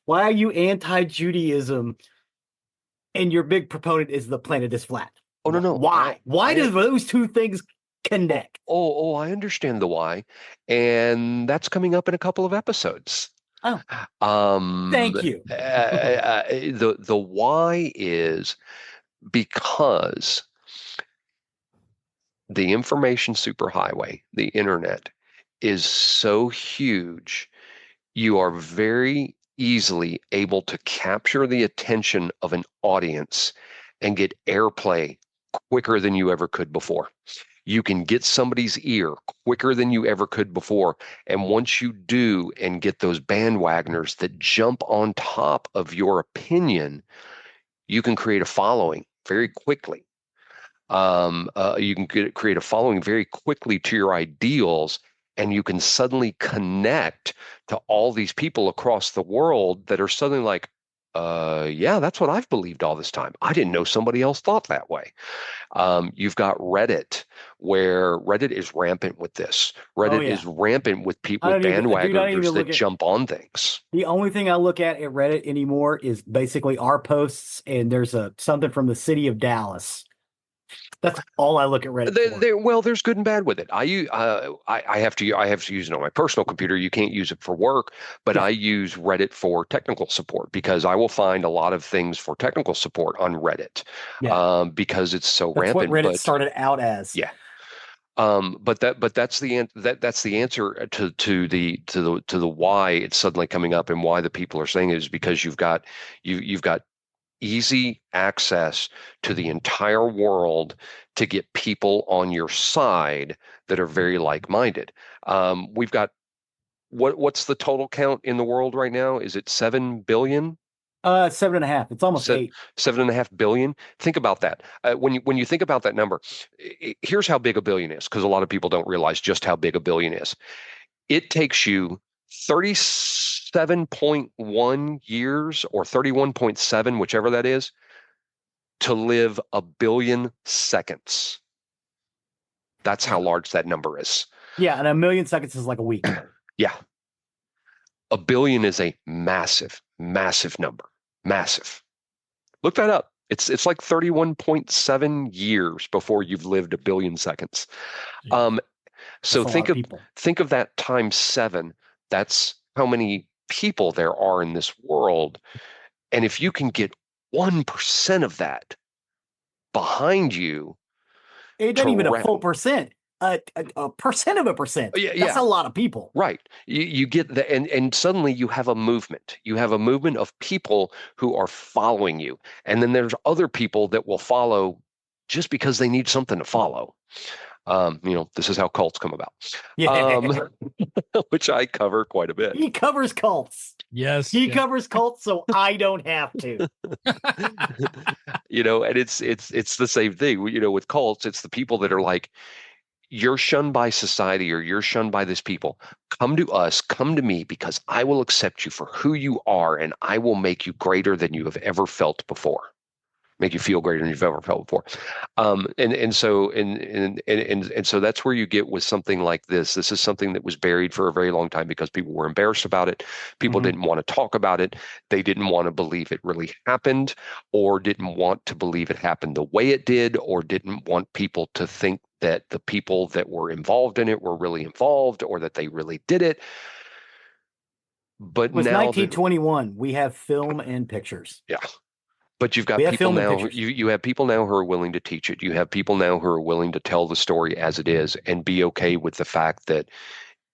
why are you anti-Judaism and your big proponent is the planet is flat? Oh, no. Why? Why do those two things connect? Oh, I understand the why. And that's coming up in a couple of episodes. Oh. Thank you. The why is because the information superhighway, the internet, is so huge, you are very easily able to capture the attention of an audience and get airplay quicker than you ever could before. You can get somebody's ear quicker than you ever could before. And once you do and get those bandwagoners that jump on top of your opinion, you can create a following very quickly. You can create a following very quickly to your ideals, and you can suddenly connect to all these people across the world that are suddenly like, yeah, that's what I've believed all this time. I didn't know somebody else thought that way. You've got Reddit, where Reddit is rampant with this. Reddit is rampant with people, with bandwagoners that jump on things. The only thing I look at Reddit anymore is basically our posts, and there's something from the city of Dallas. That's all I look at Reddit for. Well, there's good and bad with it. I have to use it on my personal computer. You can't use it for work, but I use Reddit for technical support because I will find a lot of things for technical support on Reddit. Because it's so rampant. That's what Reddit started out as. Yeah. But that's the answer to the why it's suddenly coming up and why the people are saying it is because you've got easy access to the entire world to get people on your side that are very like-minded. We've got what's the total count in the world right now? Is it 7 billion? 7.5. It's almost 8. 7.5 billion. Think about that. When you think about that number, here's how big a billion is, because a lot of people don't realize just how big a billion is. It takes you 37.1 years or 31.7, whichever that is, to live a billion seconds. That's how large that number is. Yeah, and a million seconds is like a week. Yeah. A billion is a massive, massive number. Massive. Look that up. It's like 31.7 years before you've lived a billion seconds. So think of that times 7. That's how many people there are in this world. And if you can get 1% of that behind you, it doesn't even a full percent. A percent of a percent. That's a lot of people. Right. You get the and suddenly you have a movement. You have a movement of people who are following you. And then there's other people that will follow just because they need something to follow. This is how cults come about. Yeah. Which I cover quite a bit. He covers cults. Yes. He covers cults, so I don't have to. And it's the same thing. With cults, it's the people that are like, you're shunned by society or you're shunned by this people. Come to us, come to me, because I will accept you for who you are, and I will make you greater than you have ever felt before. Make you feel greater than you've ever felt before. So that's where you get with something like this. This is something that was buried for a very long time because people were embarrassed about it. People didn't want to talk about it. They didn't want to believe it really happened, or didn't want to believe it happened the way it did, or didn't want people to think that the people that were involved in it were really involved, or that they really did it. But it was now 1921. We have film and pictures. Yeah. But you've got people now, you have people now who are willing to teach it. You have people now who are willing to tell the story as it is and be okay with the fact that,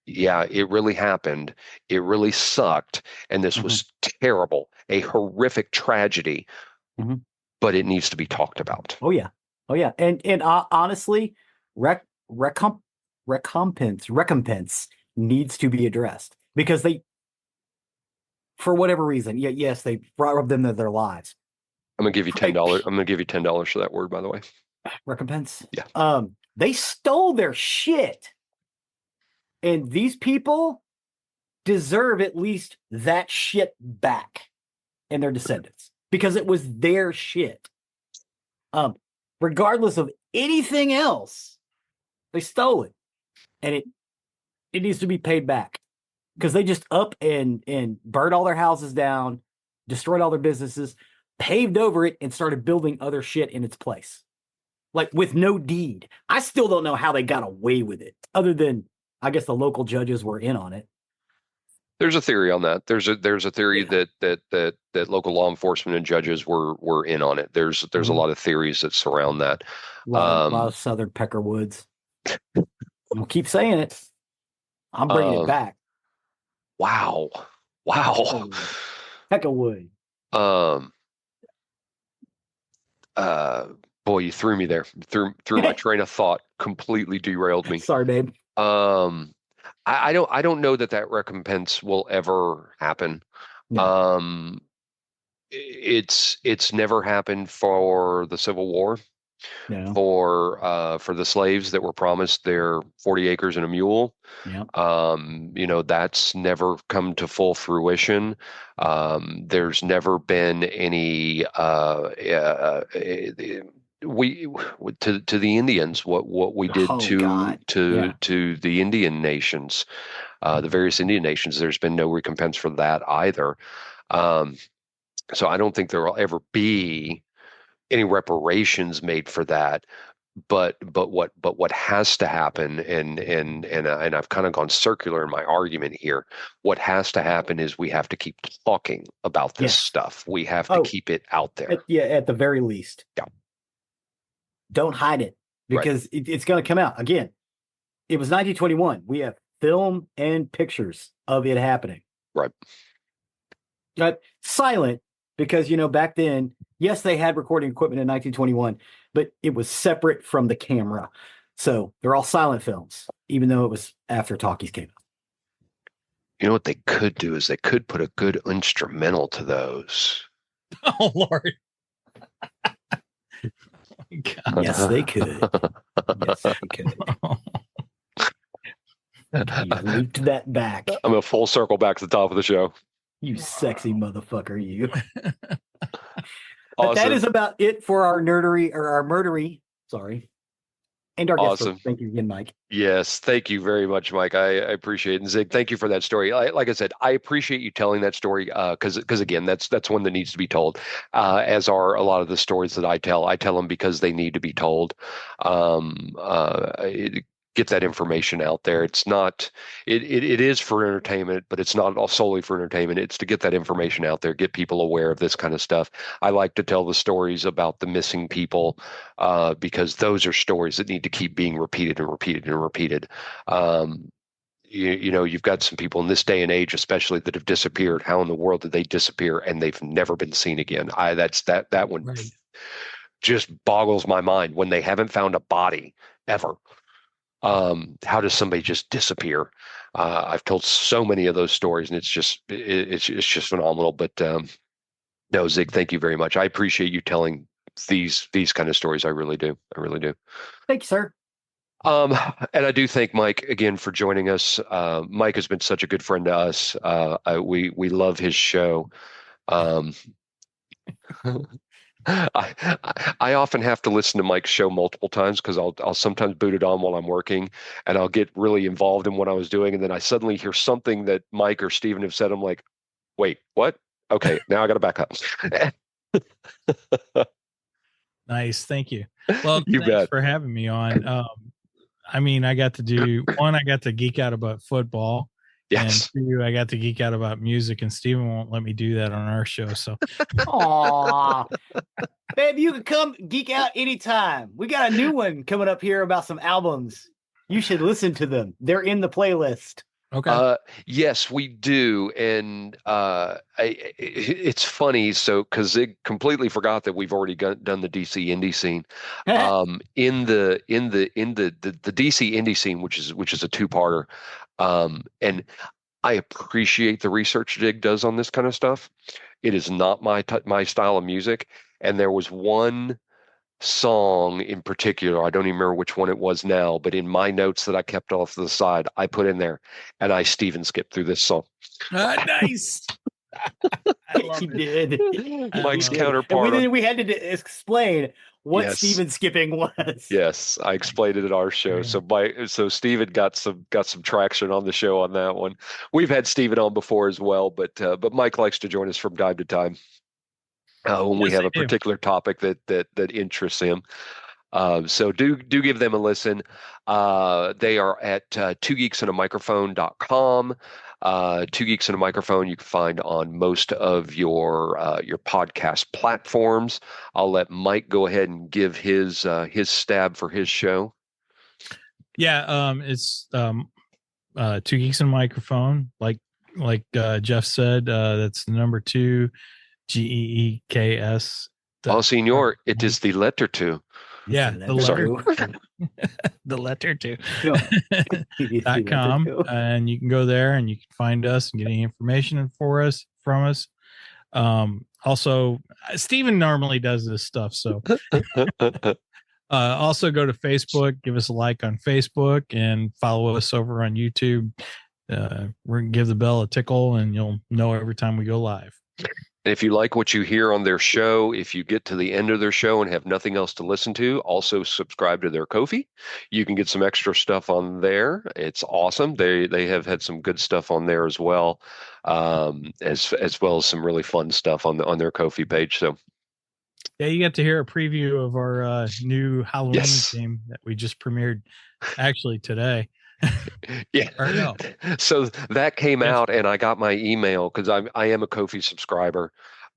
yeah, it really happened. It really sucked. And this was terrible, a horrific tragedy, but it needs to be talked about. Oh, yeah. Oh, yeah. And honestly, recompense needs to be addressed, because they, for whatever reason, yes, they robbed them of their lives. I'm gonna give you $10. I'm gonna give you $10 for that word, by the way. Recompense. Yeah. They stole their shit, and these people deserve at least that shit back, and their descendants, because it was their shit. Regardless of anything else, they stole it, and it needs to be paid back, because they just up and burned all their houses down, destroyed all their businesses, paved over it, and started building other shit in its place, like with no deed. I still don't know how they got away with it, other than I guess the local judges were in on it. There's a theory on that. There's a theory that local law enforcement and judges were in on it. There's a lot of theories that surround that. A lot of Southern Peckerwoods. I'll keep saying it. I'm bringing it back. Wow. Peckerwood. Boy, you threw me there. Threw my train of thought. Completely derailed me. Sorry, babe. I don't know that recompense will ever happen. No. It's never happened for the Civil War. No. For the slaves that were promised their 40 acres and a mule. Yeah. That's never come to full fruition. There's never been any to the Indians, what we did to the Indian nations, the various Indian nations. There's been no recompense for that either. So I don't think there will ever be any reparations made for that. But what has to happen, and I've kind of gone circular in my argument here. What has to happen is we have to keep talking about this stuff. We have to keep it out there. At the very least. Yeah. Don't hide it, because it's going to come out again. It was 1921. We have film and pictures of it happening. Right. Silent, because back then, yes, they had recording equipment in 1921, but it was separate from the camera. So they're all silent films, even though it was after talkies came out. You know what they could do is they could put a good instrumental to those. Oh Lord. God. Yes, they could. Yes, they could. You looped that back. I'm a full circle back to the top of the show. You sexy motherfucker, you. But Awesome. that is about it for our nerdery or our murdery. Sorry. And our guest Awesome. host. Thank you again, Mike. Yes, thank you very much, Mike. I appreciate it. And Zig, thank you for that story. Like I said, I appreciate you telling that story because again, that's one that needs to be told. As are a lot of the stories that I tell. I tell them because they need to be told. Get that information out there. It's not. It is for entertainment, but it's not all solely for entertainment. It's to get that information out there, get people aware of this kind of stuff. I like to tell the stories about the missing people because those are stories that need to keep being repeated and repeated and repeated. You know, you've got some people in this day and age, especially that have disappeared. How in the world did they disappear and they've never been seen again? That one Right. just boggles my mind when they haven't found a body ever. How does somebody just disappear? I've told so many of those stories, and it's just phenomenal. But no, Zig, thank you very much. I appreciate you telling these kind of stories. I really do. I really do. Thank you, sir. And I do thank Mike again for joining us. Mike has been such a good friend to us. We love his show. I often have to listen to Mike's show multiple times because I'll sometimes boot it on while I'm working, and I'll get really involved in what I was doing, and then I suddenly hear something that Mike or Steven have said. I'm like, wait, what? Okay, now I got to back up. Nice, thank you. Well, You thanks bet. for having me on. I mean, I got to geek out about football. Yes. And two, I got to geek out about music, and Steven won't let me do that on our show. So, Aw. Babe, you can come geek out anytime. We got a new one coming up here about some albums. You should listen to them. They're in the playlist. okay. Yes, we do, and it's funny. So, because Zig completely forgot that we've already done the DC indie scene. In the DC indie scene, which is a two-parter, and I appreciate the research Zig does on this kind of stuff. It is not my style of music, and there was one song in particular, I don't even remember which one it was now, but in my notes that I kept off to the side, I put in there, and I Steven skipped through this song. Nice. I love He it. did. Mike's He did. counterpart. And we had to explain what Yes. Steven skipping was. Yes, I explained it at our show. Yeah. So Steven got some traction on the show on that one. We've had Steven on before as well, but Mike likes to join us from time to time when we Yes, have I a do. particular topic that interests him. So do give them a listen. They are at twogeeksandamicrophone.com. Two Geeks and a Microphone you can find on most of your podcast platforms. I'll let Mike go ahead and give his stab for his show. Yeah, it's Two Geeks and a Microphone, like Jeff said. That's the number 2, GEEKS. Oh, senor, it is the letter two. Yeah, the letter, the letter to .com, and you can go there and you can find us and get any information from us. Also, Steven normally does this stuff, so also go to Facebook, give us a like on Facebook, and follow us over on YouTube. We're gonna give the bell a tickle, and you'll know every time we go live. And if you like what you hear on their show, if you get to the end of their show and have nothing else to listen to, also subscribe to their Ko-fi. You can get some extra stuff on there. It's awesome. They have had some good stuff on there as well, as well as some really fun stuff on their Ko-fi page. So yeah, you get to hear a preview of our new Halloween game that we just premiered actually today. Yeah. No. So that came out, and I got my email because I am a Ko-fi subscriber.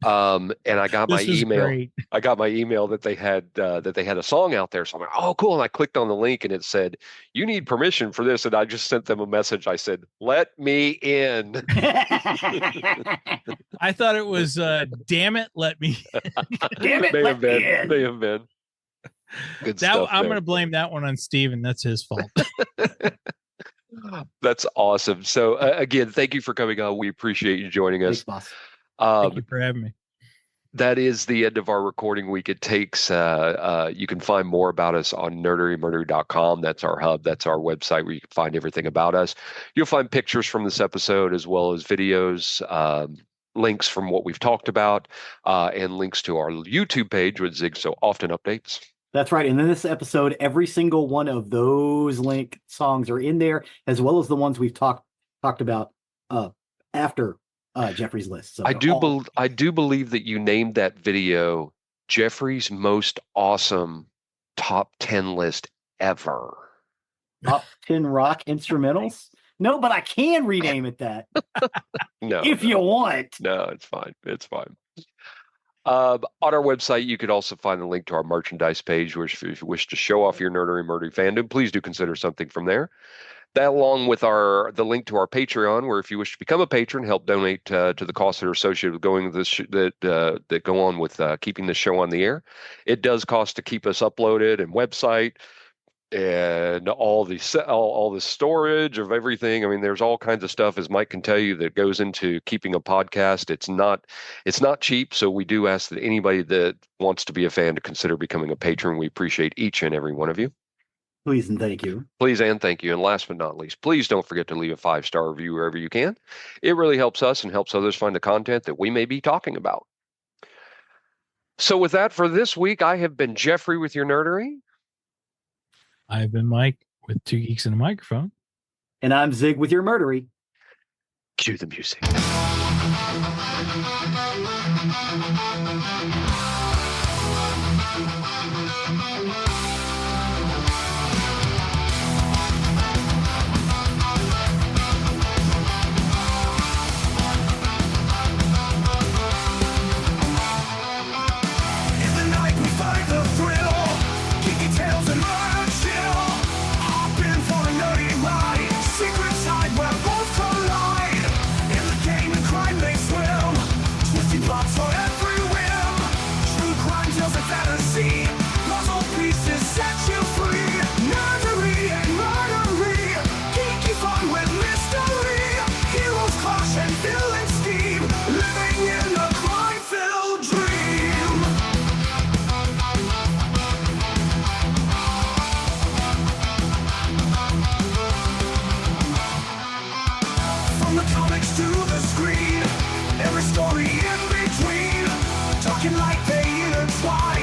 And I got my email. Great. I got my email that they had a song out there. So I'm like, oh, cool. And I clicked on the link, and it said, "You need permission for this." And I just sent them a message. I said, "Let me in." I thought it was, "Damn it, let me." Damn it, May let have been. me in. May have been. Good That stuff. I'm there. going to blame that one on Steven. That's his fault. That's awesome. So again, thank you for coming on. We appreciate you joining us. Thanks, boss. Thank you for having me. That is the end of our recording week. It takes, you can find more about us on nerdery.com. That's our hub. That's our website where you can find everything about us. You'll find pictures from this episode as well as videos, links from what we've talked about, and links to our YouTube page, which Zig so often updates. That's right. And in this episode, every single one of those link songs are in there, as well as the ones we've talked about after Geoffrey's list. So I do believe that you named that video Geoffrey's most awesome top 10 list ever. Top 10 rock instrumentals? No, but I can rename it that. No, if you want. No, it's fine. It's fine. On our website, you could also find the link to our merchandise page, which if you wish to show off your Nerdery Murdery fandom, please do consider something from there. That, along with the link to our Patreon, where if you wish to become a patron, help donate to the costs that are associated with going this that go on with keeping this show on the air. It does cost to keep us uploaded and website and all the storage of everything. I mean, there's all kinds of stuff, as Mike can tell you, that goes into keeping a podcast. It's not cheap. So we do ask that anybody that wants to be a fan to consider becoming a patron. We appreciate each and every one of you. Please and thank you. Please and thank you. And last but not least, please don't forget to leave a 5-star review wherever you can. It really helps us and helps others find the content that we may be talking about. So with that, for this week, I have been Geoffrey with your Nerdery. I've been Mike with 2 Geeks and a Microphone. And I'm Zig with your Murdery. Cue the music. To the screen, every story in between, talking like they intertwine.